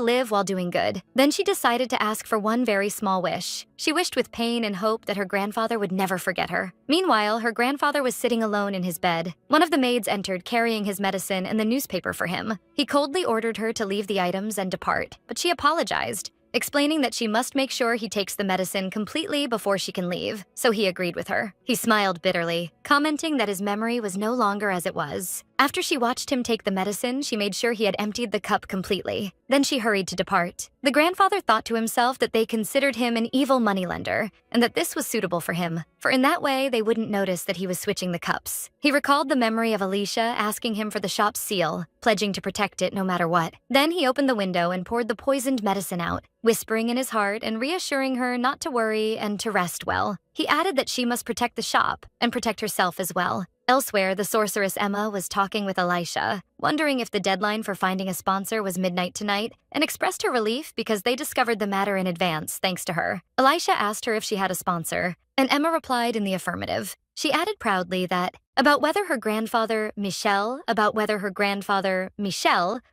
live while doing good. Then she decided to ask for one very small wish. She wished with pain and hope that her grandfather would never forget her. Meanwhile, her grandfather was sitting alone in his bed. One of the maids entered carrying his medicine and the newspaper for him. He coldly ordered her to leave the items and depart, but she apologized, explaining that she must make sure he takes the medicine completely before she can leave, so he agreed with her. He smiled bitterly, commenting that his memory was no longer as it was. After she watched him take the medicine, she made sure he had emptied the cup completely. Then she hurried to depart. The grandfather thought to himself that they considered him an evil moneylender, and that this was suitable for him, for in that way they wouldn't notice that he was switching the cups. He recalled the memory of Alicia asking him for the shop's seal, pledging to protect it no matter what. Then he opened the window and poured the poisoned medicine out, whispering in his heart and reassuring her not to worry and to rest well. He added that she must protect the shop and protect herself as well. Elsewhere, the sorceress Emma was talking with Elisha, wondering if the deadline for finding a sponsor was midnight tonight, and expressed her relief because they discovered the matter in advance thanks to her. Elisha asked her if she had a sponsor, and Emma replied in the affirmative. She added proudly that about whether her grandfather, Michel,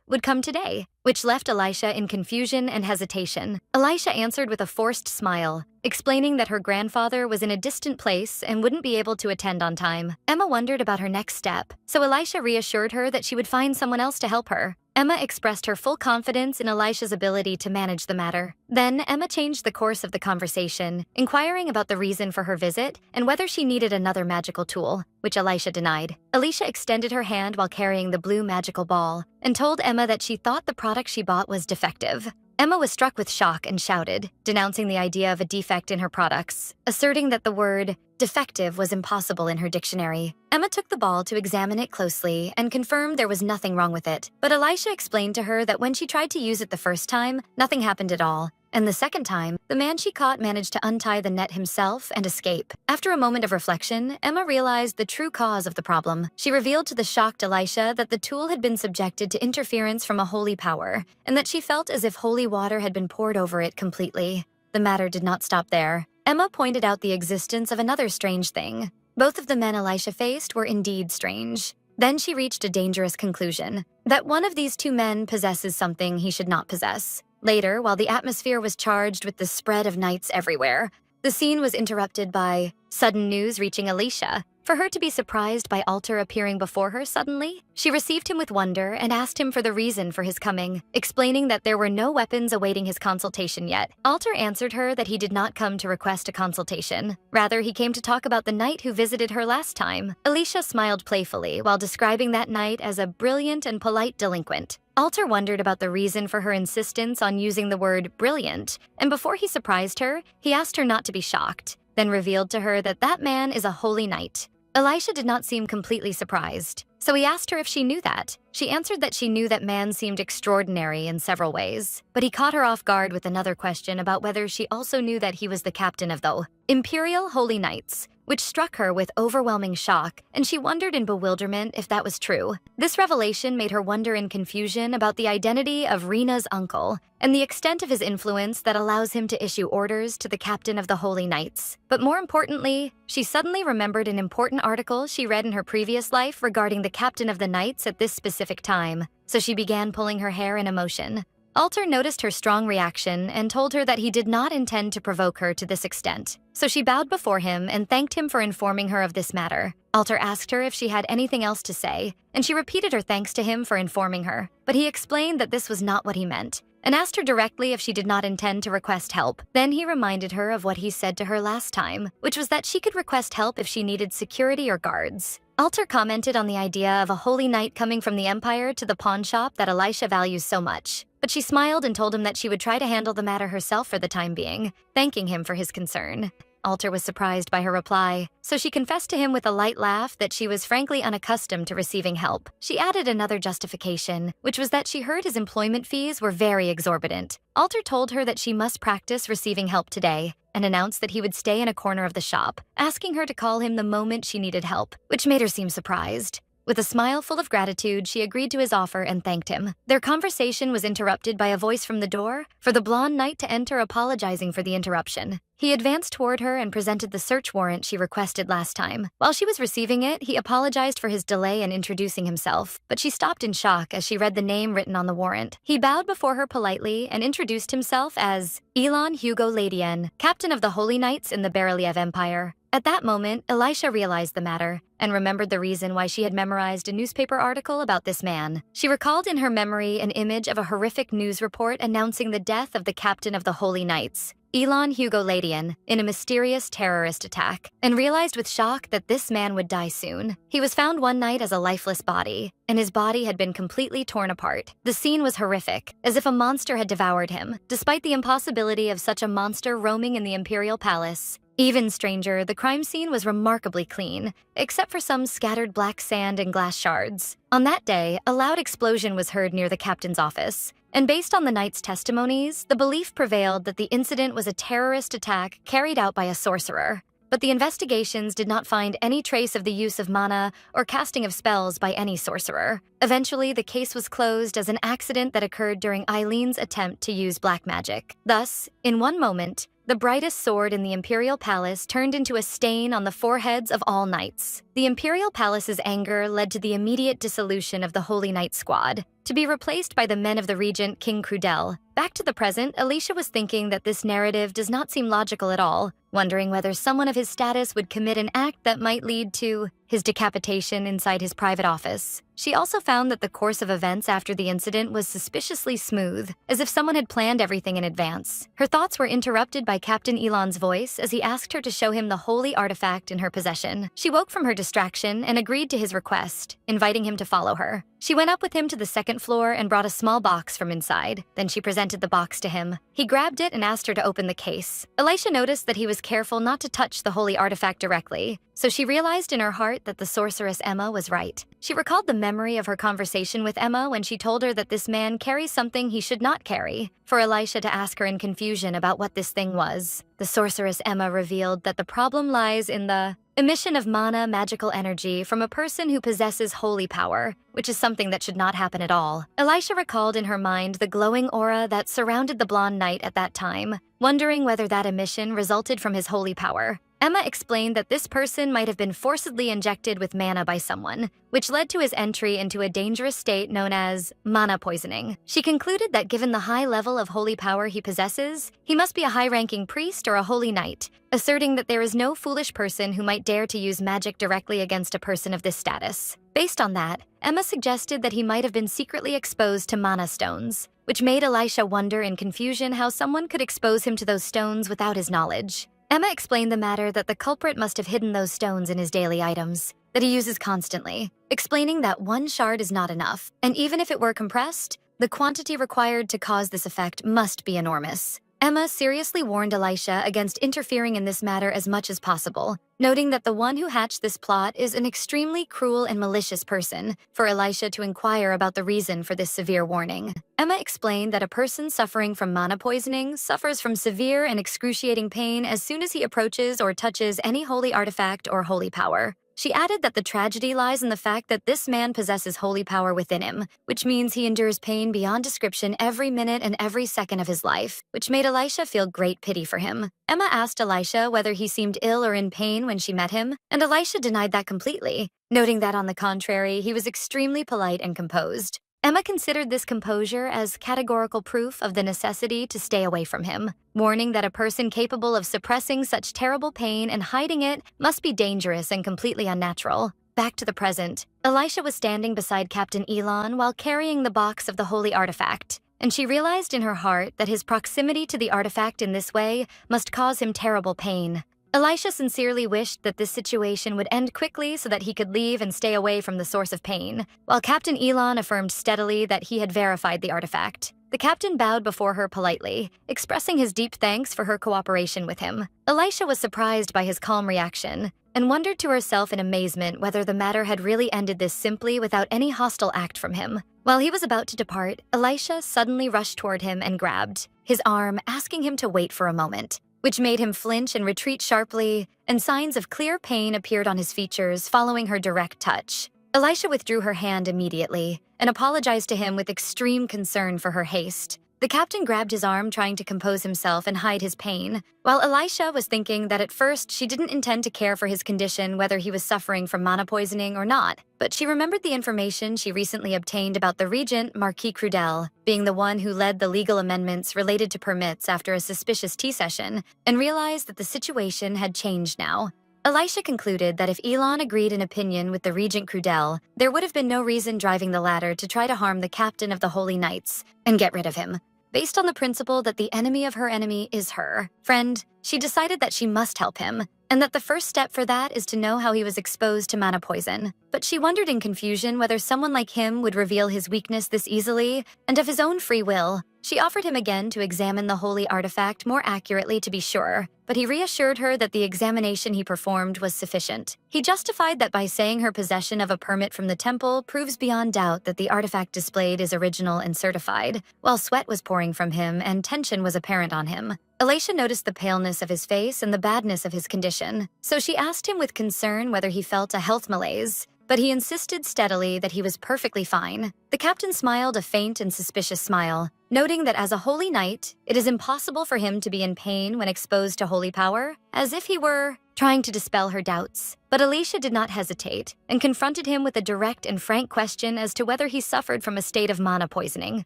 would come today, which left Elisha in confusion and hesitation. Elisha answered with a forced smile, explaining that her grandfather was in a distant place and wouldn't be able to attend on time. Emma wondered about her next step, so Elisha reassured her that she would find someone else to help her. Emma expressed her full confidence in Elisha's ability to manage the matter. Then, Emma changed the course of the conversation, inquiring about the reason for her visit and whether she needed another magical tool, which Elisha denied. Elisha extended her hand while carrying the blue magical ball and told Emma that she thought the product she bought was defective. Emma was struck with shock and shouted, denouncing the idea of a defect in her products, asserting that the word defective was impossible in her dictionary. Emma took the ball to examine it closely and confirmed there was nothing wrong with it. But Elisha explained to her that when she tried to use it the first time, nothing happened at all. And the second time, the man she caught managed to untie the net himself and escape. After a moment of reflection, Emma realized the true cause of the problem. She revealed to the shocked Elisha that the tool had been subjected to interference from a holy power, and that she felt as if holy water had been poured over it completely. The matter did not stop there. Emma pointed out the existence of another strange thing. Both of the men Elisha faced were indeed strange. Then she reached a dangerous conclusion, that one of these two men possesses something he should not possess. Later, while the atmosphere was charged with the spread of knights everywhere, the scene was interrupted by sudden news reaching Elisha. For her to be surprised by Alter appearing before her suddenly, she received him with wonder and asked him for the reason for his coming, explaining that there were no weapons awaiting his consultation yet. Alter answered her that he did not come to request a consultation. Rather, he came to talk about the knight who visited her last time. Elisha smiled playfully while describing that knight as a brilliant and polite delinquent. Alter wondered about the reason for her insistence on using the word brilliant, and before he surprised her, he asked her not to be shocked, then revealed to her that that man is a holy knight. Elisha did not seem completely surprised, so he asked her if she knew that. She answered that she knew that man seemed extraordinary in several ways, but he caught her off guard with another question about whether she also knew that he was the captain of the Imperial Holy Knights, which struck her with overwhelming shock, and she wondered in bewilderment if that was true. This revelation made her wonder in confusion about the identity of Rena's uncle and the extent of his influence that allows him to issue orders to the captain of the Holy Knights. But more importantly, she suddenly remembered an important article she read in her previous life regarding the captain of the Knights at this specific time, so she began pulling her hair in emotion. Alter noticed her strong reaction and told her that he did not intend to provoke her to this extent. So she bowed before him and thanked him for informing her of this matter. Alter asked her if she had anything else to say, and she repeated her thanks to him for informing her. But he explained that this was not what he meant, and asked her directly if she did not intend to request help. Then he reminded her of what he said to her last time, which was that she could request help if she needed security or guards. Alter commented on the idea of a holy knight coming from the Empire to the pawn shop that Elisha values so much. But she smiled and told him that she would try to handle the matter herself for the time being, thanking him for his concern. Alter was surprised by her reply, so she confessed to him with a light laugh that she was frankly unaccustomed to receiving help. She added another justification, which was that she heard his employment fees were very exorbitant. Alter told her that she must practice receiving help today, and announced that he would stay in a corner of the shop, asking her to call him the moment she needed help, which made her seem surprised. With a smile full of gratitude, she agreed to his offer and thanked him. Their conversation was interrupted by a voice from the door for the blonde knight to enter, apologizing for the interruption. He advanced toward her and presented the search warrant she requested last time. While she was receiving it, he apologized for his delay in introducing himself, but she stopped in shock as she read the name written on the warrant. He bowed before her politely and introduced himself as Elon Hugo Ladien, captain of the Holy Knights in the Beryliev Empire. At that moment, Elisha realized the matter and remembered the reason why she had memorized a newspaper article about this man. She recalled in her memory an image of a horrific news report announcing the death of the captain of the Holy Knights, Elon Hugo Ladien, in a mysterious terrorist attack, and realized with shock that this man would die soon. He was found one night as a lifeless body, and his body had been completely torn apart. The scene was horrific, as if a monster had devoured him, despite the impossibility of such a monster roaming in the imperial palace. Even stranger, the crime scene was remarkably clean, except for some scattered black sand and glass shards. On that day, a loud explosion was heard near the captain's office, and based on the knight's testimonies, the belief prevailed that the incident was a terrorist attack carried out by a sorcerer. But the investigations did not find any trace of the use of mana or casting of spells by any sorcerer. Eventually, the case was closed as an accident that occurred during Eileen's attempt to use black magic. Thus, in one moment, the brightest sword in the Imperial Palace turned into a stain on the foreheads of all knights. The Imperial Palace's anger led to the immediate dissolution of the Holy Knight Squad, to be replaced by the men of the regent King Crudel. Back to the present, Alicia was thinking that this narrative does not seem logical at all, wondering whether someone of his status would commit an act that might lead to his decapitation inside his private office. She also found that the course of events after the incident was suspiciously smooth, as if someone had planned everything in advance. Her thoughts were interrupted by Captain Elon's voice as he asked her to show him the holy artifact in her possession. She woke from her distraction and agreed to his request, inviting him to follow her. She went up with him to the second floor and brought a small box from inside. Then she presented the box to him. He grabbed it and asked her to open the case. Alicia noticed that he was careful not to touch the holy artifact directly, so she realized in her heart that the sorceress Emma was right. She recalled the memory of her conversation with Emma when she told her that this man carries something he should not carry, for Alicia to ask her in confusion about what this thing was. The sorceress Emma revealed that the problem lies in the emission of mana magical energy from a person who possesses holy power, which is something that should not happen at all. Alicia recalled in her mind the glowing aura that surrounded the blonde knight at that time, wondering whether that emission resulted from his holy power. Emma explained that this person might have been forcibly injected with mana by someone, which led to his entry into a dangerous state known as mana poisoning. She concluded that given the high level of holy power he possesses, he must be a high-ranking priest or a holy knight, asserting that there is no foolish person who might dare to use magic directly against a person of this status. Based on that, Emma suggested that he might have been secretly exposed to mana stones, which made Alicia wonder in confusion how someone could expose him to those stones without his knowledge. Emma explained the matter that the culprit must have hidden those stones in his daily items, that he uses constantly, explaining that one shard is not enough, and even if it were compressed, the quantity required to cause this effect must be enormous. Emma seriously warned Alicia against interfering in this matter as much as possible, noting that the one who hatched this plot is an extremely cruel and malicious person, for Alicia to inquire about the reason for this severe warning. Emma explained that a person suffering from mana poisoning suffers from severe and excruciating pain as soon as he approaches or touches any holy artifact or holy power. She added that the tragedy lies in the fact that this man possesses holy power within him, which means he endures pain beyond description every minute and every second of his life, which made Alicia feel great pity for him. Emma asked Alicia whether he seemed ill or in pain when she met him, and Alicia denied that completely, noting that on the contrary, he was extremely polite and composed. Emma considered this composure as categorical proof of the necessity to stay away from him, warning that a person capable of suppressing such terrible pain and hiding it must be dangerous and completely unnatural. Back to the present, Alicia was standing beside Captain Elon while carrying the box of the holy artifact, and she realized in her heart that his proximity to the artifact in this way must cause him terrible pain. Alicia sincerely wished that this situation would end quickly so that he could leave and stay away from the source of pain, while Captain Elon affirmed steadily that he had verified the artifact. The captain bowed before her politely, expressing his deep thanks for her cooperation with him. Alicia was surprised by his calm reaction, and wondered to herself in amazement whether the matter had really ended this simply without any hostile act from him. While he was about to depart, Alicia suddenly rushed toward him and grabbed his arm, asking him to wait for a moment, which made him flinch and retreat sharply, and signs of clear pain appeared on his features following her direct touch. Alicia withdrew her hand immediately and apologized to him with extreme concern for her haste. The captain grabbed his arm, trying to compose himself and hide his pain, while Alicia was thinking that at first she didn't intend to care for his condition, whether he was suffering from mana poisoning or not. But she remembered the information she recently obtained about the regent, Marquis Crudel, being the one who led the legal amendments related to permits after a suspicious tea session, and realized that the situation had changed now. Alicia concluded that if Elon agreed in opinion with the Regent Crudel, there would have been no reason driving the latter to try to harm the captain of the Holy Knights and get rid of him. Based on the principle that the enemy of her enemy is her friend, she decided that she must help him, and that the first step for that is to know how he was exposed to mana poison. But she wondered in confusion whether someone like him would reveal his weakness this easily, and of his own free will. She offered him again to examine the holy artifact more accurately to be sure, but he reassured her that the examination he performed was sufficient. He justified that by saying her possession of a permit from the temple proves beyond doubt that the artifact displayed is original and certified, while sweat was pouring from him and tension was apparent on him. Alicia noticed the paleness of his face and the badness of his condition, so she asked him with concern whether he felt a health malaise, but he insisted steadily that he was perfectly fine. The captain smiled a faint and suspicious smile, noting that as a holy knight, it is impossible for him to be in pain when exposed to holy power, as if he were trying to dispel her doubts. But Alicia did not hesitate and confronted him with a direct and frank question as to whether he suffered from a state of mana poisoning.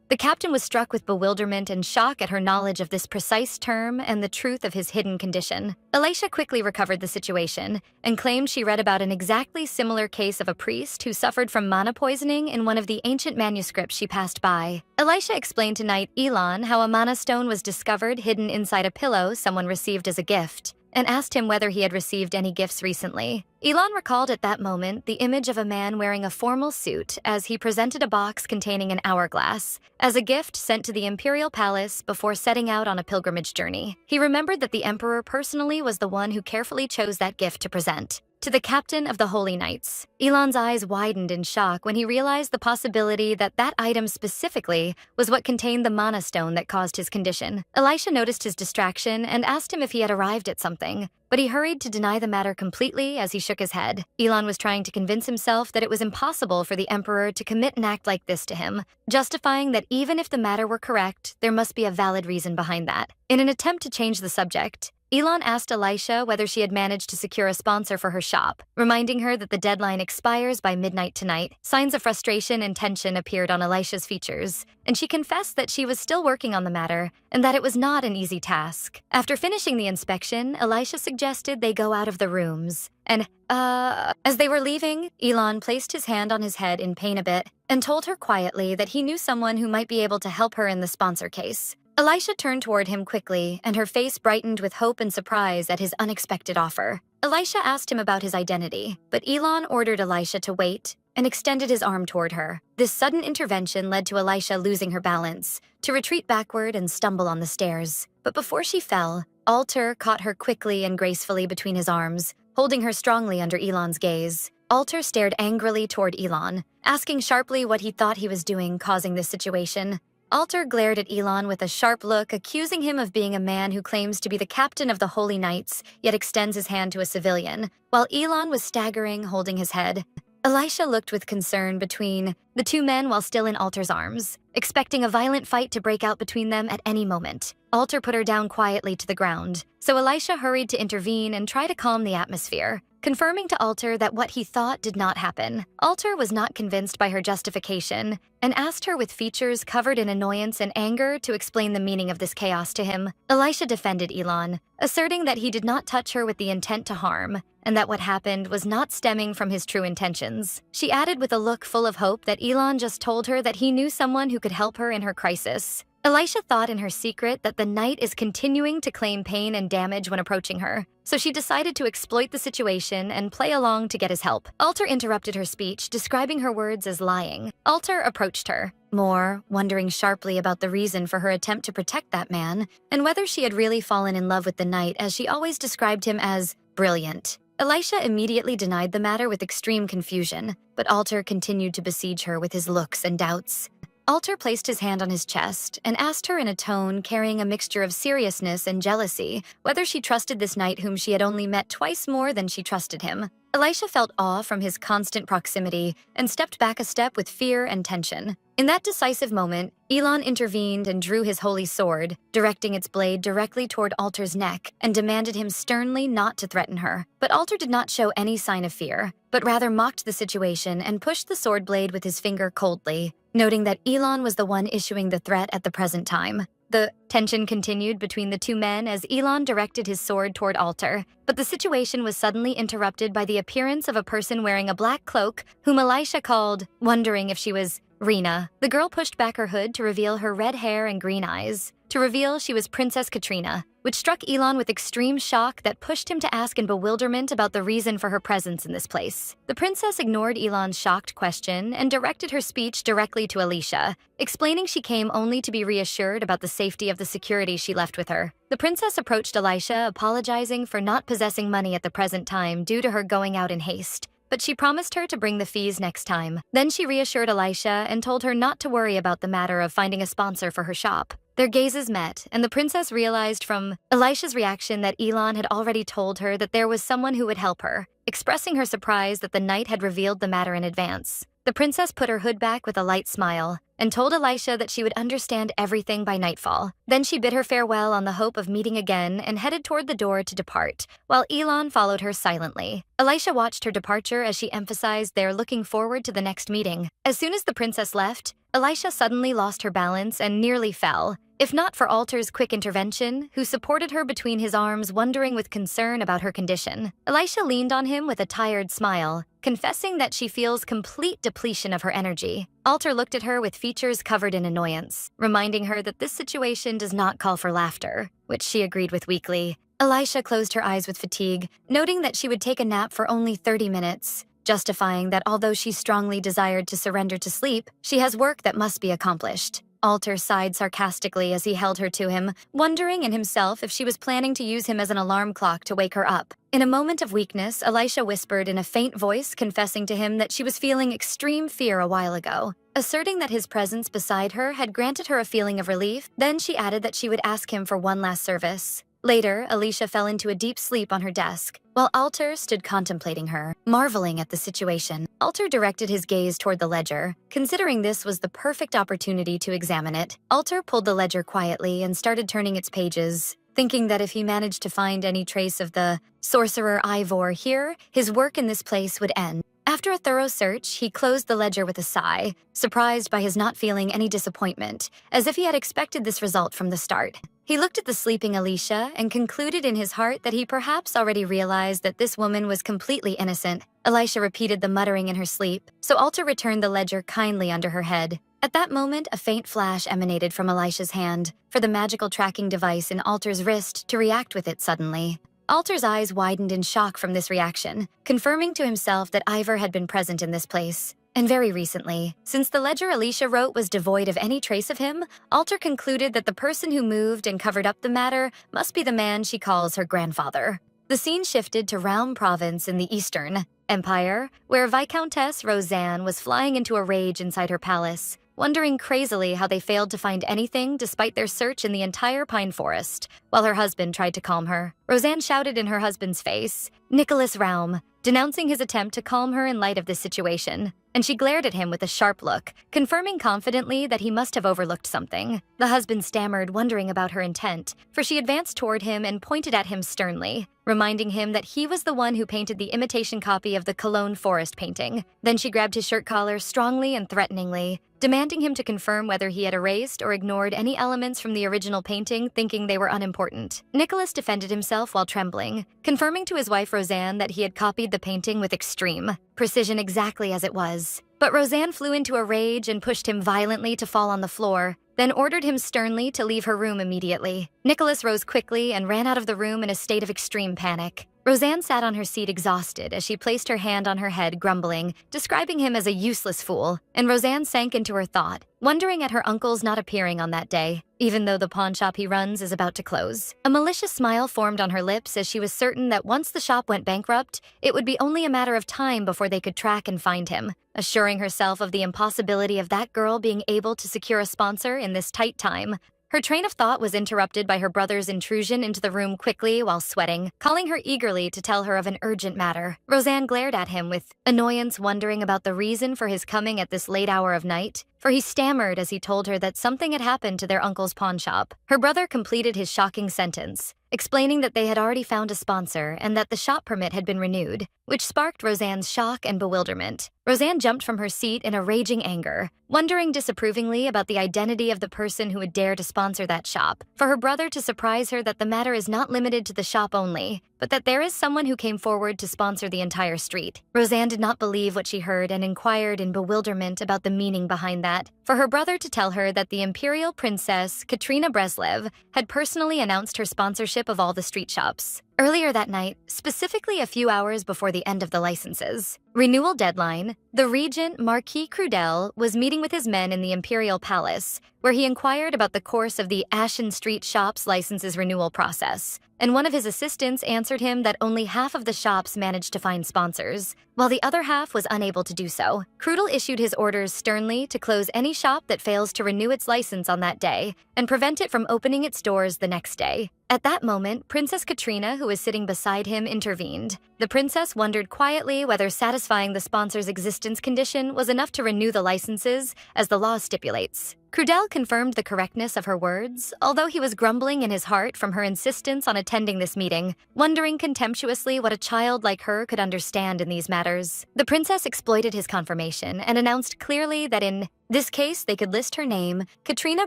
The captain was struck with bewilderment and shock at her knowledge of this precise term and the truth of his hidden condition. Alicia quickly recovered the situation and claimed she read about an exactly similar case of a priest who suffered from mana poisoning in one of the ancient manuscripts she passed by. Alicia explained to Knight Elon how a mana stone was discovered hidden inside a pillow someone received as a gift, and asked him whether he had received any gifts recently. Elon recalled at that moment the image of a man wearing a formal suit as he presented a box containing an hourglass as a gift sent to the imperial palace before setting out on a pilgrimage journey. He remembered that the emperor personally was the one who carefully chose that gift to present to the captain of the Holy Knights. Elon's eyes widened in shock when he realized the possibility that that item specifically was what contained the mana stone that caused his condition. Elisha noticed his distraction and asked him if he had arrived at something, but he hurried to deny the matter completely as he shook his head. Elon was trying to convince himself that it was impossible for the emperor to commit an act like this to him, justifying that even if the matter were correct, there must be a valid reason behind that. In an attempt to change the subject, Elon asked Elisha whether she had managed to secure a sponsor for her shop, reminding her that the deadline expires by midnight tonight. Signs of frustration and tension appeared on Elisha's features, and she confessed that she was still working on the matter and that it was not an easy task. After finishing the inspection, Elisha suggested they go out of the rooms. And, as they were leaving, Elon placed his hand on his head in pain a bit and told her quietly that he knew someone who might be able to help her in the sponsor case. Elisha turned toward him quickly, and her face brightened with hope and surprise at his unexpected offer. Elisha asked him about his identity, but Elon ordered Elisha to wait and extended his arm toward her. This sudden intervention led to Elisha losing her balance, to retreat backward and stumble on the stairs. But before she fell, Alter caught her quickly and gracefully between his arms, holding her strongly under Elon's gaze. Alter stared angrily toward Elon, asking sharply what he thought he was doing causing this situation. Alter glared at Elon with a sharp look, accusing him of being a man who claims to be the captain of the Holy Knights, yet extends his hand to a civilian, while Elon was staggering, holding his head. Elisha looked with concern between the two men while still in Alter's arms, expecting a violent fight to break out between them at any moment. Alter put her down quietly to the ground, so Elisha hurried to intervene and try to calm the atmosphere, confirming to Alter that what he thought did not happen. Alter was not convinced by her justification and asked her with features covered in annoyance and anger to explain the meaning of this chaos to him. Elisha defended Elon, asserting that he did not touch her with the intent to harm, and that what happened was not stemming from his true intentions. She added with a look full of hope that Elon just told her that he knew someone who could help her in her crisis. Elisha thought in her secret that the knight is continuing to claim pain and damage when approaching her, so she decided to exploit the situation and play along to get his help. Alter interrupted her speech, describing her words as lying. Alter approached her, more wondering sharply about the reason for her attempt to protect that man, and whether she had really fallen in love with the knight as she always described him as brilliant. Elisha immediately denied the matter with extreme confusion, but Alter continued to besiege her with his looks and doubts. Alter placed his hand on his chest and asked her in a tone carrying a mixture of seriousness and jealousy whether she trusted this knight whom she had only met twice more than she trusted him. Elisha felt awe from his constant proximity and stepped back a step with fear and tension. In that decisive moment, Elon intervened and drew his holy sword, directing its blade directly toward Alter's neck, and demanded him sternly not to threaten her. But Alter did not show any sign of fear, but rather mocked the situation and pushed the sword blade with his finger coldly, noting that Elon was the one issuing the threat at the present time. The tension continued between the two men as Elon directed his sword toward Alter, but the situation was suddenly interrupted by the appearance of a person wearing a black cloak, whom Elisha called, wondering if she was Rena. The girl pushed back her hood to reveal her red hair and green eyes, to reveal she was Princess Katrina, which struck Elon with extreme shock that pushed him to ask in bewilderment about the reason for her presence in this place. The princess ignored Elon's shocked question and directed her speech directly to Alicia, explaining she came only to be reassured about the safety of the security she left with her. The princess approached Elisha, apologizing for not possessing money at the present time due to her going out in haste, but she promised her to bring the fees next time. Then she reassured Elisha and told her not to worry about the matter of finding a sponsor for her shop. Their gazes met, and the princess realized from Elisha's reaction that Elon had already told her that there was someone who would help her, expressing her surprise that the knight had revealed the matter in advance. The princess put her hood back with a light smile and told Elisha that she would understand everything by nightfall. Then she bid her farewell on the hope of meeting again and headed toward the door to depart, while Elon followed her silently. Elisha watched her departure as she emphasized they're looking forward to the next meeting. As soon as the princess left, Elisha suddenly lost her balance and nearly fell, if not for Alter's quick intervention, who supported her between his arms, wondering with concern about her condition. Elisha leaned on him with a tired smile, confessing that she feels complete depletion of her energy. Alter looked at her with features covered in annoyance, reminding her that this situation does not call for laughter, which she agreed with weakly. Elisha closed her eyes with fatigue, noting that she would take a nap for only 30 minutes, justifying that although she strongly desired to surrender to sleep, she has work that must be accomplished. Alter sighed sarcastically as he held her to him, wondering in himself if she was planning to use him as an alarm clock to wake her up. In a moment of weakness, Elisha whispered in a faint voice, confessing to him that she was feeling extreme fear a while ago, asserting that his presence beside her had granted her a feeling of relief. Then she added that she would ask him for one last service. Later, Elisha fell into a deep sleep on her desk, while Alter stood contemplating her, marveling at the situation. Alter directed his gaze toward the ledger, considering this was the perfect opportunity to examine it. Alter pulled the ledger quietly and started turning its pages, thinking that if he managed to find any trace of the sorcerer Ivor here, his work in this place would end. After a thorough search, he closed the ledger with a sigh, surprised by his not feeling any disappointment, as if he had expected this result from the start. He looked at the sleeping Elisha and concluded in his heart that he perhaps already realized that this woman was completely innocent. Elisha repeated the muttering in her sleep, so Alter returned the ledger kindly under her head. At that moment, a faint flash emanated from Elisha's hand, for the magical tracking device in Alter's wrist to react with it suddenly. Alter's eyes widened in shock from this reaction, confirming to himself that Ivor had been present in this place. And very recently, since the ledger Elisha wrote was devoid of any trace of him, Alter concluded that the person who moved and covered up the matter must be the man she calls her grandfather. The scene shifted to Raum province in the Eastern Empire, where Viscountess Roseanne was flying into a rage inside her palace, wondering crazily how they failed to find anything despite their search in the entire pine forest, while her husband tried to calm her. Roseanne shouted in her husband's face, "Nicholas Raum," denouncing his attempt to calm her in light of this situation, and she glared at him with a sharp look, confirming confidently that he must have overlooked something. The husband stammered, wondering about her intent, for she advanced toward him and pointed at him sternly, reminding him that he was the one who painted the imitation copy of the Cologne forest painting. Then she grabbed his shirt collar strongly and threateningly, demanding him to confirm whether he had erased or ignored any elements from the original painting, thinking they were unimportant. Nicholas defended himself while trembling, confirming to his wife Roseanne that he had copied the painting with extreme precision exactly as it was. But Roseanne flew into a rage and pushed him violently to fall on the floor, then ordered him sternly to leave her room immediately. Nicholas rose quickly and ran out of the room in a state of extreme panic. Roseanne sat on her seat exhausted as she placed her hand on her head, grumbling, describing him as a useless fool, and Roseanne sank into her thought, wondering at her uncle's not appearing on that day, even though the pawn shop he runs is about to close. A malicious smile formed on her lips as she was certain that once the shop went bankrupt, it would be only a matter of time before they could track and find him, assuring herself of the impossibility of that girl being able to secure a sponsor in this tight time. Her train of thought was interrupted by her brother's intrusion into the room quickly while sweating, calling her eagerly to tell her of an urgent matter. Roseanne glared at him with annoyance, wondering about the reason for his coming at this late hour of night, for he stammered as he told her that something had happened to their uncle's pawn shop. Her brother completed his shocking sentence, explaining that they had already found a sponsor and that the shop permit had been renewed, which sparked Roseanne's shock and bewilderment. Roseanne jumped from her seat in a raging anger, wondering disapprovingly about the identity of the person who would dare to sponsor that shop, for her brother to surprise her that the matter is not limited to the shop only, but that there is someone who came forward to sponsor the entire street. Roseanne did not believe what she heard and inquired in bewilderment about the meaning behind that, for her brother to tell her that the Imperial Princess Katrina Breslev had personally announced her sponsorship of all the street shops. Earlier that night, specifically a few hours before the end of the licenses, renewal deadline, the regent Marquis Crudel was meeting with his men in the Imperial Palace, where he inquired about the course of the Ashen Street shop's licenses renewal process, and one of his assistants answered him that only half of the shops managed to find sponsors, while the other half was unable to do so. Crudel issued his orders sternly to close any shop that fails to renew its license on that day and prevent it from opening its doors the next day. At that moment, Princess Katrina, who was sitting beside him, intervened. The princess wondered quietly whether satisfying the sponsor's existence condition was enough to renew the licenses, as the law stipulates. Crudel confirmed the correctness of her words, although he was grumbling in his heart from her insistence on attending this meeting, wondering contemptuously what a child like her could understand in these matters. The princess exploited his confirmation and announced clearly that in this case they could list her name, Katrina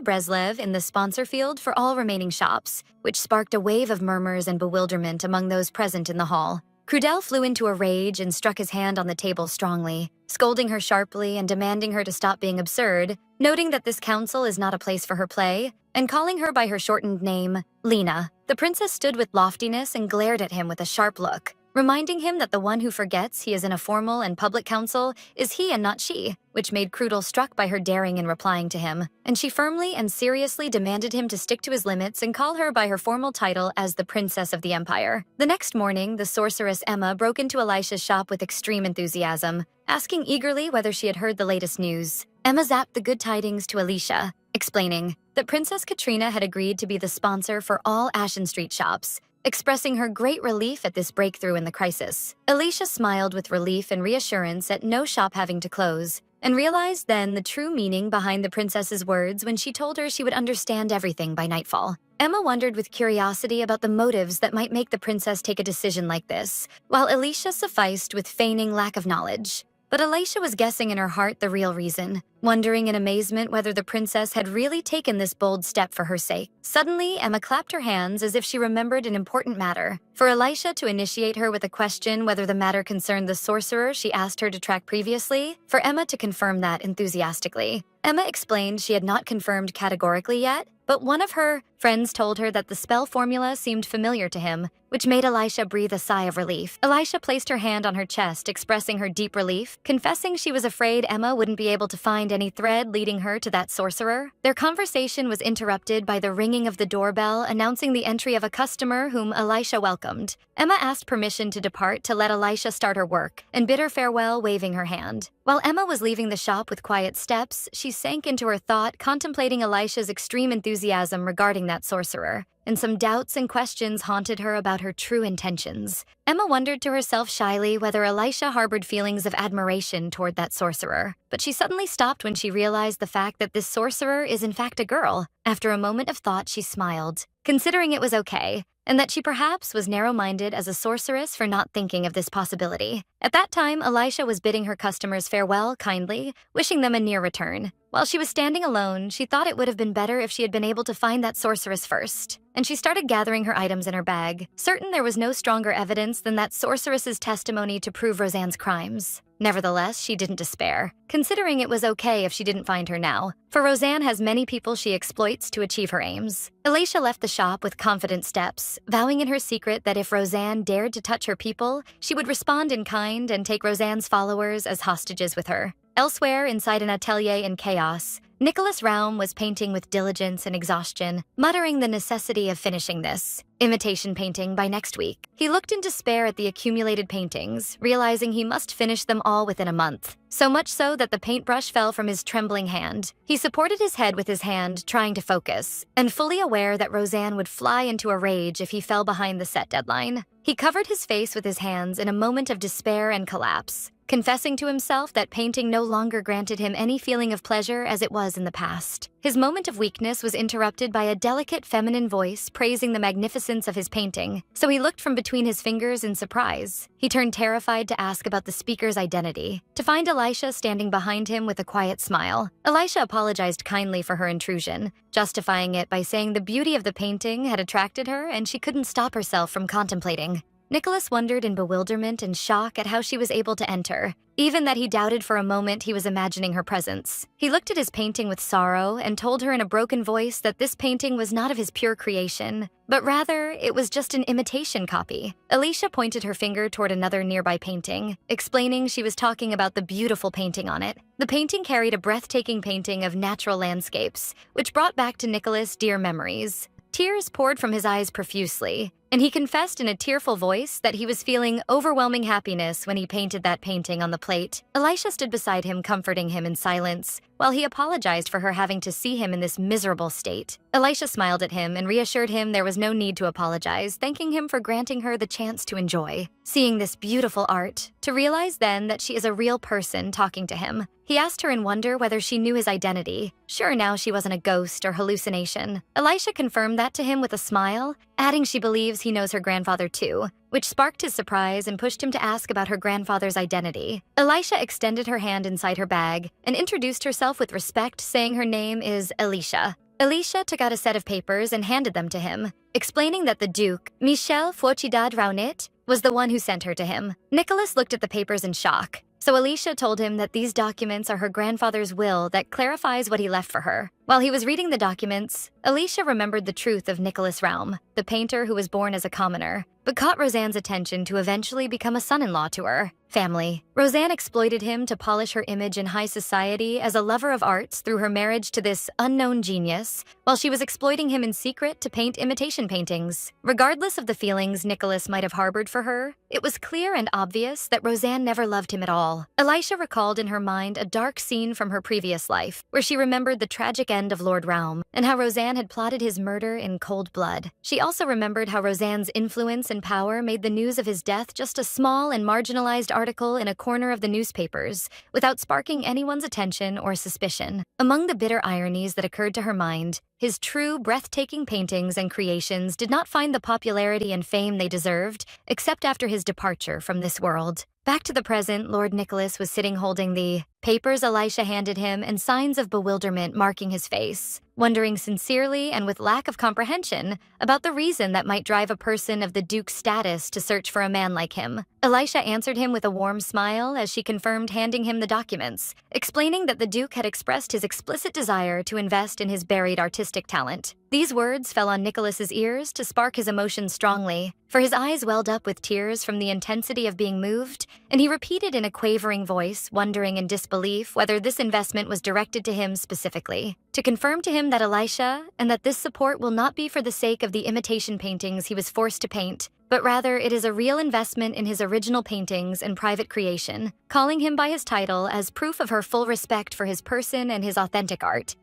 Breslev, in the sponsor field for all remaining shops, which sparked a wave of murmurs and bewilderment among those present in the hall. Crudel flew into a rage and struck his hand on the table strongly, scolding her sharply and demanding her to stop being absurd, noting that this council is not a place for her play, and calling her by her shortened name, Lena. The princess stood with loftiness and glared at him with a sharp look, reminding him that the one who forgets he is in a formal and public council is he and not she, which made Crudel struck by her daring in replying to him, and she firmly and seriously demanded him to stick to his limits and call her by her formal title as the Princess of the Empire. The next morning, the sorceress Emma broke into Elisha's shop with extreme enthusiasm, asking eagerly whether she had heard the latest news. Emma zapped the good tidings to Elisha, explaining that Princess Katrina had agreed to be the sponsor for all Ashen Street shops, expressing her great relief at this breakthrough in the crisis. Elisha smiled with relief and reassurance at no shop having to close, and realized then the true meaning behind the princess's words when she told her she would understand everything by nightfall. Emma wondered with curiosity about the motives that might make the princess take a decision like this, while Elisha sufficed with feigning lack of knowledge. But Elisha was guessing in her heart the real reason, wondering in amazement whether the princess had really taken this bold step for her sake. Suddenly, Emma clapped her hands as if she remembered an important matter. For Elisha to initiate her with a question whether the matter concerned the sorcerer she asked her to track previously, for Emma to confirm that enthusiastically. Emma explained she had not confirmed categorically yet, but one of her friends told her that the spell formula seemed familiar to him, which made Elisha breathe a sigh of relief. Elisha placed her hand on her chest, expressing her deep relief, confessing she was afraid Emma wouldn't be able to find any thread leading her to that sorcerer. Their conversation was interrupted by the ringing of the doorbell announcing the entry of a customer whom Elisha welcomed. Emma asked permission to depart to let Elisha start her work, and bid her farewell, waving her hand. While Emma was leaving the shop with quiet steps, she sank into her thought, contemplating Elisha's extreme enthusiasm regarding that sorcerer, and some doubts and questions haunted her about her true intentions. Emma wondered to herself shyly whether Elisha harbored feelings of admiration toward that sorcerer, but she suddenly stopped when she realized the fact that this sorcerer is in fact a girl. After a moment of thought, she smiled, considering it was okay, and that she perhaps was narrow-minded as a sorceress for not thinking of this possibility. At that time, Elisha was bidding her customers farewell kindly, wishing them a near return. While she was standing alone, she thought it would have been better if she had been able to find that sorceress first, and she started gathering her items in her bag, certain there was no stronger evidence than that sorceress's testimony to prove Roseanne's crimes. Nevertheless, she didn't despair, considering it was okay if she didn't find her now, for Roseanne has many people she exploits to achieve her aims. Elisha left the shop with confident steps, vowing in her secret that if Roseanne dared to touch her people, she would respond in kind and take Roseanne's followers as hostages with her. Elsewhere, inside an atelier in chaos, Nicholas Raum was painting with diligence and exhaustion, muttering the necessity of finishing this imitation painting by next week. He looked in despair at the accumulated paintings, realizing he must finish them all within a month. So much so that the paintbrush fell from his trembling hand. He supported his head with his hand, trying to focus, and fully aware that Roseanne would fly into a rage if he fell behind the set deadline. He covered his face with his hands in a moment of despair and collapse, confessing to himself that painting no longer granted him any feeling of pleasure as it was in the past. His moment of weakness was interrupted by a delicate feminine voice praising the magnificence of his painting, so he looked from between his fingers in surprise. He turned terrified to ask about the speaker's identity, to find Elisha standing behind him with a quiet smile. Elisha apologized kindly for her intrusion, justifying it by saying the beauty of the painting had attracted her and she couldn't stop herself from contemplating. Nicholas wondered in bewilderment and shock at how she was able to enter, even that he doubted for a moment he was imagining her presence. He looked at his painting with sorrow and told her in a broken voice that this painting was not of his pure creation, but rather it was just an imitation copy. Alicia pointed her finger toward another nearby painting, explaining she was talking about the beautiful painting on it. The painting carried a breathtaking painting of natural landscapes, which brought back to Nicholas dear memories. Tears poured from his eyes profusely, and he confessed in a tearful voice that he was feeling overwhelming happiness when he painted that painting on the plate. Elisha stood beside him, comforting him in silence, while he apologized for her having to see him in this miserable state. Elisha smiled at him and reassured him there was no need to apologize, thanking him for granting her the chance to enjoy seeing this beautiful art, to realize then that she is a real person talking to him. He asked her in wonder whether she knew his identity. Sure, now she wasn't a ghost or hallucination. Elisha confirmed that to him with a smile, adding she believes he knows her grandfather too, which sparked his surprise and pushed him to ask about her grandfather's identity. Elisha extended her hand inside her bag and introduced herself with respect, saying her name is Alicia. Alicia took out a set of papers and handed them to him, explaining that the Duke, Michel Fouchidad Raunit, was the one who sent her to him. Nicholas looked at the papers in shock, so Alicia told him that these documents are her grandfather's will that clarifies what he left for her. While he was reading the documents, Alicia remembered the truth of Nicholas Raum, the painter who was born as a commoner, but caught Roseanne's attention to eventually become a son-in-law to her family. Roseanne exploited him to polish her image in high society as a lover of arts through her marriage to this unknown genius, while she was exploiting him in secret to paint imitation paintings. Regardless of the feelings Nicholas might have harbored for her, it was clear and obvious that Roseanne never loved him at all. Elisha recalled in her mind a dark scene from her previous life, where she remembered the tragic end of Lord Raum and how Roseanne had plotted his murder in cold blood. She also remembered how Roseanne's influence and power made the news of his death just a small and marginalized article in a corner of the newspapers, without sparking anyone's attention or suspicion. Among the bitter ironies that occurred to her mind, his true, breathtaking paintings and creations did not find the popularity and fame they deserved, except after his departure from this world. Back to the present, Lord Nicholas was sitting holding the papers Elisha handed him and signs of bewilderment marking his face, wondering sincerely and with lack of comprehension about the reason that might drive a person of the Duke's status to search for a man like him. Elisha answered him with a warm smile as she confirmed handing him the documents, explaining that the Duke had expressed his explicit desire to invest in his buried artistic talent. These words fell on Nicholas's ears to spark his emotions strongly, for his eyes welled up with tears from the intensity of being moved, and he repeated in a quavering voice, wondering in disbelief whether this investment was directed to him specifically, to confirm to him that Elisha, and that this support will not be for the sake of the imitation paintings he was forced to paint, but rather it is a real investment in his original paintings and private creation, calling him by his title as proof of her full respect for his person and his authentic art.